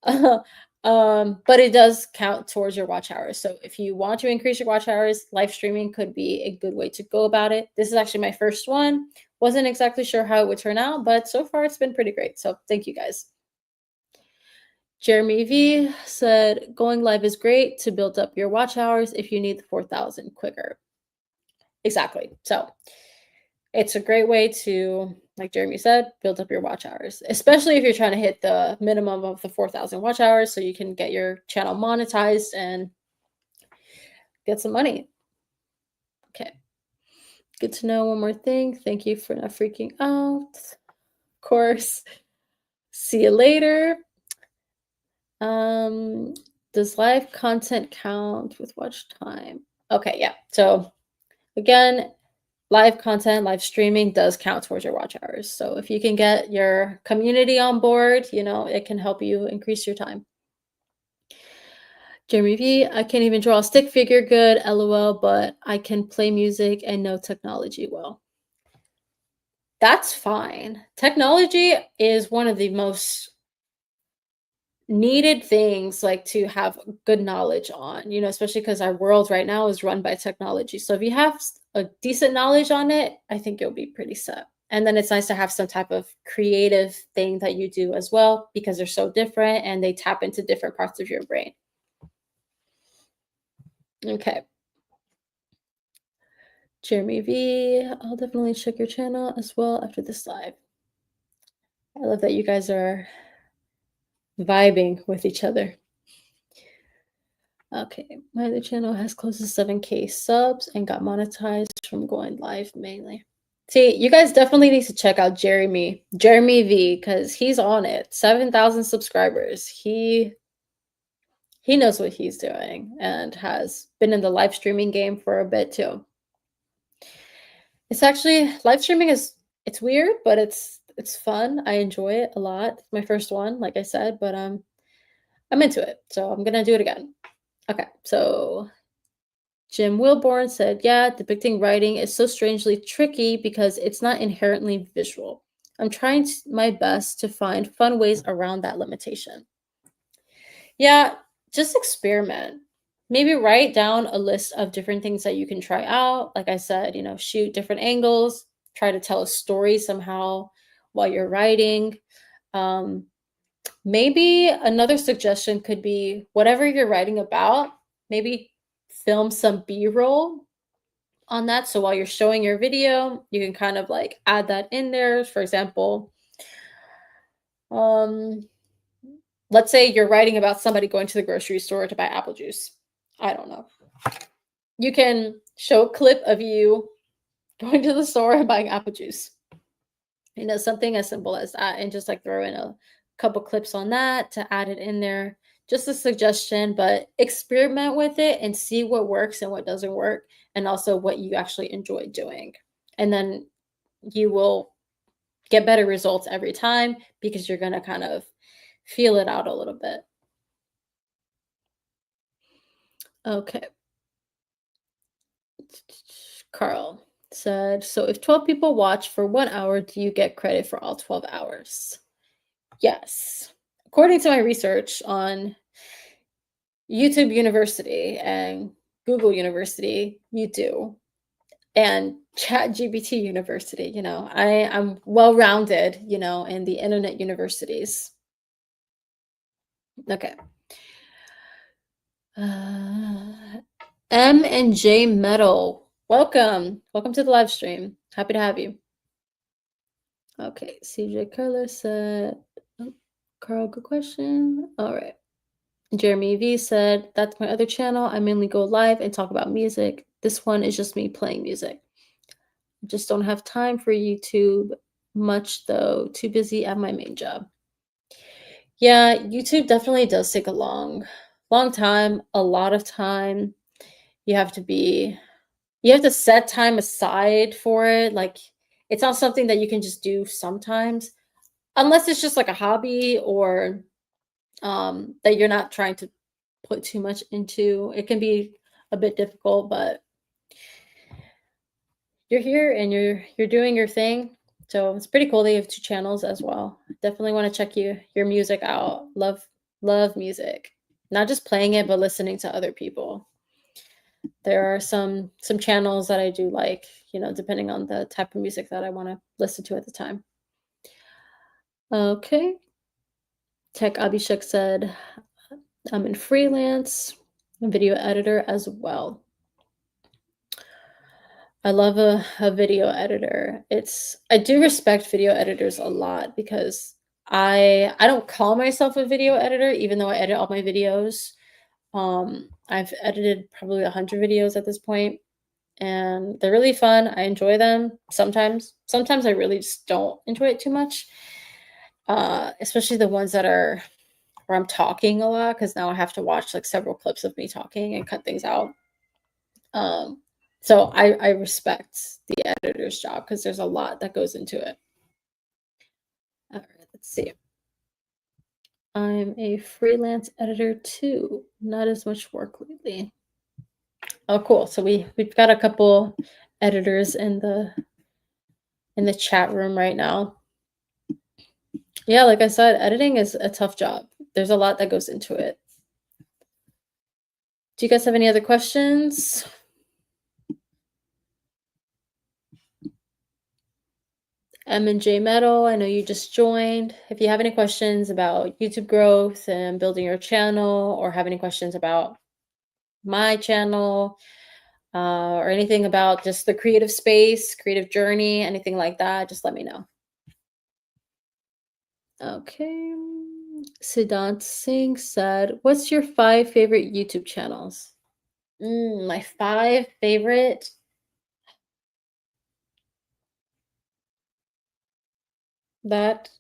S2: But it does count towards your watch hours. So if you want to increase your watch hours, live streaming could be a good way to go about it. This is actually my first one. Wasn't exactly sure how it would turn out, but so far it's been pretty great. So thank you guys. Jeremy V said, going live is great to build up your watch hours if you need the 4,000 quicker. Exactly. So it's a great way to, like Jeremy said, build up your watch hours, especially if you're trying to hit the minimum of the 4,000 watch hours so you can get your channel monetized and get some money. Okay. Good to know. One more thing. Thank you for not freaking out. Of course. See you later. Um, does live content count with watch time? Okay, yeah. So again, live content, live streaming does count towards your watch hours. So if you can get your community on board, it can help you increase your time. Jeremy V, I can't even draw a stick figure good, LOL, but I can play music and know technology well. That's fine. Technology is one of the most needed things like to have good knowledge on, especially because our world right now is run by technology. So if you have a decent knowledge on it, I think you'll be pretty set. And then it's nice to have some type of creative thing that you do as well because they're so different and they tap into different parts of your brain. Okay. Jeremy V, I'll definitely check your channel as well after this live. I love that you guys are vibing with each other. Okay, my other channel has close to 7K subs and got monetized from going live mainly. See, you guys definitely need to check out Jeremy V, because he's on it. 7,000 subscribers. He knows what he's doing and has been in the live streaming game for a bit too. It's actually live streaming it's weird, but it's fun. I enjoy it a lot. It's my first one, like I said, but I'm into it. So I'm gonna do it again. Okay, so Jim Wilborn said, yeah, depicting writing is so strangely tricky because it's not inherently visual. I'm trying my best to find fun ways around that limitation. Yeah, just experiment. Maybe write down a list of different things that you can try out. Like I said, shoot different angles, try to tell a story somehow while you're writing. Maybe another suggestion could be whatever you're writing about, maybe film some B-roll on that. So while you're showing your video, you can kind of like add that in there. For example, let's say you're writing about somebody going to the grocery store to buy apple juice. I don't know. You can show a clip of you going to the store and buying apple juice. Something as simple as that, and just like throw in a couple clips on that to add it in there. Just a suggestion, but experiment with it and see what works and what doesn't work, and also what you actually enjoy doing. And then you will get better results every time because you're going to kind of feel it out a little bit. Okay. Carl said, so if 12 people watch for 1 hour, do you get credit for all 12 hours? Yes. According to my research on YouTube University and Google University, you do. And ChatGPT University, I'm well-rounded, in the internet universities. Okay. M and J Metal, welcome. Welcome to the live stream. Happy to have you. Okay, CJ Curler said, oh, Carl, good question. All right. Jeremy V said, that's my other channel. I mainly go live and talk about music. This one is just me playing music. Just don't have time for YouTube much though. Too busy at my main job. Yeah, YouTube definitely does take a long time, a lot of time. You have to set time aside for it. Like, it's not something that you can just do sometimes, unless it's just like a hobby or that you're not trying to put too much into. It can be a bit difficult, but you're here and you're doing your thing. So it's pretty cool that you have 2 channels as well. Definitely want to check your music out. Love music. Not just playing it, but listening to other people. There are some channels that I do like, depending on the type of music that I want to listen to at the time. Okay. Tech Abhishek said, I'm in freelance, video editor as well. I love a video editor. I do respect video editors a lot because I don't call myself a video editor, even though I edit all my videos. I've edited probably 100 videos at this point, and they're really fun. I enjoy them sometimes. Sometimes I really just don't enjoy it too much, especially the ones that are where I'm talking a lot, because now I have to watch like several clips of me talking and cut things out. So I respect the editor's job because there's a lot that goes into it. All right, let's see. I'm a freelance editor too. Not as much work lately. Oh, cool. So we've got a couple editors in the chat room right now. Yeah, like I said, editing is a tough job. There's a lot that goes into it. Do you guys have any other questions? M and J Metal, I know you just joined. If you have any questions about YouTube growth and building your channel, or have any questions about my channel, or anything about just the creative space, creative journey, anything like that, just let me know. Okay. Siddhant Singh said, what's your 5 favorite YouTube channels? My 5 favorite. That's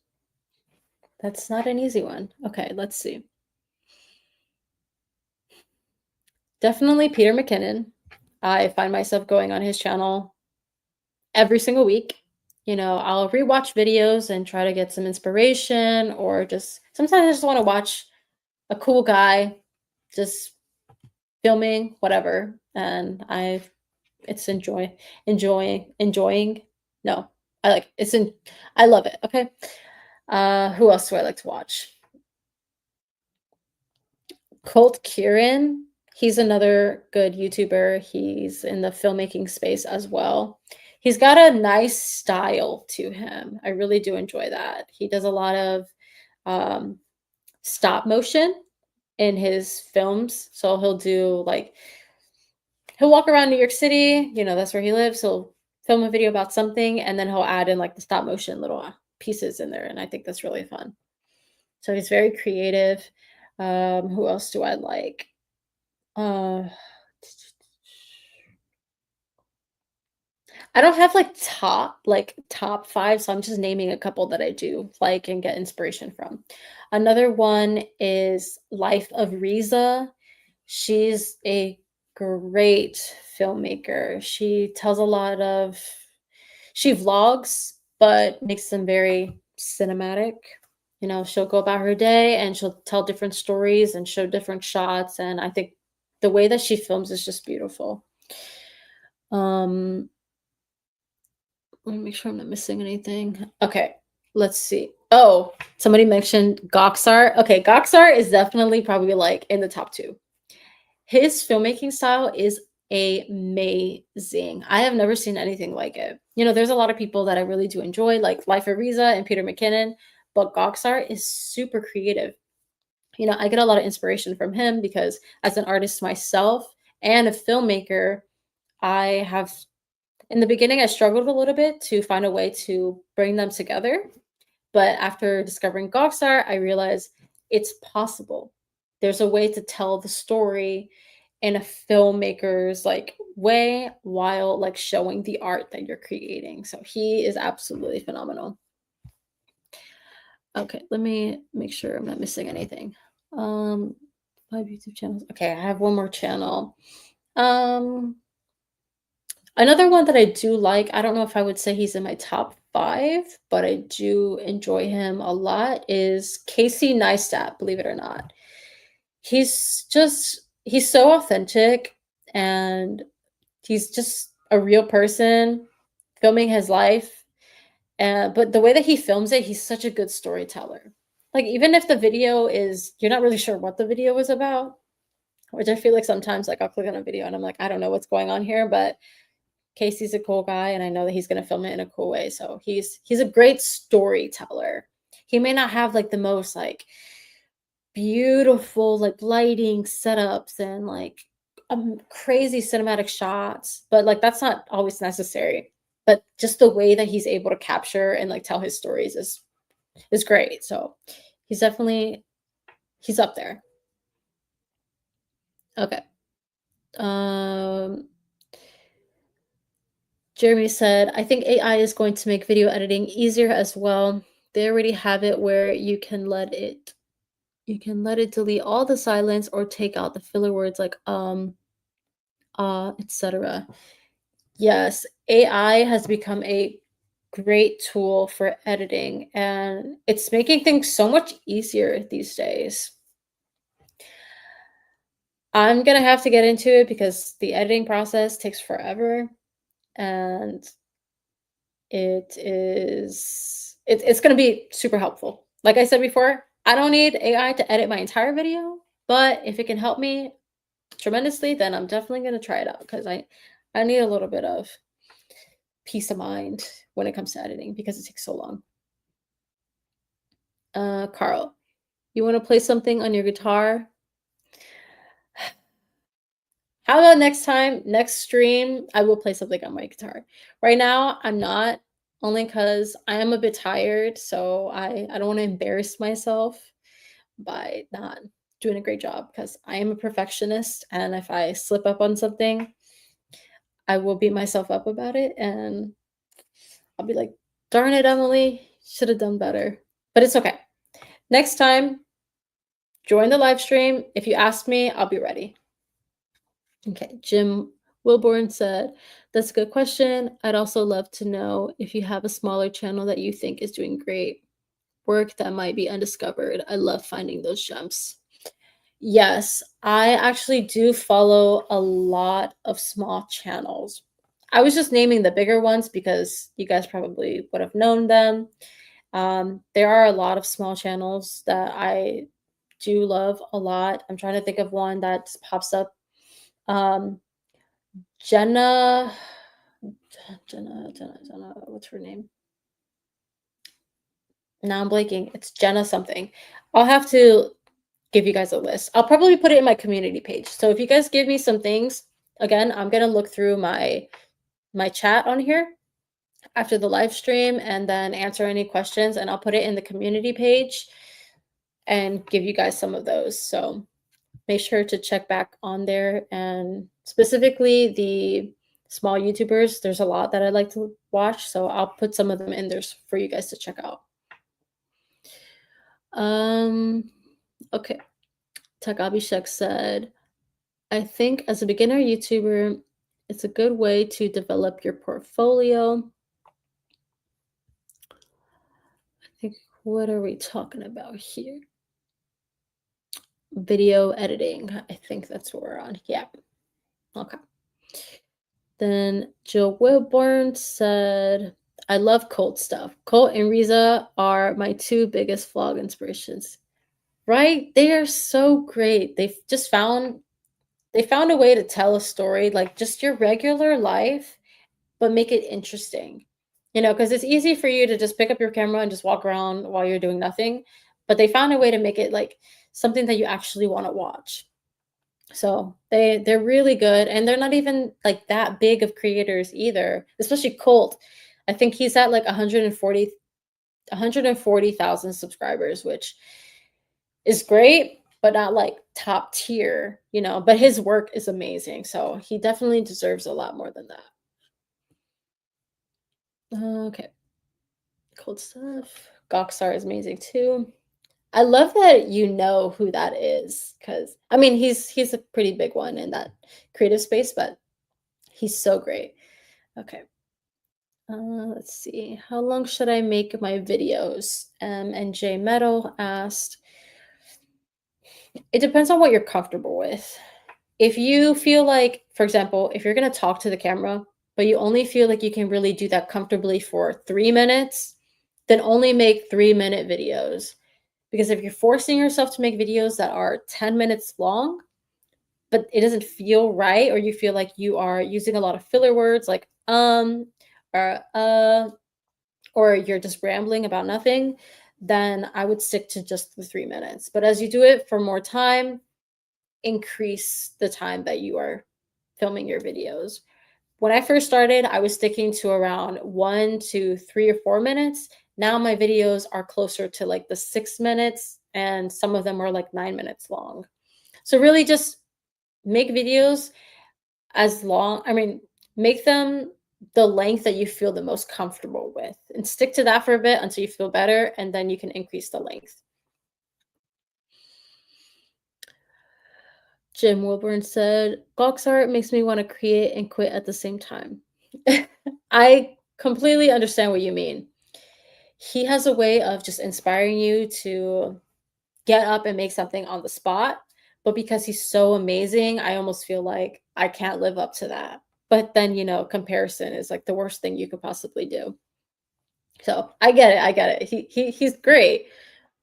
S2: not an easy one. Okay, let's see. Definitely Peter McKinnon. I find myself going on his channel every single week. I'll rewatch videos and try to get some inspiration, or just sometimes I just want to watch a cool guy just filming whatever, and it's enjoying. No, I love it. Okay. Who else do I like to watch? Colt Kieran. He's another good YouTuber. He's in the filmmaking space as well. He's got a nice style to him. I really do enjoy that. He does a lot of stop motion in his films. So he'll walk around New York City, that's where he lives. He'll film a video about something, and then he'll add in like the stop motion little pieces in there. And I think that's really fun. So he's very creative. Who else do I like? Uh, I don't have top 5, so I'm just naming a couple that I do like and get inspiration from. Another one is Life of Riza. She's a great filmmaker. She vlogs, but makes them very cinematic. You know, she'll go about her day and she'll tell different stories and show different shots. And I think the way that she films is just beautiful. Um, Let me make sure I'm not missing anything. Okay, let's see. Oh, somebody mentioned Goxar. Okay, Goxar is definitely probably like in the top 2. His filmmaking style is amazing. I have never seen anything like it. You know, there's a lot of people that I really do enjoy, like Life of Riza and Peter McKinnon, but Goxar is super creative. You know, I get a lot of inspiration from him because as an artist myself and a filmmaker, I have in the beginning I struggled a little bit to find a way to bring them together, but after discovering Gokstar, I realized it's possible. There's a way to tell the story in a filmmaker's like way while like showing the art that you're creating. So he is absolutely phenomenal. Okay, let me make sure I'm not missing anything. Um 5 YouTube channels. Okay, I have one more channel. Um Another one that I do like, I don't know if I would say he's in my top 5, but I do enjoy him a lot, is Casey Neistat, believe it or not. He's so authentic, and he's just a real person filming his life, but the way that he films it, he's such a good storyteller. Like, even if the video is you're not really sure what the video is about, which I feel like sometimes, like, I'll click on a video and I'm like, "I don't know what's going on here," but Casey's a cool guy, and I know that he's gonna film it in a cool way. So he's a great storyteller. He may not have like the most like beautiful like lighting setups and like crazy cinematic shots, but like that's not always necessary. But just the way that he's able to capture and like tell his stories is great. So he's definitely he's up there. Okay. Um Jeremy said, I think AI is going to make video editing easier as well. They already have it where you can let it delete all the silence or take out the filler words like etc. Yes, AI has become a great tool for editing and it's making things so much easier these days. I'm going to have to get into it because the editing process takes forever and it's gonna be super helpful. Like I said before, I don't need AI to edit my entire video, but if it can help me tremendously, then I'm definitely gonna try it out because I need a little bit of peace of mind when it comes to editing because it takes so long. Carl, you want to play something on your guitar? How about next stream, I will play something on my guitar. Right now, I'm not, only because I am a bit tired, so I don't want to embarrass myself by not doing a great job because I am a perfectionist, and if I slip up on something, I will beat myself up about it, and I'll be like, "Darn it, Emily, should have done better." But it's okay. Next time, join the live stream. If you ask me, I'll be ready. Okay, Jim Wilborn said, that's a good question. I'd also love to know if you have a smaller channel that you think is doing great work that might be undiscovered. I love finding those gems. Yes, I actually do follow a lot of small channels. I was just naming the bigger ones because you guys probably would have known them. There are a lot of small channels that I do love a lot. I'm trying to think of one that just pops up. Um, Jenna Jenna, what's her name? Now I'm blanking. It's Jenna something. I'll have to give you guys a list. I'll probably put it in my community page. So if you guys give me some things, again, I'm gonna look through my chat on here after the live stream and then answer any questions and I'll put it in the community page. and give you guys some of those. So make sure to check back on there, and specifically the small YouTubers. There's a lot that I like to watch, so I'll put some of them in there for you guys to check out. Okay. Takabishek said, I think as a beginner YouTuber, it's a good way to develop your portfolio. I think, what are we talking about here? Video editing. I think that's what we're on. Yeah. Okay. Then Jill Wilburn said, I love Colt stuff. Colt and Riza are my two biggest vlog inspirations. Right? They are so great. They found a way to tell a story like just your regular life, but make it interesting. You know, because it's easy for you to just pick up your camera and just walk around while you're doing nothing. But they found a way to make it like something that you actually want to watch. So they're really good, and they're not even like that big of creators either, especially Colt. I think he's at like 140,000 subscribers, which is great, but not like top tier, you know, but his work is amazing. So he definitely deserves a lot more than that. Okay. Cold stuff. Goksar is amazing too. I love that you know who that is, because I mean he's a pretty big one in that creative space, but he's so great. Okay. Let's see. How long should I make my videos? And J Metal asked, it depends on what you're comfortable with. If you feel like, for example, if you're going to talk to the camera, but you only feel like you can really do that comfortably for 3 minutes, then only make 3-minute videos. Because if you're forcing yourself to make videos that are 10 minutes long, but it doesn't feel right, or you feel like you are using a lot of filler words like or you're just rambling about nothing, then I would stick to just the 3 minutes. But as you do it for more time, increase the time that you are filming your videos. When I first started, I was sticking to around 1 to 3 or 4 minutes. Now my videos are closer to like the 6 minutes, and some of them are like 9 minutes long. So really just make videos as long, I mean, make them the length that you feel the most comfortable with, and stick to that for a bit until you feel better, and then you can increase the length. Jim Wilburn said, box art makes me want to create and quit at the same time. I completely understand what you mean. He has a way of just inspiring you to get up and make something on the spot. But because he's so amazing, I almost feel like I can't live up to that. But then, you know, comparison is like the worst thing you could possibly do. So I get it. I get it. He's great.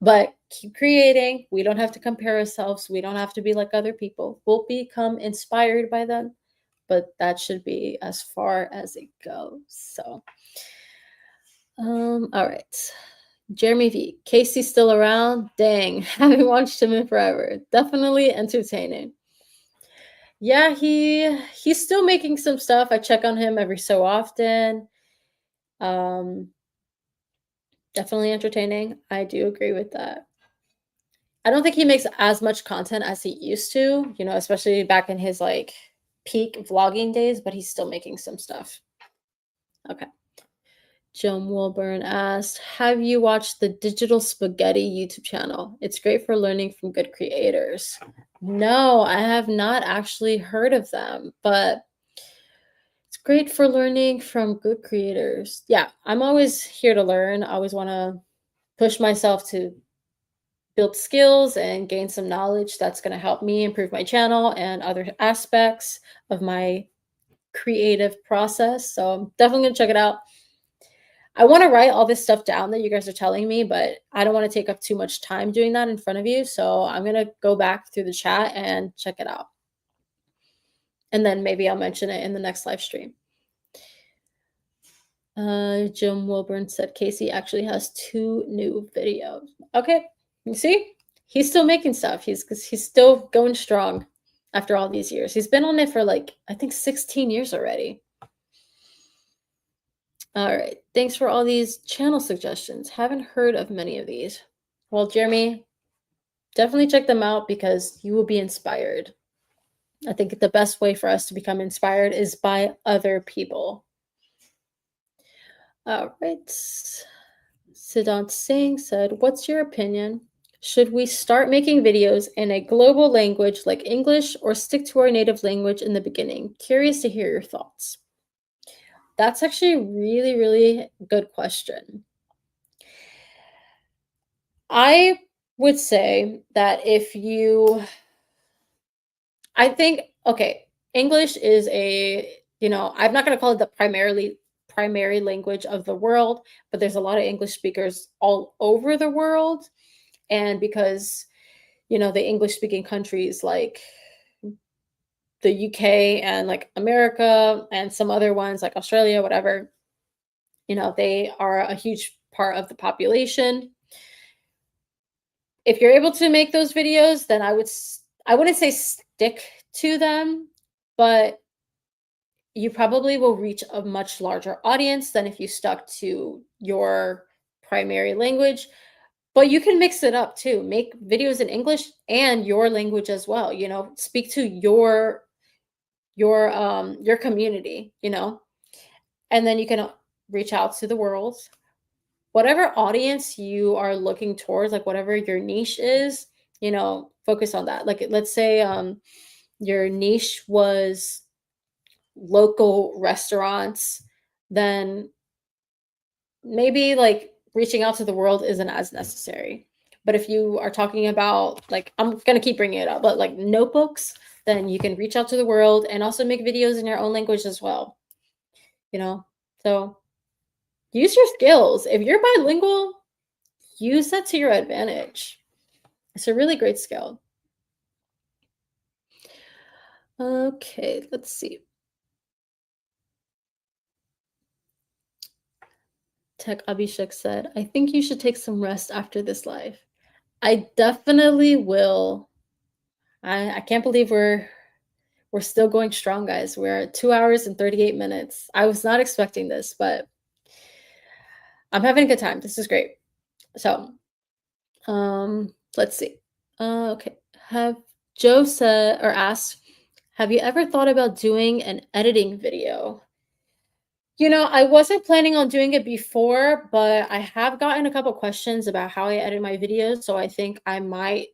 S2: But keep creating. We don't have to compare ourselves. We don't have to be like other people. We'll become inspired by them, but that should be as far as it goes. So, all right. Jeremy V. Casey's still around. Dang, haven't watched him in forever. Definitely entertaining. Yeah, he's still making some stuff. I check on him every so often. Um, definitely entertaining. I do agree with that. I don't think he makes as much content as he used to, you know, especially back in his like peak vlogging days, but he's still making some stuff. Okay. Joan Wilburn asked, have you watched the Digital Spaghetti YouTube channel? It's great for learning from good creators. No, I have not actually heard of them, but it's great for learning from good creators. Yeah, I'm always here to learn. I always want to push myself to build skills and gain some knowledge that's going to help me improve my channel and other aspects of my creative process. So I'm definitely going to check it out. I want to write all this stuff down that you guys are telling me, but I don't want to take up too much time doing that in front of you. So I'm going to go back through the chat and check it out. And then maybe I'll mention it in the next live stream. Jim Wilburn said Casey actually has 2 new videos. Okay, you see? He's still making stuff. He's still going strong after all these years. He's been on it for like, I think 16 years already. All right. Thanks for all these channel suggestions. Haven't heard of many of these. Well, Jeremy, definitely check them out because you will be inspired. I think the best way for us to become inspired is by other people. All right. Siddhant Singh said, "What's your opinion? Should we start making videos in a global language like English or stick to our native language in the beginning? Curious to hear your thoughts." That's actually a really, really good question. I would say that I think, okay, English is I'm not going to call it the primary language of the world, but there's a lot of English speakers all over the world. And because, the English speaking countries like the UK and like America and some other ones like Australia, whatever, they are a huge part of the population. If you're able to make those videos, then I wouldn't say stick to them, but you probably will reach a much larger audience than if you stuck to your primary language. But you can mix it up too. Make videos in English and your language as well. Speak to your community. And then you can reach out to the world. Whatever audience you are looking towards, like whatever your niche is, focus on that. Like let's say your niche was local restaurants, then maybe like reaching out to the world isn't as necessary. But if you are talking about, like, I'm going to keep bringing it up, but like notebooks, then you can reach out to the world and also make videos in your own language as well. So use your skills. If you're bilingual, use that to your advantage. It's a really great skill. Okay, let's see. Tech Abhishek said, "I think you should take some rest after this live." I definitely will. I can't believe we're still going strong, guys. We're at 2 hours and 38 minutes. I was not expecting this, but I'm having a good time. This is great. So, let's see. Okay. Have Joe said or asked, "Have you ever thought about doing an editing video?" I wasn't planning on doing it before, but I have gotten a couple questions about how I edit my videos, so I think I might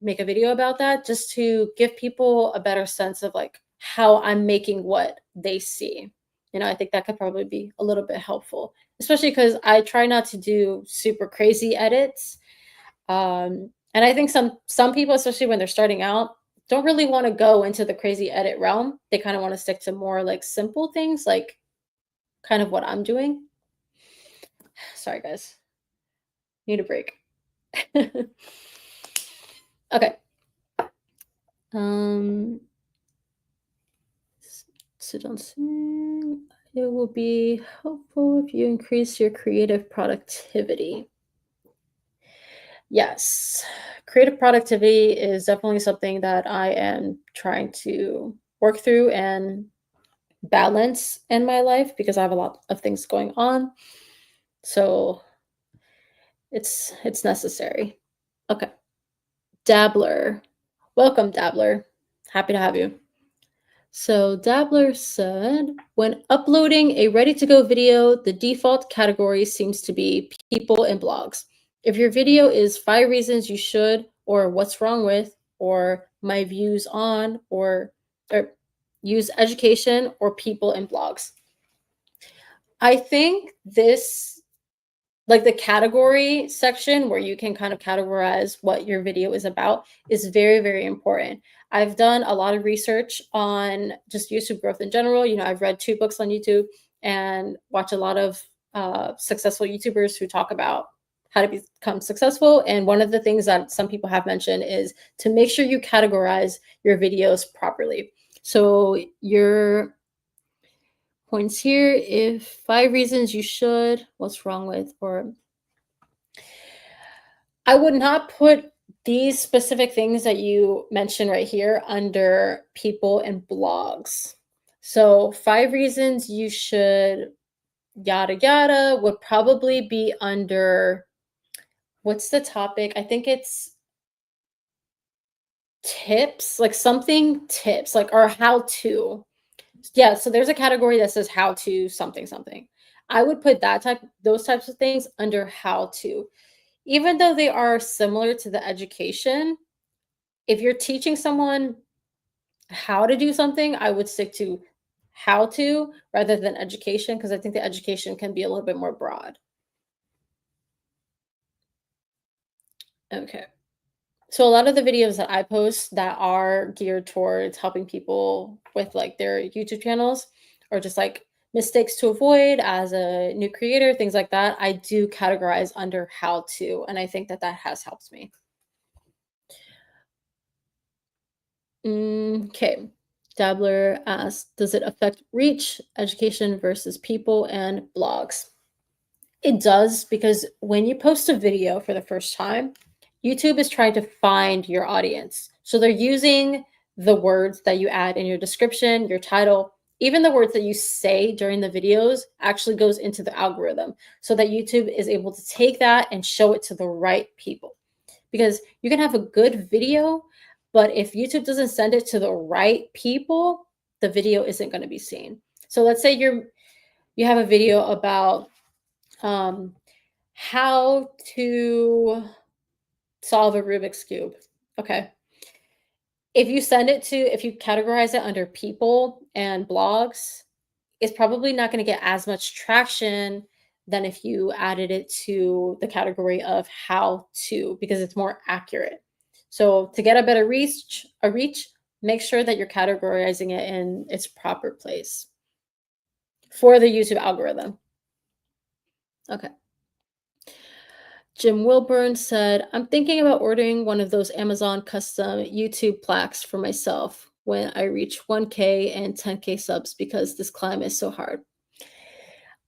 S2: make a video about that just to give people a better sense of like how I'm making what they see. I think that could probably be a little bit helpful, especially because I try not to do super crazy edits. And I think some people, especially when they're starting out, don't really want to go into the crazy edit realm. They kind of want to stick to more like simple things, like kind of what I'm doing. Sorry, guys. Need a break. Okay. Sit on sing. It will be helpful if you increase your creative productivity. Yes, creative productivity is definitely something that I am trying to work through and balance in my life because I have a lot of things going on. So it's necessary. Okay. Dabbler. Welcome, Dabbler. Happy to have you. So Dabbler said, "When uploading a ready-to-go video, the default category seems to be people and blogs. If your video is 5 reasons you should, or what's wrong with, or my views on, or use education or people and blogs." I think this, like the category section where you can kind of categorize what your video is about, is very, very important. I've done a lot of research on just YouTube growth in general. I've read 2 books on YouTube and watch a lot of successful YouTubers who talk about how to become successful. And one of the things that some people have mentioned is to make sure you categorize your videos properly. So your points here, if 5 reasons you should, what's wrong with, or I would not put these specific things that you mentioned right here under people and blogs. So 5 reasons you should yada yada would probably be under, what's the topic? I think it's tips, like something tips, like or how to. Yeah, so there's a category that says how to something something. I would put those types of things under how to. Even though they are similar to the education, if you're teaching someone how to do something, I would stick to how to rather than education because I think the education can be a little bit more broad. Okay. So a lot of the videos that I post that are geared towards helping people with like their YouTube channels or just like mistakes to avoid as a new creator, things like that, I do categorize under how to, and I think that that has helped me. Okay. Dabbler asks, does it affect reach, education versus people and blogs? It does because when you post a video for the first time, YouTube is trying to find your audience. So they're using the words that you add in your description, your title, even the words that you say during the videos actually goes into the algorithm so that YouTube is able to take that and show it to the right people. Because you can have a good video, but if YouTube doesn't send it to the right people, the video isn't going to be seen. So let's say you have a video about um, how to solve a Rubik's Cube. Okay. If you categorize it under people and blogs, it's probably not going to get as much traction than if you added it to the category of how to, because it's more accurate. So to get a reach, make sure that you're categorizing it in its proper place for the YouTube algorithm. Okay. Jim Wilburn said, I'm thinking about ordering one of those Amazon custom YouTube plaques for myself when I reach 1K and 10K subs because this climb is so hard.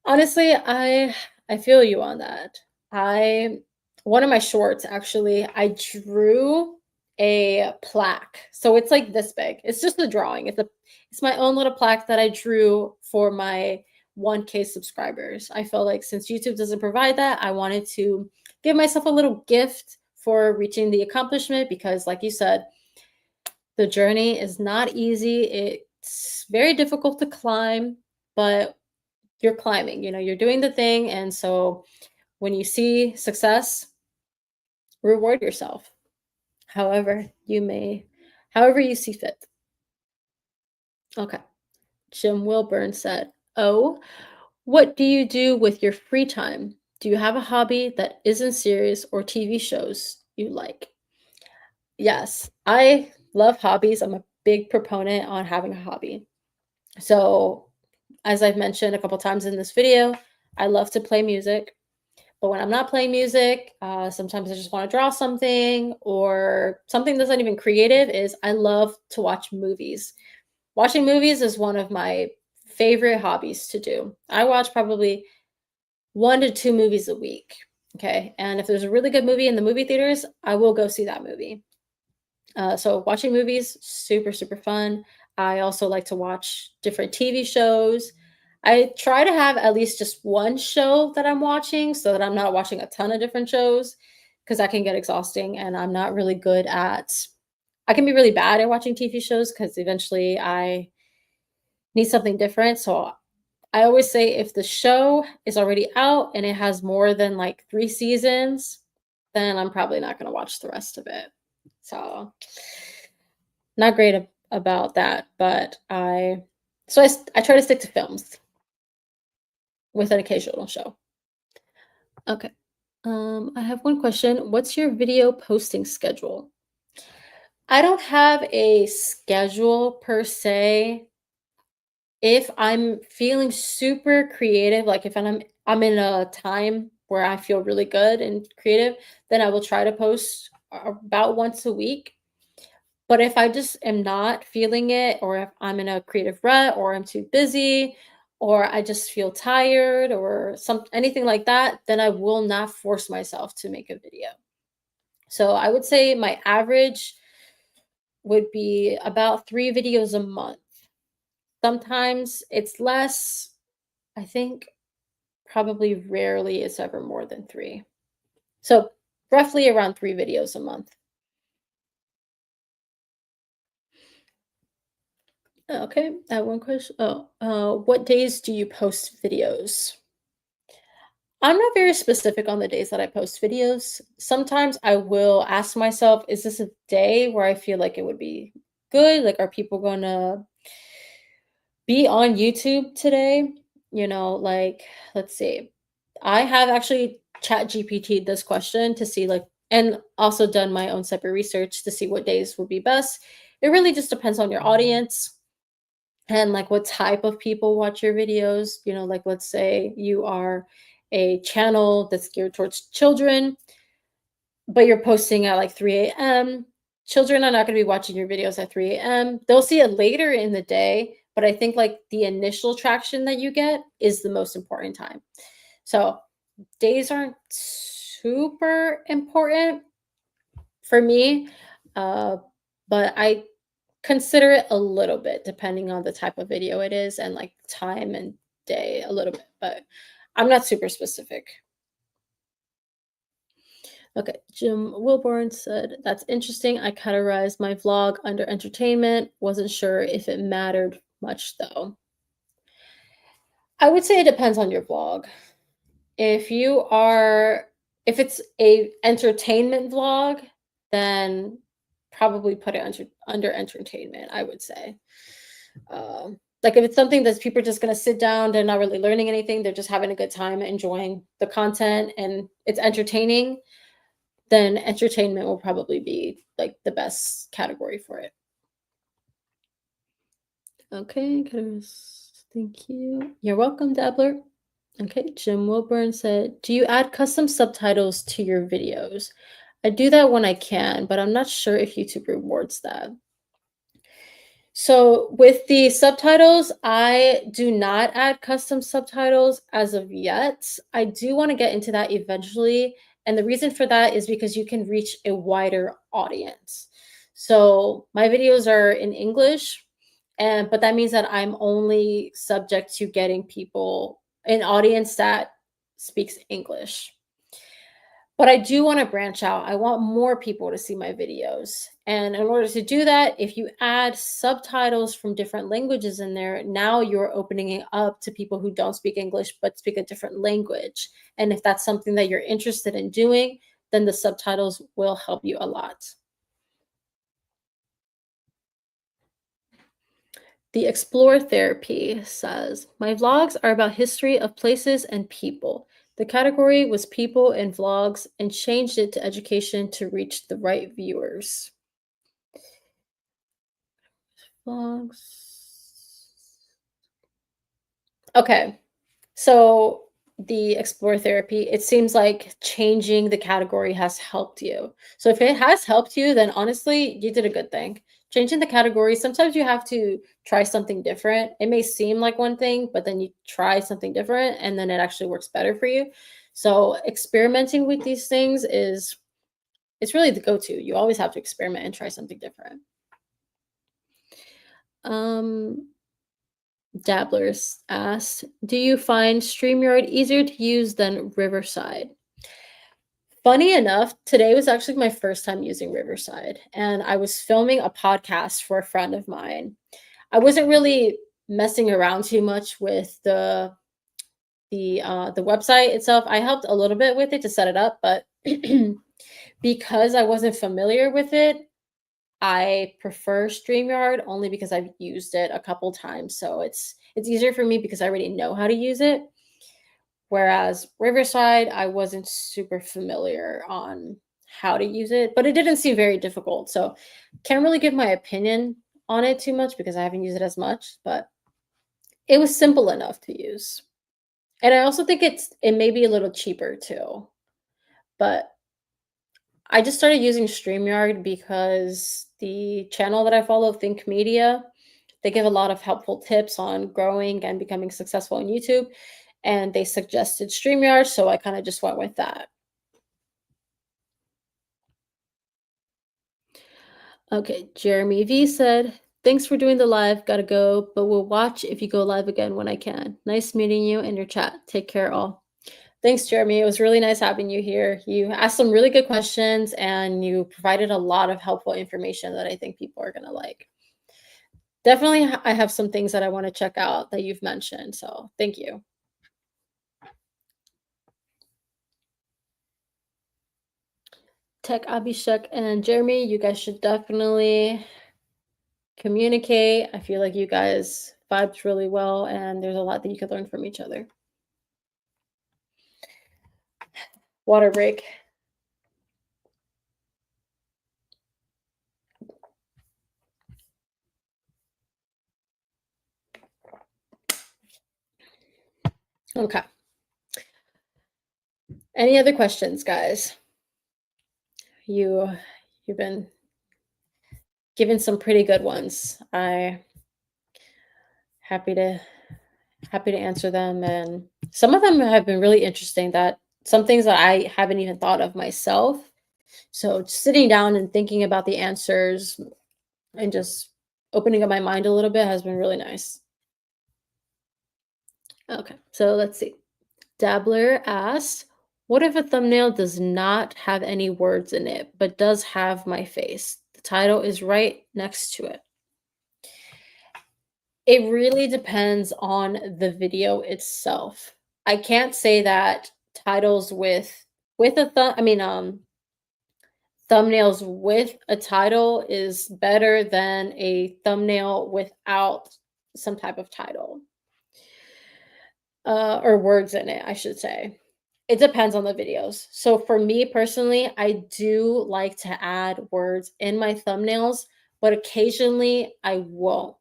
S2: Honestly, I feel you on that. I One of my shorts actually, I drew a plaque. So it's like this big. It's just a drawing. It's my own little plaque that I drew for my 1K subscribers. I felt like since YouTube doesn't provide that, I wanted to give myself a little gift for reaching the accomplishment because like you said, the journey is not easy. It's very difficult to climb, but you're climbing, you're doing the thing. And so when you see success, reward yourself however however you see fit. Okay. Jim Wilburn said, oh, what do you do with your free time? Do you have a hobby that isn't serious or TV shows you like? Yes, I love hobbies. I'm a big proponent on having a hobby. So, as I've mentioned a couple times in this video, I love to play music. But when I'm not playing music, sometimes I just want to draw something or something that's not even creative is I love to watch movies. Watching movies is one of my favorite hobbies to do. I watch probably 1 to 2 movies a week. Okay. And if there's a really good movie in the movie theaters, I will go see that movie. So watching movies, super, super fun. I also like to watch different TV shows. I try to have at least just one show that I'm watching so that I'm not watching a ton of different shows because that can get exhausting and I'm not really good at I can be really bad at watching TV shows because eventually I need something different. So I always say if the show is already out and it has more than like 3 seasons, then I'm probably not going to watch the rest of it. So not great about that, but I try to stick to films with an occasional show. Okay. I have one question. What's your video posting schedule? I don't have a schedule per se. If I'm feeling super creative, like if I'm in a time where I feel really good and creative, then I will try to post about once a week. But if I just am not feeling it, or if I'm in a creative rut, or I'm too busy, or I just feel tired, or anything like that, then I will not force myself to make a video. So I would say my average would be about 3 videos a month. Sometimes it's less. I think probably rarely it's ever more than three. So roughly around 3 videos a month. Okay, I have one question. What days do you post videos? I'm not very specific on the days that I post videos. Sometimes I will ask myself, is this a day where I feel like it would be good? Like, are people gonna be on YouTube today? Like, let's see. I have actually chat GPT this question to see like and also done my own separate research to see what days would be best. It really just depends on your audience and like what type of people watch your videos. Like let's say you are a channel that's geared towards children, but you're posting at like 3 a.m. Children are not going to be watching your videos at 3 a.m. They'll see it later in the day, but I think like the initial traction that you get is the most important time. So days aren't super important for me, uh, but I consider it a little bit depending on the type of video it is and like time and day a little bit, but I'm not super specific. Okay, Jim Wilborn said, "That's interesting. I categorized my vlog under entertainment. Wasn't sure if it mattered much though." I would say it depends on your vlog. If you are if it's a entertainment vlog, then probably put it under entertainment, I would say. Like if it's something that people are just gonna sit down, they're not really learning anything, they're just having a good time, enjoying the content, and it's entertaining, then entertainment will probably be like the best category for it. Okay, thank you. You're welcome, Dabbler. Okay, Jim Wilburn said, "Do you add custom subtitles to your videos?" I do that when I can, but I'm not sure if YouTube rewards that. So with the subtitles, I do not add custom subtitles as of yet. I do want to get into that eventually. And the reason for that is because you can reach a wider audience. So my videos are in English, and but that means that I'm only subject to getting people an audience that speaks English. But I do wanna branch out. I want more people to see my videos. And in order to do that, if you add subtitles from different languages in there, now you're opening it up to people who don't speak English but speak a different language. And if that's something that you're interested in doing, then the subtitles will help you a lot. The Explore Therapy says, "My vlogs are about history of places and people. The category was people and vlogs and changed it to education to reach the right viewers." Vlogs. Okay. So the Explore Therapy, it seems like changing the category has helped you. So if it has helped you, then honestly, you did a good thing. Changing the category, sometimes you have to try something different. It may seem like one thing, but then you try something different and then it actually works better for you. So experimenting with these things is it's really the go-to. You always have to experiment and try something different. Um Dabblers asked, "Do you find StreamYard easier to use than Riverside?" Funny enough, today was actually my first time using Riverside, and I was filming a podcast for a friend of mine. I wasn't really messing around too much with the website itself. I helped a little bit with it to set it up, but because I wasn't familiar with it, I prefer StreamYard only because I've used it a couple times, so it's easier for me because I already know how to use it. Whereas Riverside, I wasn't super familiar on how to use it, but it didn't seem very difficult. So can't really give my opinion on it too much because I haven't used it as much, but it was simple enough to use. And I also think it may be a little cheaper too. But I just started using StreamYard because the channel that I follow, Think Media, they give a lot of helpful tips on growing and becoming successful on YouTube, and they suggested StreamYard, so I kinda just went with that. Okay, Jeremy V said, "Thanks for doing the live, gotta go, but we'll watch if you go live again when I can. Nice meeting you in your chat. Take care all." Thanks, Jeremy. It was really nice having you here. You asked some really good questions and you provided a lot of helpful information that I think people are gonna like. definitely I have some things that I want to check out that you've mentioned. So thank you. Tech Abhishek and Jeremy, you guys should definitely communicate. I feel like you guys vibed really well, and there's a lot that you could learn from each other. Water break. Okay. Any other questions, guys? You've been given some pretty good ones. I happy to happy to answer them, and some of them have been really interesting, that some things that I haven't even thought of myself. So sitting down and thinking about the answers and just opening up my mind a little bit has been really nice. Okay, so let's see. Dabbler asked, what if a thumbnail does not have any words in it, but does have my face? The title is right next to it. It really depends on the video itself. I can't say that titles with a thumb I mean thumbnails with a title is better than a thumbnail without some type of title. Or words in it, I should say. It depends on the videos. So for me personally, I do like to add words in my thumbnails, but occasionally I won't,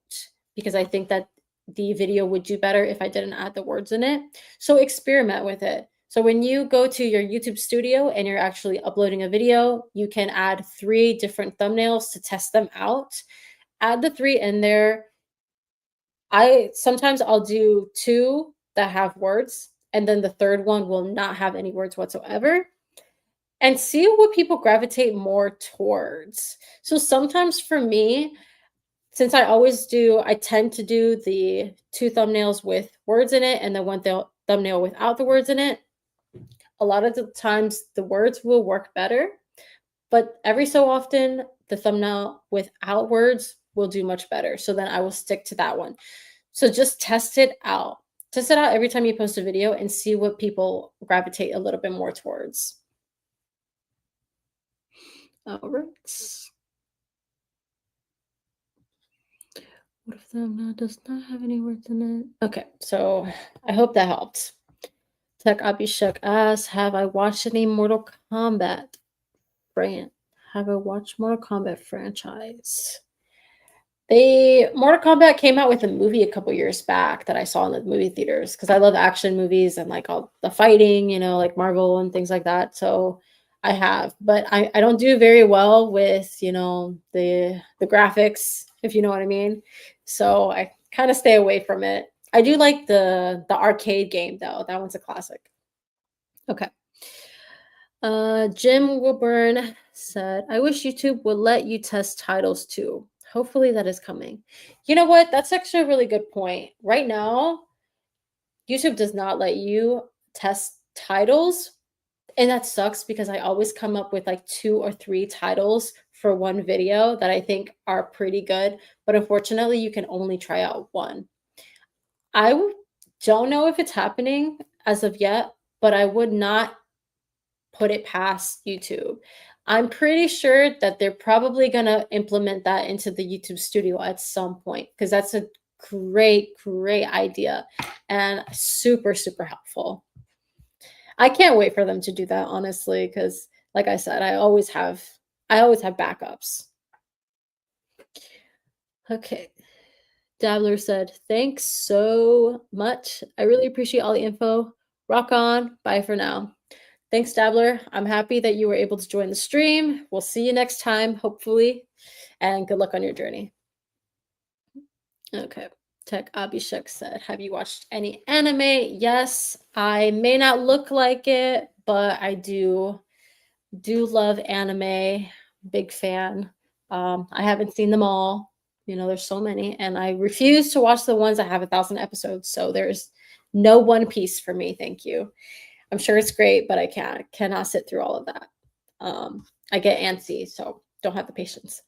S2: because I think that the video would do better if I didn't add the words in it. So experiment with it. So when you go to your YouTube studio and you're actually uploading a video, you can add 3 different thumbnails to test them out. Add the 3 in there. I'll do 2 that have words, and then the third one will not have any words whatsoever, and see what people gravitate more towards. So sometimes for me, since I tend to do the 2 thumbnails with words in it and the one thumbnail without the words in it. A lot of the times the words will work better, but every so often the thumbnail without words will do much better. So then I will stick to that one. So just test it out. Test it out every time you post a video and see what people gravitate a little bit more towards. All right. What if thumbnail does not have any words in it? Okay, so I hope that helped. Tech Abhishek asks, have I watched any Mortal Kombat Have I watched Mortal Kombat franchise? Mortal Kombat came out with a movie a couple years back that I saw in the movie theaters, because I love action movies and like all the fighting, like Marvel and things like that. So I have, but I don't do very well with, the graphics, if you know what I mean. So I kind of stay away from it. I do like the arcade game though. That one's a classic. Okay. Jim Wilburn said, I wish YouTube would let you test titles too. Hopefully that is coming. You know what? That's actually a really good point. Right now, YouTube does not let you test titles. And that sucks, because I always come up with like 2 or 3 titles for one video that I think are pretty good. But unfortunately, you can only try out one. Don't know if it's happening as of yet, but I would not put it past YouTube. I'm pretty sure that they're probably going to implement that into the YouTube studio at some point, because that's a great idea and super, super helpful. I can't wait for them to do that, honestly, because like I said, I always have backups. Okay. Dabbler said, thanks so much. I really appreciate all the info. Rock on. Bye for now. Thanks, Dabbler. I'm happy that you were able to join the stream. We'll see you next time, hopefully, and good luck on your journey. Okay. Tech Abhishek said, have you watched any anime? Yes. I may not look like it, but I do love anime. Big fan. I haven't seen them all. There's so many, and I refuse to watch the ones that have 1,000 episodes. So there's no One Piece for me. Thank you. I'm sure it's great, but I cannot sit through all of that. I get antsy, so don't have the patience.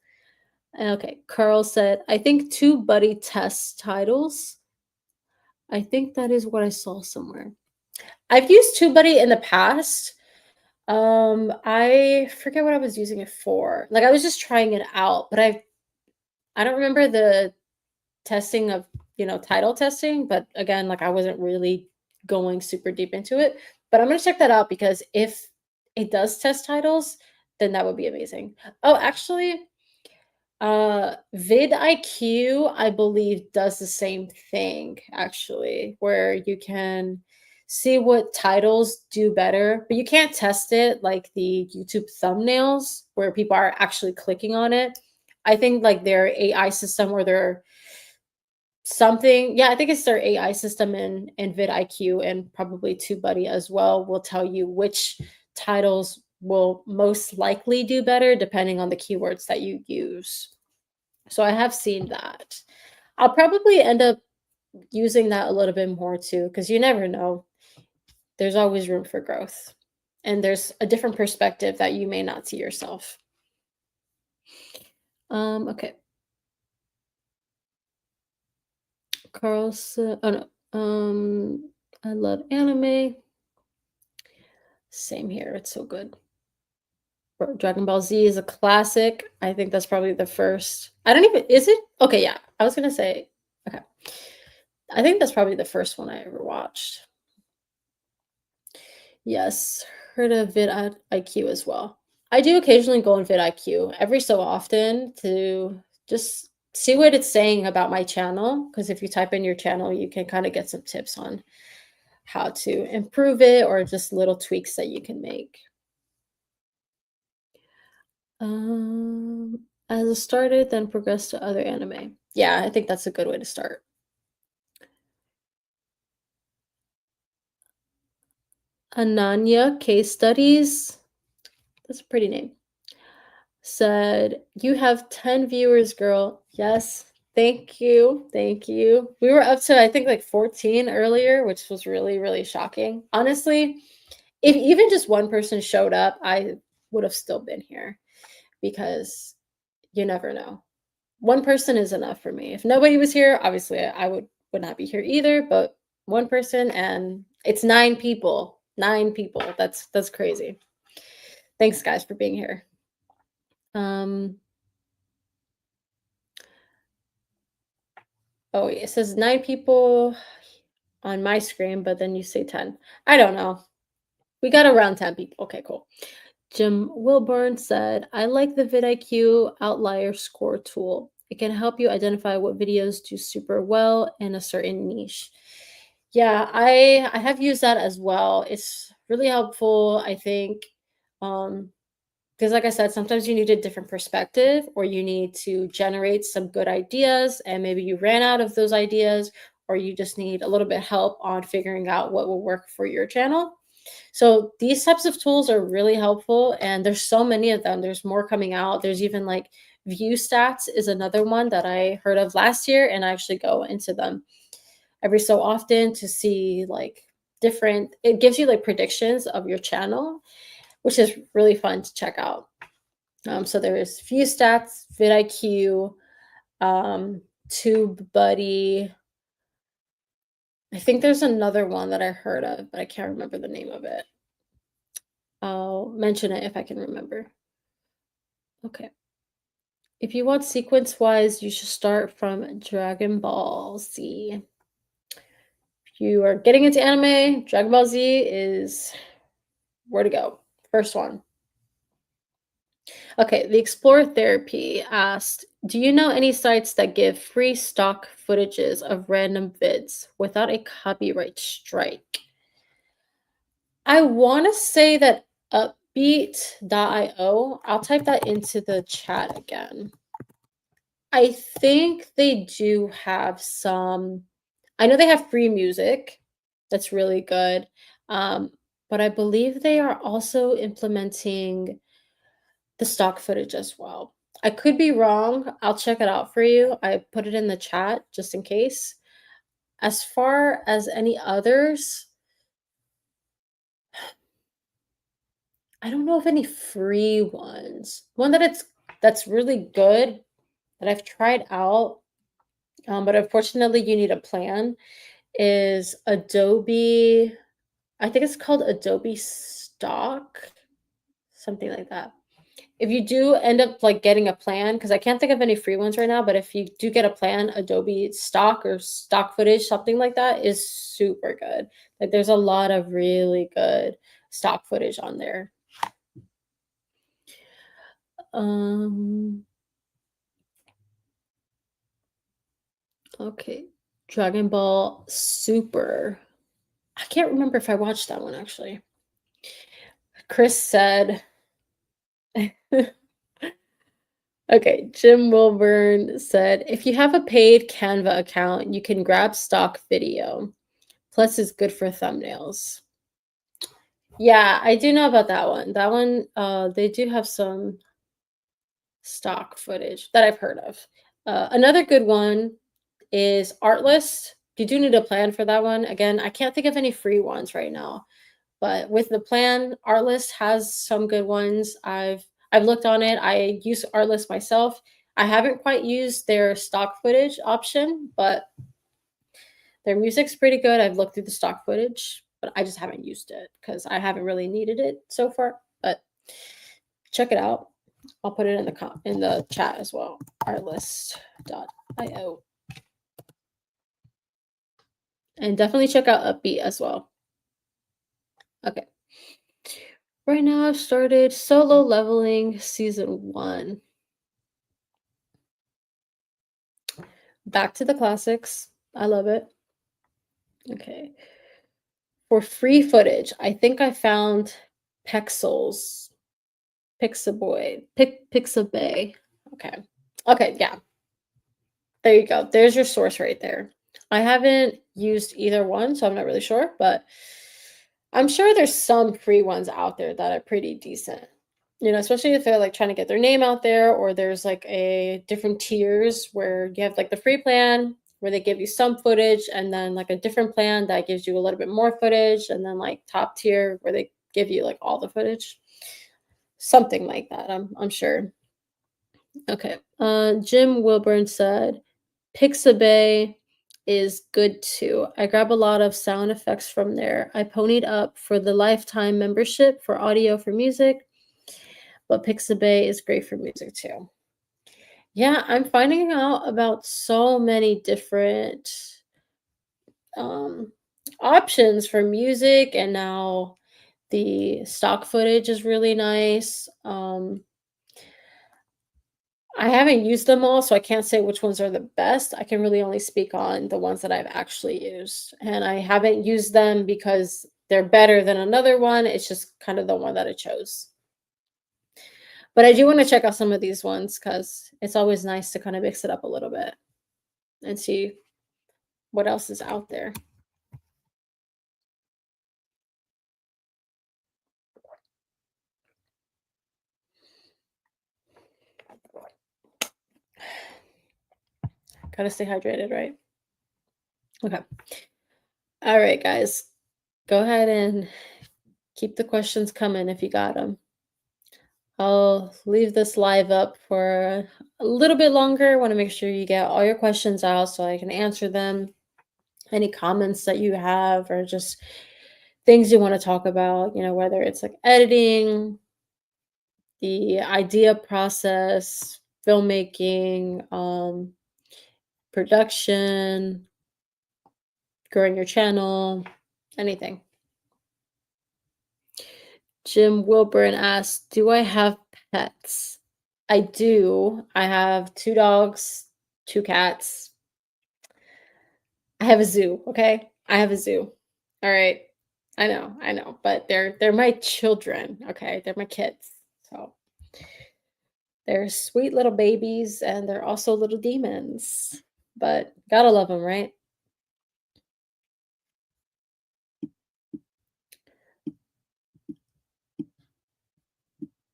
S2: Okay, Carl said, I think two buddy test titles. I think that is what I saw somewhere. I've used TubeBuddy in the past. I forget what I was using it for. Like I was just trying it out, but I don't remember the testing of, title testing, but again, like I wasn't really going super deep into it. But I'm gonna check that out because if it does test titles, then that would be amazing. Oh, actually, vidIQ, I believe, does the same thing actually, where you can see what titles do better, but you can't test it like the YouTube thumbnails where people are actually clicking on it. I think like their AI system or their something, yeah, I think it's their AI system in vidIQ and probably TubeBuddy as well will tell you which titles will most likely do better depending on the keywords that you use. So I have seen that. I'll probably end up using that a little bit more too, because you never know. There's always room for growth. And there's a different perspective that you may not see yourself. Okay. Carlson. Oh no. I love anime. Same here. It's so good. Dragon Ball Z is a classic. I think that's probably the first. I don't even is it? Okay, yeah. I was gonna say, okay. I think that's probably the first one I ever watched. Yes, heard of vidIQ as well. I do occasionally go on vidIQ every so often to just see what it's saying about my channel. Because if you type in your channel, you can kind of get some tips on how to improve it or just little tweaks that you can make. As a starter, then progress to other anime. Yeah, I think that's a good way to start. Ananya Case Studies. That's a pretty name. Said, "You have 10 viewers, girl." Yes. Thank you. Thank you. We were up to I think like 14 earlier, which was really, really shocking. Honestly, if even just one person showed up, I would have still been here because you never know. One person is enough for me. If nobody was here, obviously I would not be here either, but one person and it's 9 people. 9 people. That's crazy. Thanks guys for being here. Um Oh, it says 9 people on my screen, but then you say 10. I don't know. We got around 10 people. Okay, cool. Jim Wilburn said, I like the vidIQ outlier score tool. It can help you identify what videos do super well in a certain niche. Yeah, I have used that as well. It's really helpful, I think. Because like I said, sometimes you need a different perspective or you need to generate some good ideas and maybe you ran out of those ideas or you just need a little bit help on figuring out what will work for your channel. So these types of tools are really helpful and there's so many of them. There's more coming out. There's even like view stats is another one that I heard of last year and I actually go into them every so often to see like different it gives you like predictions of your channel, which is really fun to check out. So there is View Stats, vidIQ, TubeBuddy. I think there's another one that I heard of, but I can't remember the name of it. I'll mention it if I can remember. Okay. If you want sequence wise, you should start from Dragon Ball Z. If you are getting into anime, Dragon Ball Z is where to go. First one. Okay, the Explore Therapy asked, do you know any sites that give free stock footages of random vids without a copyright strike? I want to say that upbeat.io. I'll type that into the chat again. I think they do have some. I know they have free music. That's really good. Um, but I believe they are also implementing the stock footage as well. I could be wrong. I'll check it out for you. I put it in the chat just in case. As far as any others, I don't know of any free ones. One that's really good that I've tried out, but unfortunately you need a plan, is Adobe. I think it's called Adobe Stock, something like that. If you do end up like getting a plan, because I can't think of any free ones right now, but if you do get a plan, Adobe Stock or stock footage, something like that is super good. Like there's a lot of really good stock footage on there. Um, okay. Dragon Ball Super. I can't remember if I watched that one actually. Chris said, okay, Jim Wilburn said, if you have a paid Canva account, you can grab stock video. Plus, it's good for thumbnails. Yeah, I do know about that one. That one, they do have some stock footage that I've heard of. Another good one is Artlist. You do need a plan for that one. Again, I can't think of any free ones right now, but with the plan, Artlist has some good ones. I've looked on it. I use Artlist myself. I haven't quite used their stock footage option, but their music's pretty good. I've looked through the stock footage, but I just haven't used it because I haven't really needed it so far. But check it out. I'll put it in the chat as well. Artlist.io. And definitely check out Upbeat as well. Okay. Right now I've started Solo Leveling Season 1. Back to the classics. I love it. Okay. For free footage, I think I found Pexels. Pixaboy. Pixabay. Okay. Okay, yeah. There you go. There's your source right there. I haven't used either one, so I'm not really sure, but I'm sure there's some free ones out there that are pretty decent. You know, especially if they're like trying to get their name out there, or there's like a different tiers where you have like the free plan where they give you some footage, and then like a different plan that gives you a little bit more footage, and then like top tier where they give you like all the footage. Something like that, I'm sure. Okay. Jim Wilburn said Pixabay is good too. I grab a lot of sound effects from there. I ponied up for the lifetime membership for audio for music, but Pixabay is great for music too. Yeah, I'm finding out about so many different um, options for music, and now the stock footage is really nice. I haven't used them all, so I can't say which ones are the best. I can really only speak on the ones that I've actually used. And I haven't used them because they're better than another one. It's just kind of the one that I chose. But I do want to check out some of these ones because it's always nice to kind of mix it up a little bit and see what else is out there. Gotta stay hydrated, right? Okay. All right, guys. Go ahead and keep the questions coming if you got them. I'll leave this live up for a little bit longer. I want to make sure you get all your questions out so I can answer them. Any comments that you have, or just things you want to talk about, you know, whether it's like editing, the idea process, filmmaking, production, growing your channel, anything. Jim Wilburn asked, do I have pets? I do. I have 2 dogs, 2 cats. I have a zoo, okay? I have a zoo. All right. I know, but they're my children, okay? They're my kids. So, they're sweet little babies, and they're also little demons. But gotta love them, right?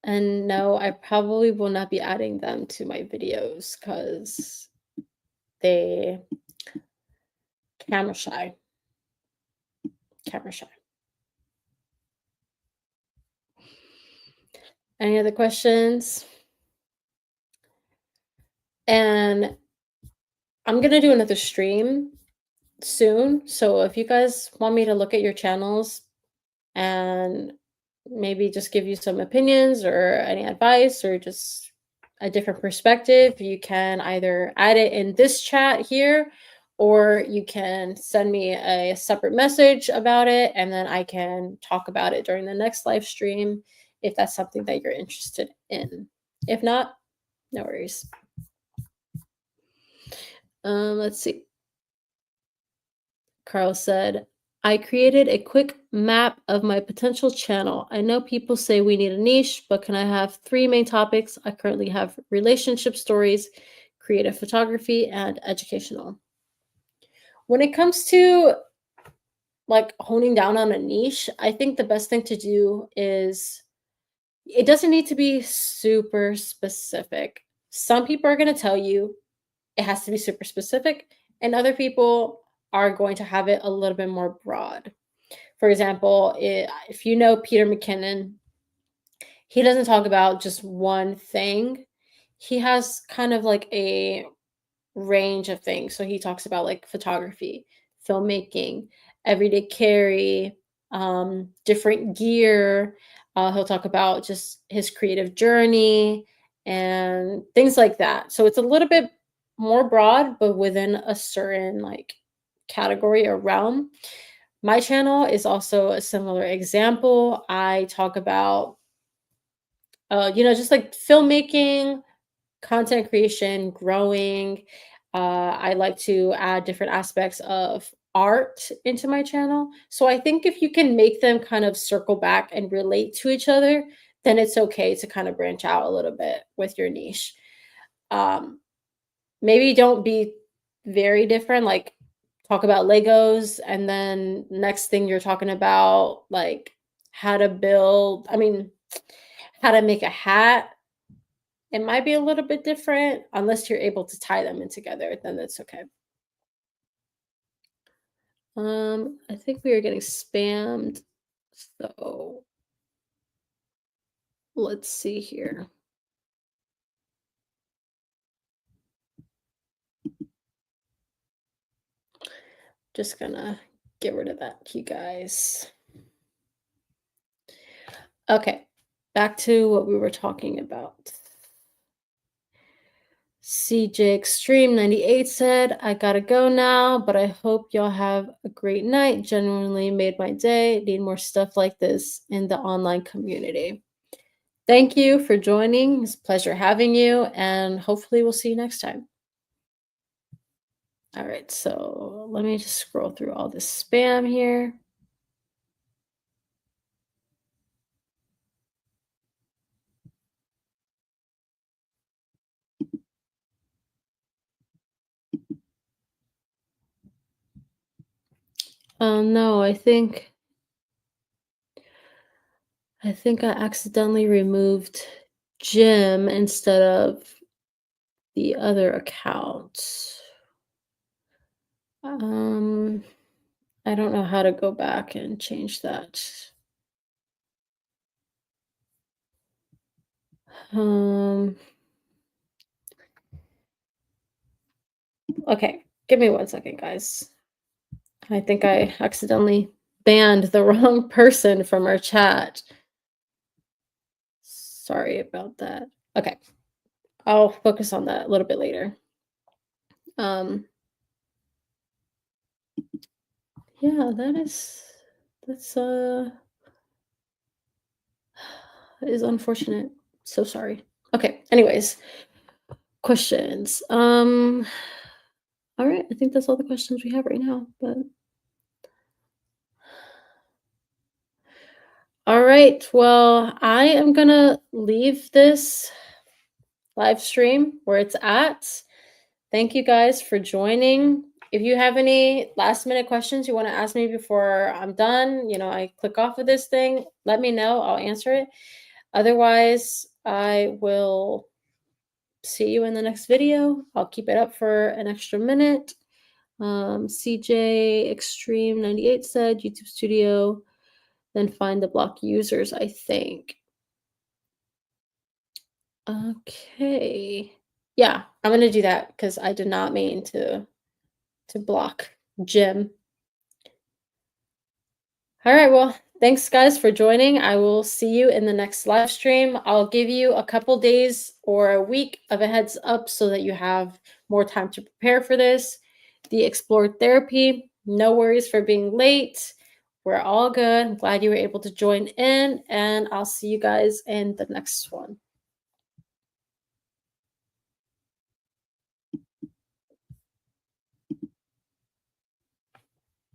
S2: And no, I probably will not be adding them to my videos because they camera shy. Camera shy. Any other questions? And I'm gonna do another stream soon. So if you guys want me to look at your channels and maybe just give you some opinions or any advice or just a different perspective, you can either add it in this chat here or you can send me a separate message about it and then I can talk about it during the next live stream if that's something that you're interested in. If not, no worries. Let's see. Carl said, I created a quick map of my potential channel. I know people say we need a niche, but can I have 3 main topics? I currently have relationship stories, creative photography, and educational. When it comes to like honing down on a niche, I think the best thing to do is it doesn't need to be super specific. Some people are going to tell you it has to be super specific, and other people are going to have it a little bit more broad. For example, if you know Peter McKinnon, he doesn't talk about just one thing. He has kind of like a range of things. So he talks about like photography, filmmaking, everyday carry, different gear. He'll talk about just his creative journey and things like that. So it's a little bit more broad, but within a certain like category or realm. My channel is also a similar example. I talk about, just like filmmaking, content creation, growing. I like to add different aspects of art into my channel. So I think if you can make them kind of circle back and relate to each other, then it's okay to kind of branch out a little bit with your niche. Um, Maybe don't be very different, like talk about Legos and then next thing you're talking about like how to build, how to make a hat. It might be a little bit different unless you're able to tie them in together, then that's okay. I think we are getting spammed. So let's see here. Just gonna get rid of that, you guys. Okay, back to what we were talking about. CJ Extreme 98 said, I gotta go now, but I hope y'all have a great night. Genuinely made my day. Need more stuff like this in the online community. Thank you for joining. It's a pleasure having you, and hopefully we'll see you next time. All right, so let me just scroll through all this spam here. Oh no, I think I accidentally removed Jim instead of the other account. Um, I don't know how to go back and change that. Um, okay, give me 1 second, guys. I think I accidentally banned the wrong person from our chat. Sorry about that. Okay, I'll focus on that a little bit later. Yeah, that's is unfortunate. So sorry. Okay, anyways, questions. All right, I think that's all the questions we have right now, but all right, well, I am gonna leave this live stream where it's at. Thank you guys for joining. If you have any last minute questions you want to ask me before I'm done, I click off of this thing, let me know. I'll answer it. Otherwise, I will see you in the next video. I'll keep it up for an extra minute. CJ Extreme 98 said YouTube Studio, then find the block users, I think. Okay. Yeah, I'm gonna do that because I did not mean to block Jim. All right, well, thanks guys for joining. I will see you in the next live stream. I'll give you a couple days or a week of a heads up so that you have more time to prepare for this. The Explore Therapy, no worries for being late. We're all good. I'm glad you were able to join in, and I'll see you guys in the next one.